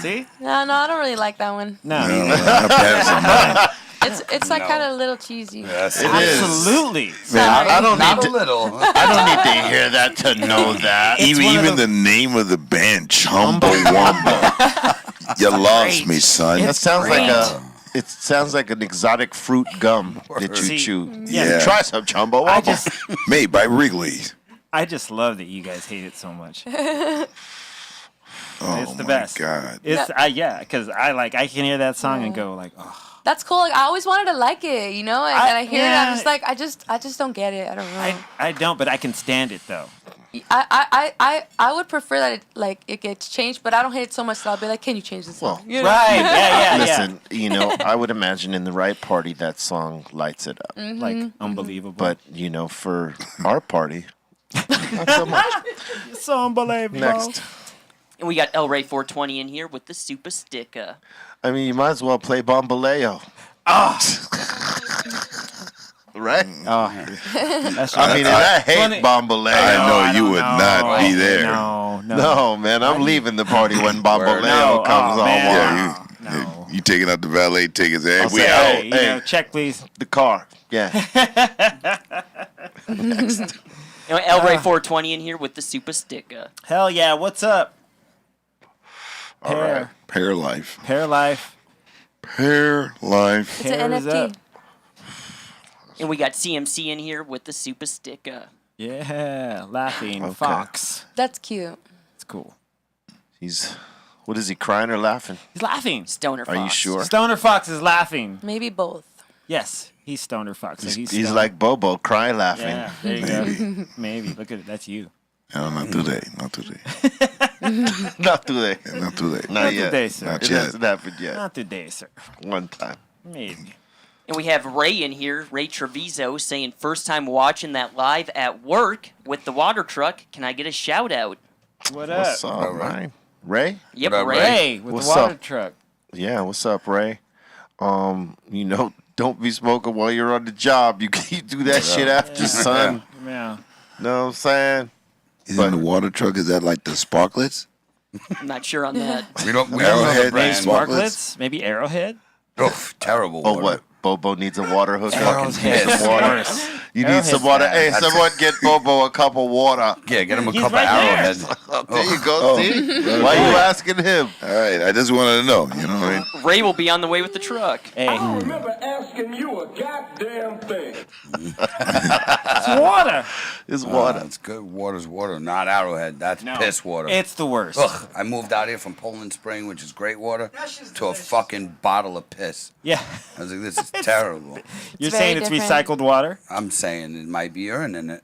See? No, I don't really like that one. No. I'll pass on mine. It's like kind of a little cheesy. Yes, It is. Absolutely. Man, I don't Not need a to. little. I don't need to hear that to know that. Even the name of the band, Chumbawamba. You lost me, son. That sounds like it sounds like an exotic fruit gum that you See, chew. yeah. Try some Chumbo. I just Made by Wrigley. love that you guys hate it so much. Oh It's the my best. God. It's because I can hear that song and go like, oh. That's cool. Like, I always wanted to like it, you know. And I hear it, yeah. I'm just like, I just don't get it. I don't know. I don't, but I can stand it though. I would prefer that it gets changed, but I don't hate it so much that I'll be like, can you change this song? Well, You know? Right? Yeah. Listen, I would imagine in the right party that song lights it up. Like unbelievable. But for our party, not so much. It's so unbelievable. Next, And we got El Rey 420 in here with the Super Sticker. I mean, you might as well play Bombaleo. Right? Oh, that's I mean, and I hate Bombaleo. I know you would not be there. No, man, I'm leaving the party when Bombaleo comes on. Yeah, you taking out the valet tickets. Hey, I'll we say, out. hey, check please. the car. Yeah. And El Rey 420 in here with the Super Sticker. Hell yeah! What's up? All right. Pair life. Pair life. Pair life. It's an Pairs NFT. up. And we got CMC in here with the Super Sticker. Yeah, laughing Okay. fox. That's cute. It's cool. What is he, crying or laughing? He's laughing. Stoner Fox. Are you sure? Stoner Fox is laughing. Maybe both. Yes, he's Stoner Fox. So He's stoned. like Bobo, cry laughing. Yeah, there you go. Maybe. Look at it. That's you. No, not today. Not today. Not today. Not today. Not yet. today, sir. Not It yet. hasn't happened yet. Not today, sir. One time. Maybe. And we have Ray in here, Ray Treviso, saying, first time watching that live at work with the water truck. Can I get a shout out? What up? What's up, Ryan? Ray? Yep, What up, Ray. Ray with What's the water up? truck. Yeah, what's up, Ray? Don't be smoking while you're on the job. You do that shit after, son. Yeah. Know what I'm saying? Isn't the water truck, is that like the Sparklets? I'm not sure on that. We don't know the Arrowhead, Maybe brand. Sparklets? Sparklets? Maybe Arrowhead? Oh, terrible Oh, water. what? Bobo needs a water hookup. Arrowhead. Some water. You need some water. Hey, That's someone get Bobo a cup of water. Yeah, get him a He's cup right of there. Arrowhead. There you go. See? Why you asking him? All right, I just wanted to know. You know what I mean? Ray will be on the way with the truck. Hey, I don't remember asking you a goddamn thing. it's water. It's water. It's good. Water's water, not Arrowhead. That's piss water. It's the worst. Ugh, I moved out here from Poland Spring, which is great water, to a fucking bottle of piss. Yeah. I was like, this is terrible. You're very saying it's different. recycled water? I'm saying it might be urine in it.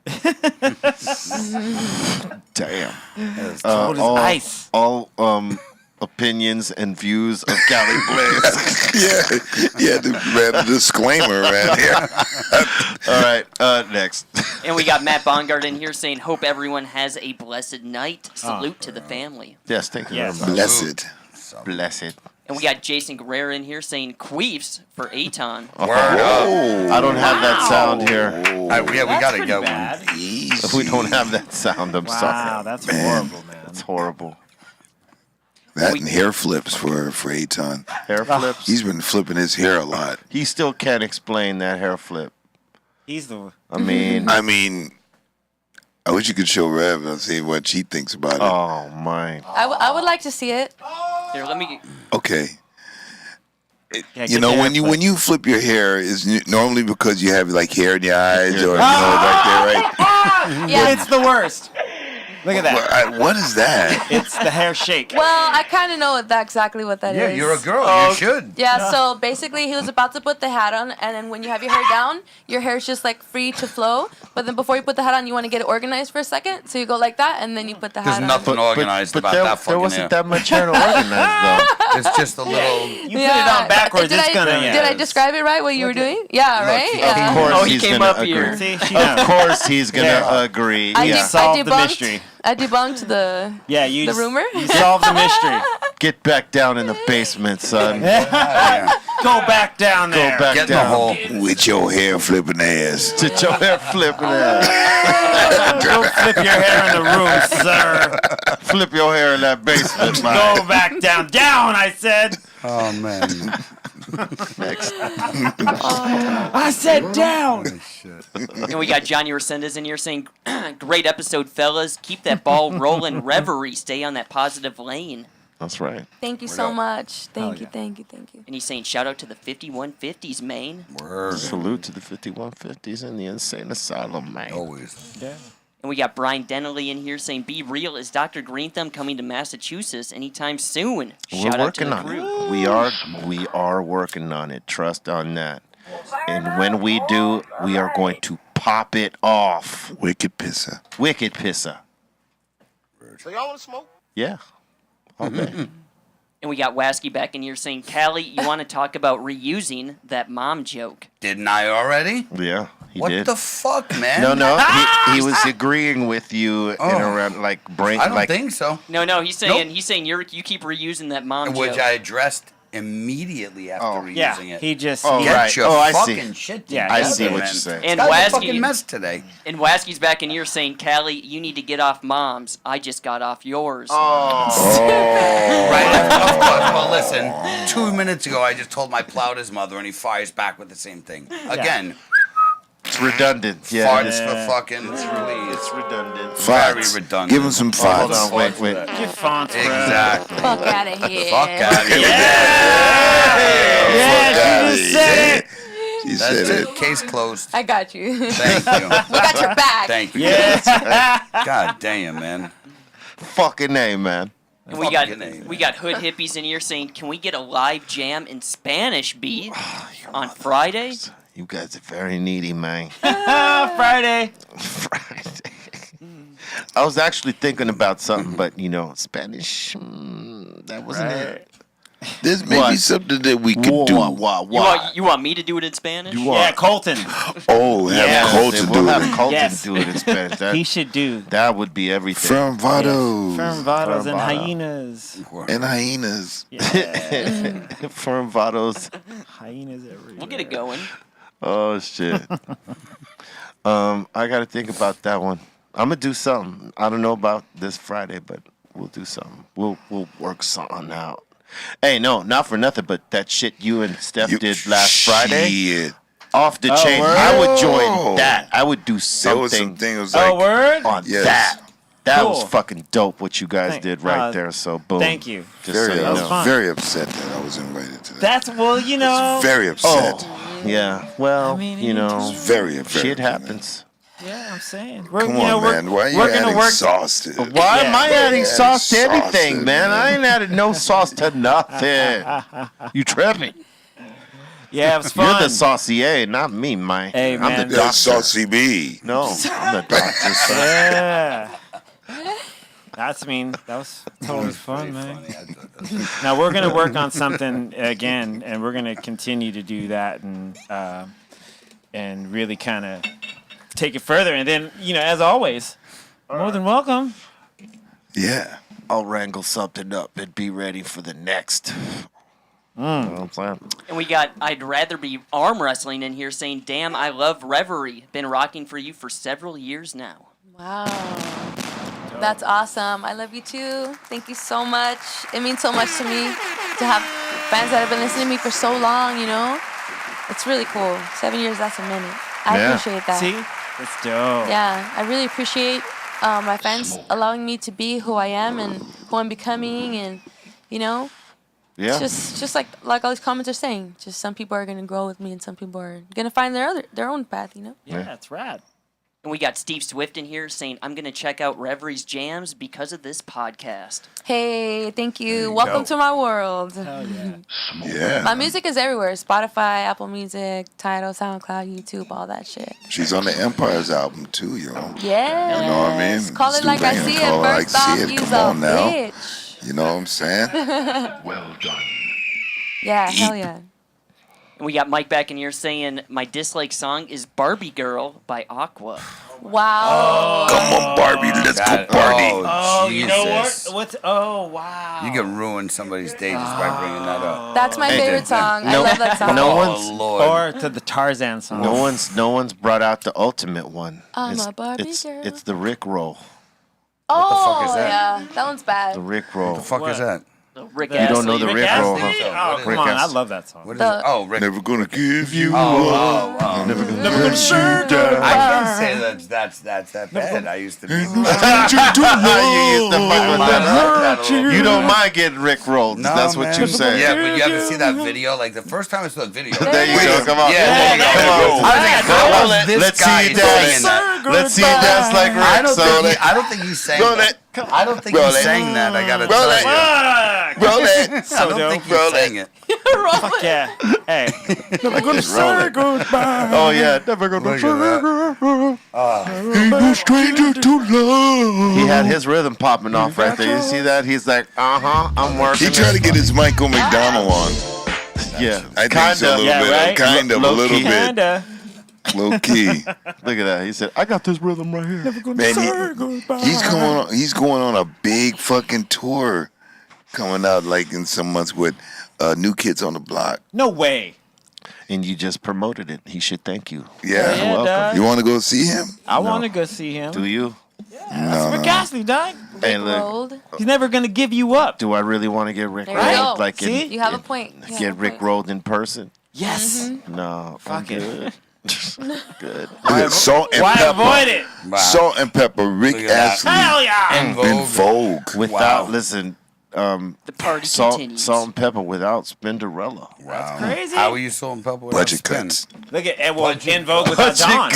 Damn. It's Cold as ice. All opinions and views of Cali Blaze. Yeah, the disclaimer right here. All right, next. And we got Matt Bongard in here saying, hope everyone has a blessed night. Salute to the family. Yes, thank you Yes. very much. Blessed. Blessed. And we got Jason Guerrero in here saying, queefs for Aton. Word up. I don't have that sound here. Yeah, we gotta pretty get bad. one. Easy. We don't have that sound. I'm Wow, sorry. that's Man. horrible, man. That's horrible. That and hair flips for Aton. Hair flips. He's been flipping his hair a lot. He still can't explain that hair flip. He's the I mean, I mean, I wish you could show Rev and see what she thinks about it. oh my. I would like to see it. Here, let me... Okay. Yeah, You get know, the when hair flip. you flip your hair, is normally because you have like hair in your eyes or right there, right? Yeah. It's the worst. Look at that. What is that? It's the hair shake. Well, I kind of know exactly what that is. Yeah, you're a girl. You should. Yeah, so basically he was about to put the hat on, and then when you have your hair down, your hair's just like free to flow. But then before you put the hat on, you want to get it organized for a second. So you go like that, and then you put the There's hat nothing on. organized about there, that fucking there wasn't hair. that much hair to organize, though. It's just a little. You put it on backwards, Did it's I, gonna. Did I describe it right? What you were doing? Yeah, right. Of Yeah. course Oh, he he's came gonna up agree. here. See, Of course he's gonna Yeah. agree. I, Yeah. I Solved the debunked. mystery. I debunked the. Yeah, you The rumor? You solved the mystery. Get back down in the basement, son. Yeah. Go back down there. Go back Get in down. the hole. With your hair flipping ass. Sit your hair flipping ass. Go flip your hair in the room, sir. Flip your hair in that basement, man. Go back down. Down, I said. Oh, man. Next. I said down. And we got Johnny Resendez in here saying, great episode, fellas. Keep that ball rolling. Reverie. Stay on that positive lane. That's right. Thank you so much. Thank you. And he's saying, shout out to the 5150s, Maine. Word. Salute to the 5150s and the insane asylum, man. Always. Yeah. And we got Brian Denley in here saying, be real, is Dr. Greenthumb coming to Massachusetts anytime soon? We're Shout out to working the on crew. it. We are working on it. Trust on that. And when we do, we are going to pop it off. Wicked pisser. Wicked pisser. So y'all want to smoke? Yeah. Okay. And we got Wasky back in here saying, Cali, you want to talk about reusing that mom joke? Didn't I already? Yeah, he what did. the fuck, man? No, he was agreeing with you in around like I don't think so. No, he's saying you keep reusing that mom Which joke. I addressed immediately after reusing it. He just Get your I fucking see. shit Yeah, together, I see what man. you're saying. And This guy's a Wasky- fucking mess today. And Wasky's back in here saying, Cali, you need to get off mom's. I just got off yours. Right after, of course. Well, listen. 2 minutes ago, I just told him I plowed his mother, and he fires back with the same thing. Again, It's redundant. Yeah. farts for fucking please. It's redundant. Very Farts. redundant. Give him some Hold farts. on, wait. Get fonts, bro. Exactly. Fuck out of here. Fuck out of here. Yeah, she just said it. She That's said it. it. Case closed. I got you. Thank you. We got your back. Thank you. Yeah. God damn, man. Fucking name, man. And we got hood hippies in here saying, can we get a live jam in Spanish, B, on Friday? You guys are very needy, man. Friday. Friday. I was actually thinking about something, but Spanish. That wasn't it. There's maybe something that we could do. You want me to do it in Spanish? Yeah, Colton. Oh, have Colton we'll do have it. Colton Yes. do it in Spanish. He should do. That would be everything. From Vados. Firmvados and Firmvado. hyenas. And hyenas. Firmvados. Hyenas everywhere. We'll get it going. Oh shit. I gotta think about that one. I'm gonna do something. I don't know about this Friday, but we'll do something. We'll work something out. Hey, no, not for nothing, but that shit you and Steph did last Friday, Shit. off the chain. word? I would join that. I would do There something was something. It was like, Oh, word? on Yes. that. That was Cool. fucking dope what you guys Thank- did right there. So boom. Thank you. Just so very, you I was know. fun. very upset that I was invited to that. That's, well, you know. Very upset. Oh, yeah. Well, Very, very. shit happens. Yeah, I'm saying. Come on, man. Why are you adding sauce to it? Why am I adding Yeah, sauce to sauce anything, to it, man? man. I ain't added no sauce to nothing. You tripping? Yeah, it was You're fun. the saucier, not me, man. Hey, I'm man. the That's doctor. saucy B. No, I'm the doctor. son. Yeah. That was totally fun, man. Now we're gonna work on something again, and we're gonna continue to do that, and really kind of take it further. And then, as always, more than welcome. Yeah. I'll wrangle something up and be ready for the next. You know what I'm saying? And we got I'd rather be arm wrestling in here saying, damn, I love Reverie. Been rocking for you for several years now. Wow. That's awesome. I love you too. Thank you so much. It means so much to me to have fans that have been listening to me for so long, It's really cool. 7 years, that's a minute. I appreciate that. See, it's dope. Yeah, I really appreciate my fans allowing me to be who I am and who I'm becoming, and Yeah. it's just like all these comments are saying. Just some people are gonna grow with me, and some people are gonna find their own path. Yeah, that's rad. And we got Steve Swift in here saying, I'm going to check out Reverie's jams because of this podcast. Hey, thank you. Welcome to my world. Hell yeah. Yeah. My music is everywhere: Spotify, Apple Music, Tidal, SoundCloud, YouTube, all that shit. She's on the Empire's album too, yo. Yeah. You know what I mean? Call it like I Banging, see it. call it like First off, see it. he's Come a on now. bitch. You know what I'm saying? Well done. Yeah, hell yeah. And we got Mike back in here saying, my dislike song is Barbie Girl by Aqua. Wow. Come on, Barbie, let's go party. Oh, you know what? Jesus. Oh, wow. You can ruin somebody's day just by bringing that up. That's my favorite song. I love that song. Lord. Or to the Tarzan song. No one's brought out the ultimate one. I'm a Barbie girl. It's the Rick roll. Oh, the fuck is that? yeah. That one's bad. The Rick roll. What the fuck is that? Rick You don't know the Rick roll, Astley? huh? Oh, Rick come on. I Astley. love that song. What is it? Oh, Rick. Never gonna give you Oh. Never gonna shoot down. I can't say that's that bad. I used to be. You used to fuck with that. You don't mind getting Rick rolled. No, That's what man. you say. Yeah, but you ever see that video? Like the first time I saw the video. There you go. Come on. Yeah, there you go. Come on. I was like, how was this Let's guy see you dance. saying that? Let's see you dance like Rick. I don't think he's saying that. I don't think he's saying that. I gotta tell you. Roll it. I don't think he's saying it. Fuck yeah. Hey. Never gonna say goodbye. Oh yeah, never gonna say goodbye. Ain't no stranger to love. He had his rhythm popping off right there. You see that? He's like, I'm working. He tried to get his Michael McDonald on. Yeah, I think so a little bit. right? Kind of, a little bit. Kinda. Low key. Look at that. He said, I got this rhythm right here. Man, he's going on a big fucking tour coming out like in some months with New Kids on the Block. No way. And you just promoted it. He should thank you. Yeah. Yeah, dog. You want to go see him? I want to go see him. Do you? That's Rick Astley, dog. Hey, Rick look, rolled. He's never going to give you up. do I really want to get Rick There you rolled? go. Like See? You have a point. You have get a Rick point. rolled in person? Yes. No, I'm Fuck it. good. Good. Salt and Why Pepper. avoid it? Wow. Salt and Pepper, Rick Look at that. Astley. Hell yeah. In In Vogue. Without, Wow. listen, The party salt continues. and pepper without Spinderella. Wow. crazy. How are you Salt and Pepper? Budget cuts. Look at Edward in Vogue without Don.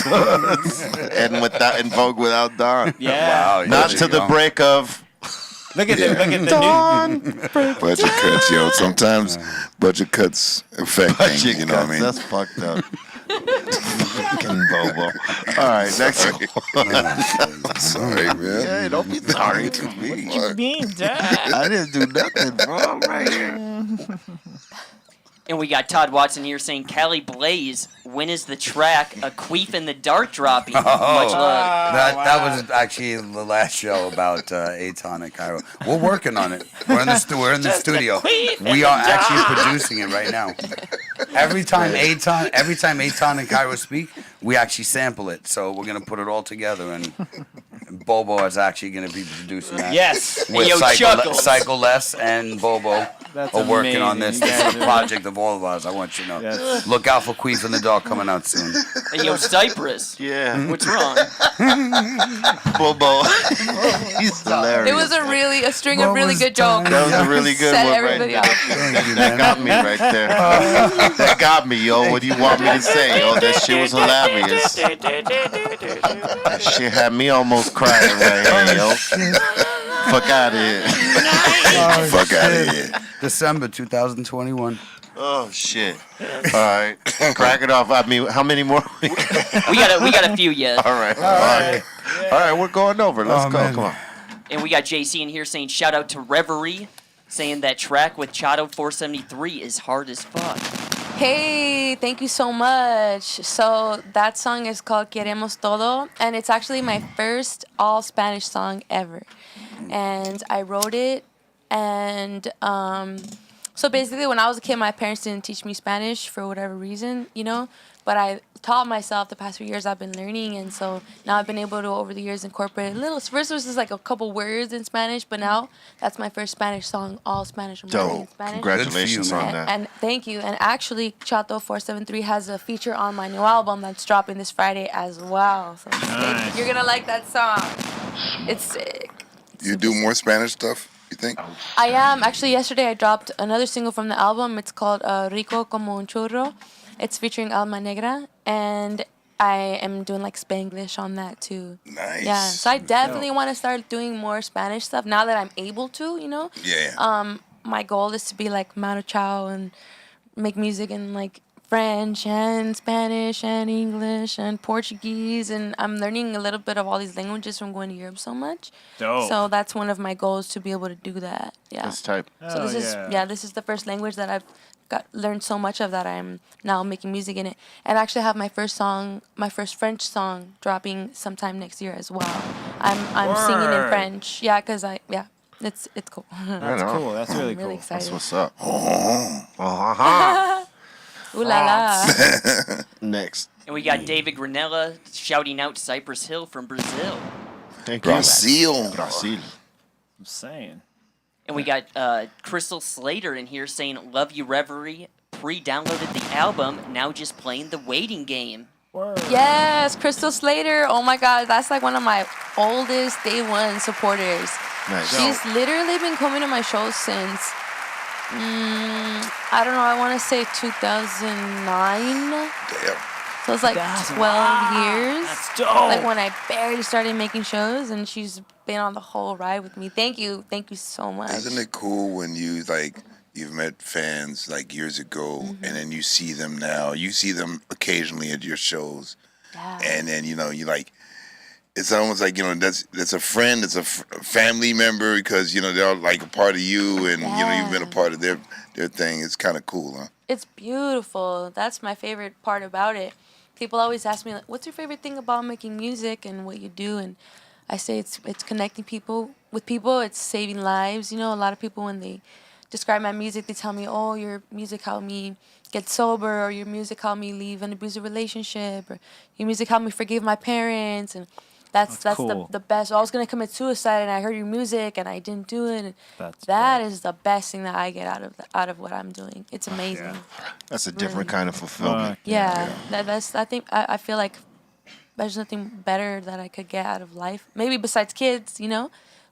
And without in Vogue without Don. Yeah. Wow. Not to the break of Look at the new. Budget cuts, yo. Sometimes budget cuts affect things, budget you know what I cuts. mean? That's fucked up. Fucking Bobo. All right, next one. Sorry, man. Hey, don't be sorry to me. Being dead. I didn't do nothing wrong right here. And we got Todd Watson here saying, Cali Blaze, when is the track A Queef in the Dark dropping? Much love. That was actually the last show about Aton and Cairo. We're working on it. We're in the studio. We are actually producing it right now. Every time Aton and Cairo speak, we actually sample it. So we're gonna put it all together, and Bobo is actually gonna be producing that. Yes. With Yo, Chuckles. Psycho Les and Bobo That's are working on this. amazing. This is a project of all of us. I want you to know. Yes. Look out for Queef in the Dark coming out soon. And yo, Cypress. Yeah. What's wrong? Bobo. He's hilarious. It was a string of really good jokes. That was a really good Set one everybody right off. Thank you, That man. got me right there. That got me, yo. What do you want me to say? Yo, that shit was hilarious. That shit had me almost crying right here, yo. Fuck out of here. Fuck out of here. December 2021. Oh shit. All right. Crack it off. I mean, how many more? We got a few yet. All right. All right, we're going over. Let's go. man. Come on. And we got JC in here saying, shout out to Reverie, saying that track with Chato 473 is hard as fuck. Hey, thank you so much. So that song is called Queremos Todo, and it's actually my first all Spanish song ever. And I wrote it, and so basically when I was a kid, my parents didn't teach me Spanish for whatever reason, you know, but I taught myself the past few years. I've been learning, and so now I've been able to, over the years, incorporate first it was just like a couple words in Spanish, but now that's my first Spanish song, all Spanish. I'm writing in Dope. Spanish. Congratulations on that. And thank you. And actually, Chato 473 has a feature on my new album that's dropping this Friday as well. So you're gonna like that song. It's sick. You do more Spanish stuff, you think? I am. Actually, yesterday I dropped another single from the album. It's called Rico Como un Churro. It's featuring Alma Negra, and I am doing like Spanglish on that too. Nice. Yeah, so I definitely want to start doing more Spanish stuff now that I'm able to, you know? Yeah. My goal is to be like Manu Chao and make music in like French and Spanish and English and Portuguese, and I'm learning a little bit of all these languages from going to Europe so much. Dope. So that's one of my goals, to be able to do that. Yeah. This type. So this is the first language that I've learned so much of, that I'm now making music in it. And I actually have my first French song dropping sometime next year as well. I'm singing in French. Yeah, it's cool. That's cool. That's really I'm cool. really excited. That's what's up. Ooh la la. Next. And we got David Granella shouting out Cypress Hill from Brazil. Thank you. Brazil. Brazil. I'm saying. And we got Crystal Slater in here saying, "Love you, Reverie. Pre-downloaded the album. Now just playing the waiting game." Yes, Crystal Slater. Oh my God, that's like one of my oldest day one supporters. Nice. She's literally been coming to my shows since, I don't know, I want to say 2009. Damn. So it's like 12 years. That's dope. Like when I barely started making shows, and she's been on the whole ride with me. Thank you so much. Isn't it cool when you've met fans like years ago, and then you see them now? You see them occasionally at your shows, and then you like. It's almost like that's a friend, it's a family member, because they're like a part of you, and you've been a part of their thing. It's kind of cool, huh? It's beautiful. That's my favorite part about it. People always ask me, like, what's your favorite thing about making music and what you do? And I say it's connecting people with people. It's saving lives. A lot of people, when they describe my music, they tell me, oh, your music helped me get sober, or your music helped me leave an abusive relationship, or your music helped me forgive my parents. And that's cool. the best. I was going to commit suicide, and I heard your music, and I didn't do it. And that is the best thing that I get out of what I'm doing. It's amazing. That's a different kind of fulfillment. I feel like there's nothing better that I could get out of life. Maybe besides kids,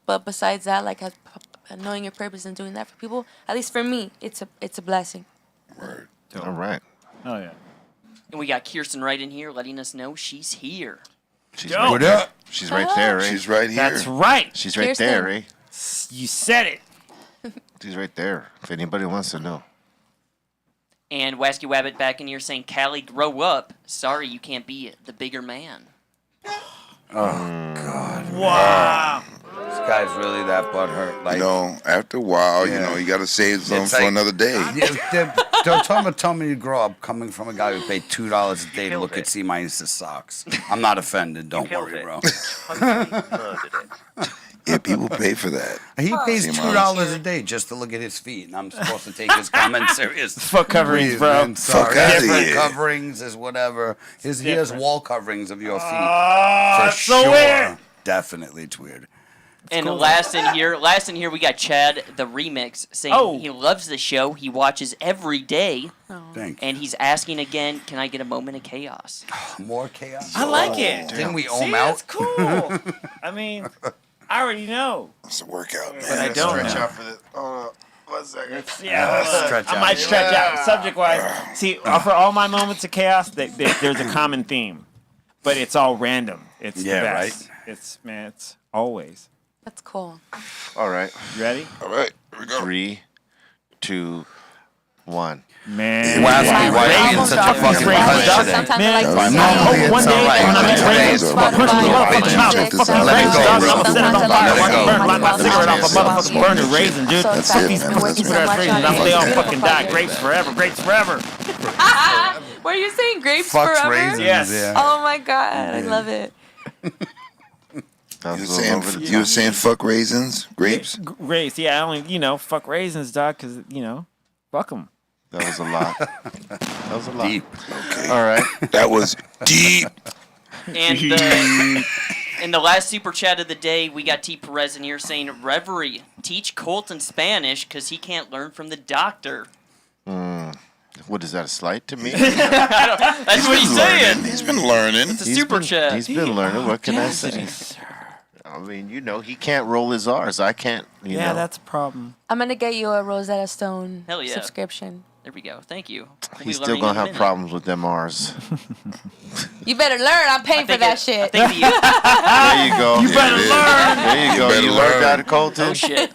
but besides that, like knowing your purpose and doing that for people, at least for me, it's a blessing. Word. All right. Oh yeah. And we got Kirsten right in here letting us know she's here. She's Dope. right, she's right there, eh? She's right here. That's right. She's right Kirsten. there, eh? You said it. She's right there. If anybody wants to know. And Wasky Wabbit back in here saying, "Cali, grow up. Sorry you can't be the bigger man." Oh, God. Wow. This guy's really that butthurt. Like, after a while, you got to save some for another day. Don't tell me you grow up coming from a guy who paid $2 a day to look at C-Minus's socks. I'm not offended. Don't worry, bro. Yeah, people pay for that. He pays $2 a day just to look at his feet, and I'm supposed to take his comments serious. Fuck coverings, bro. I'm sorry. Fuck outta Different here. coverings is whatever. He has wall coverings of your feet. Oh, for so sure. weird. Definitely, it's weird. And last in here, we got Chad the Remix saying he loves the show. He watches every day. Thank you. And he's asking again, can I get a moment of chaos? More chaos? I like it. Didn't we See, own out? that's cool. I mean, I already know. It's a workout, man. But I don't Stretch know. out for this. Hold on. 1 second. Stretch I out. might stretch out subject-wise. See, for all my moments of chaos, there's a common theme, but it's all random. It's the best. Right? It's always. That's cool. All right. You ready? All right, here we go. 3, 2, 1. Man, Wasky, why are you in such a fucking rush today? Sometimes Man, I like to no, sing. one day when I'm at Raisins, personally love for the mouth. Fucking Let it Raisins, go, dog. bro. I'm set it on fire. Let it go. Burn my cigarette off a motherfucking burning raisin, dude. That's Fuck it, these man. stupid That's ass raisins. I'm they all fucking die. Grapes forever. Grapes forever. Were you saying grapes Fucks forever? raisins, Yes. yeah. Oh my God, I love it. You were saying fuck raisins, grapes? Grapes, yeah. I only, fuck raisins, dog, because, fuck them. That was a lot. That was a lot. Deep. Okay. All right. That was deep. And in the last super chat of the day, we got T. Perez in here saying, Reverie, teach Colton Spanish because he can't learn from the doctor. What is that, a slight to me? That's what he's saying. He's been learning. It's a super chat. He's been learning. What can I say? I mean, he can't roll his R's. I can't, you know. That's a problem. I'm gonna get you a Rosetta Stone Hell yeah. subscription. There we go. Thank you. He's still going to have problems with them R's. You better learn. I'm paying for that shit. There you go. You better learn. There you go. better You heard learn. that, Colton? Oh, shit.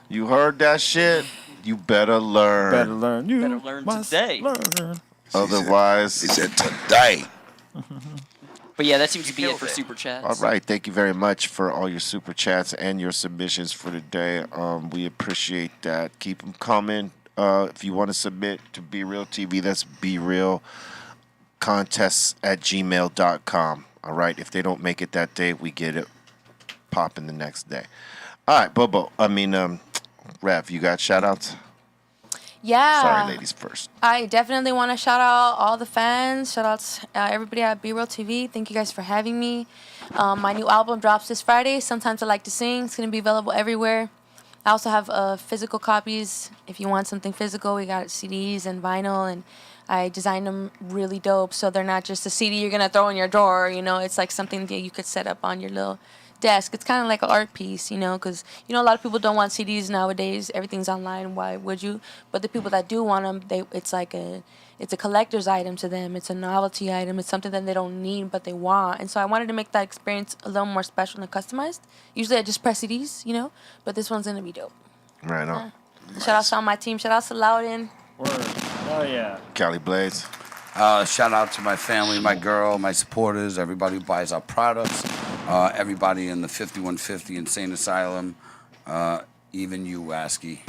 You heard that shit? You better learn. Better learn. You Better learn must today. learn. Otherwise, he said today. But yeah, that seems to be it for Super Chats. All right. Thank you very much for all your Super Chats and your submissions for today. We appreciate that. Keep them coming. If you want to submit to Be Real TV, that's BeRealContests@gmail.com. All right. If they don't make it that day, we get it popping the next day. All right, Rev, you got shout-outs? Yeah. Sorry, ladies first. I definitely want to shout out all the fans. Shout outs everybody at Be Real TV. Thank you guys for having me. My new album drops this Friday. Sometimes I Like to Sing. It's going to be available everywhere. I also have physical copies. If you want something physical, we got CDs and vinyl, and I designed them really dope. So they're not just a CD you're going to throw in your drawer. It's like something that you could set up on your little desk. It's kind of like an art piece, because a lot of people don't want CDs nowadays. Everything's online. Why would you? But the people that do want them, it's a collector's item to them. It's a novelty item. It's something that they don't need but they want. And so I wanted to make that experience a little more special and customized. Usually I just press CDs, but this one's gonna be dope. Right on. Shout out to all my team. Shout out to Loudon. Word. Oh yeah. Cali Blades. Shout out to my family, my girl, my supporters, everybody who buys our products, everybody in the 5150 Insane Asylum, even you, Asky.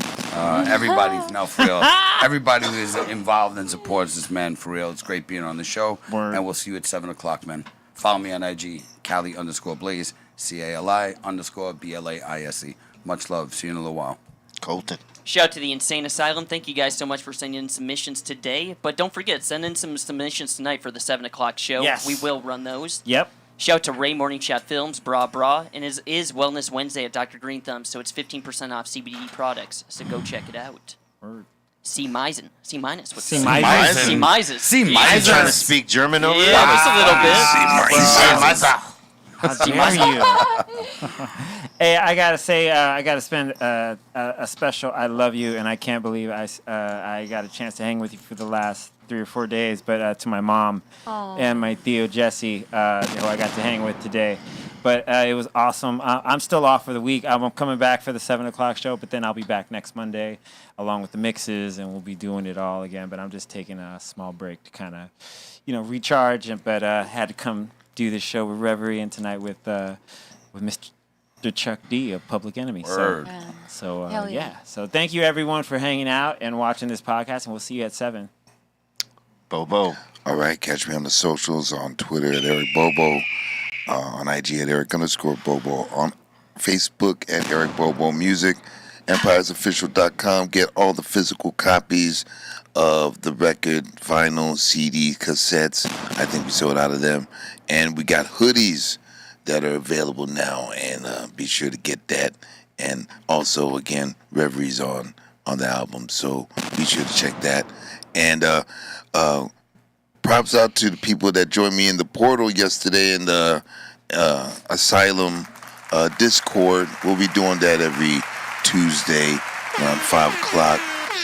Everybody, no, for real. Everybody who is involved and supports this man, for real. It's great being on the show. Word. And we'll see you at 7 o'clock, man. Follow me on IG, Cali_Blaze, CALI_BLAISE. Much love. See you in a little while. Colton. Shout out to the Insane Asylum. Thank you guys so much for sending in submissions today. But don't forget, send in some submissions tonight for the 7 o'clock show. Yes. We will run those. Yep. Shout out to Ray Morning Chat Films, Bra, and is Wellness Wednesday at Dr. Greenthumb, so it's 15% off CBD products. So go check it out. Word. C minus. What's C that? minus. C minus. C You minus. trying to speak German over there? Yeah, just a little bit. How dare you? Hey, I gotta say, I gotta spend a special "I love you," and I can't believe I got a chance to hang with you for the last 3 or 4 days. But to my mom and my Theo Jesse, who I got to hang with today. But it was awesome. I'm still off for the week. I'm coming back for the 7 o'clock show, but then I'll be back next Monday along with the mixes, and we'll be doing it all again. But I'm just taking a small break to kind of, recharge. But had to come do this show with Reverie and tonight with Mr. Chuck D of Public Enemy. Word. So Hell yeah. yeah. So thank you everyone for hanging out and watching this podcast, and we'll see you at 7. Bobo. All right, catch me on the socials, on Twitter at Eric Bobo, on IG at Eric_Bobo, on Facebook at Eric Bobo Music, EmpiresOfficial.com. Get all the physical copies of the record, vinyl, CD, cassettes. I think we sold out of them. And we got hoodies that are available now, and be sure to get that. And also, again, Reverie's on the album, so be sure to check that. And props out to the people that joined me in the portal yesterday in the Asylum Discord. We'll be doing that every Tuesday around 5 o'clock.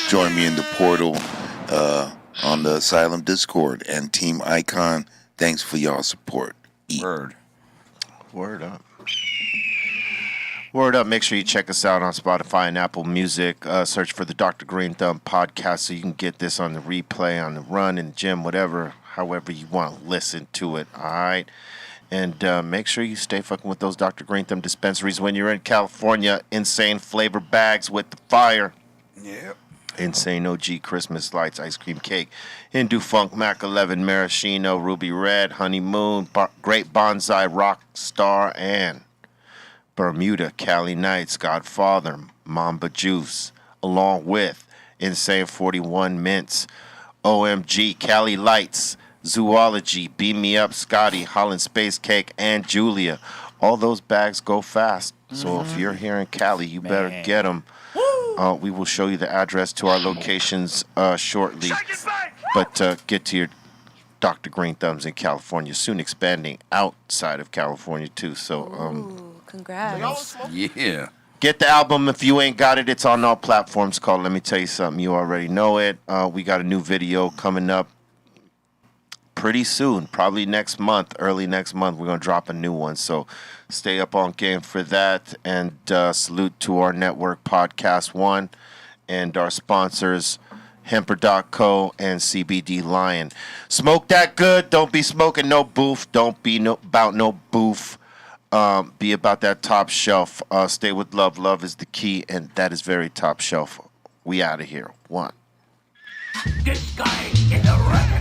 Join me in the portal on the Asylum Discord. And Team Icon, thanks for y'all support. Word. Word up. Word up. Make sure you check us out on Spotify and Apple Music. Search for the Dr. Greenthumb Podcast so you can get this on the replay, on the run, in the gym, whatever, however you want to listen to it. All right. And make sure you stay fucking with those Dr. Greenthumb dispensaries when you're in California. Insane flavor bags with the fire. Yep. Insane OG Christmas lights, ice cream cake, Hindu Funk Mac 11 Maraschino, Ruby Red, Honeymoon, Great Bonsai Rock Star, and Bermuda Cali Nights, Godfather, Mamba Juice, along with Insane 41 Mints, OMG, Cali Lights, Zoology, Beam Me Up, Scotty, Holland Space Cake, and Julia. All those bags go fast. So if you're here in Cali, you better get them. We will show you the address to our locations shortly. But get to your Dr. Greenthumbs in California, soon expanding outside of California, too. So, congrats. Yeah. get the album if you ain't got it. It's on all platforms called Let Me Tell You Something. You already know it. We got a new video coming up pretty soon, probably next month, early next month. We're going to drop a new one. So stay up on game for that. And salute to our network, Podcast One, and our sponsors, Hemper.co, and CBD Lion. Smoke that good. Don't be smoking no booth. Don't be about no booth. Be about that top shelf. Stay with love. Love is the key, and that is very top shelf. We out of here. One. This guy is a rebel.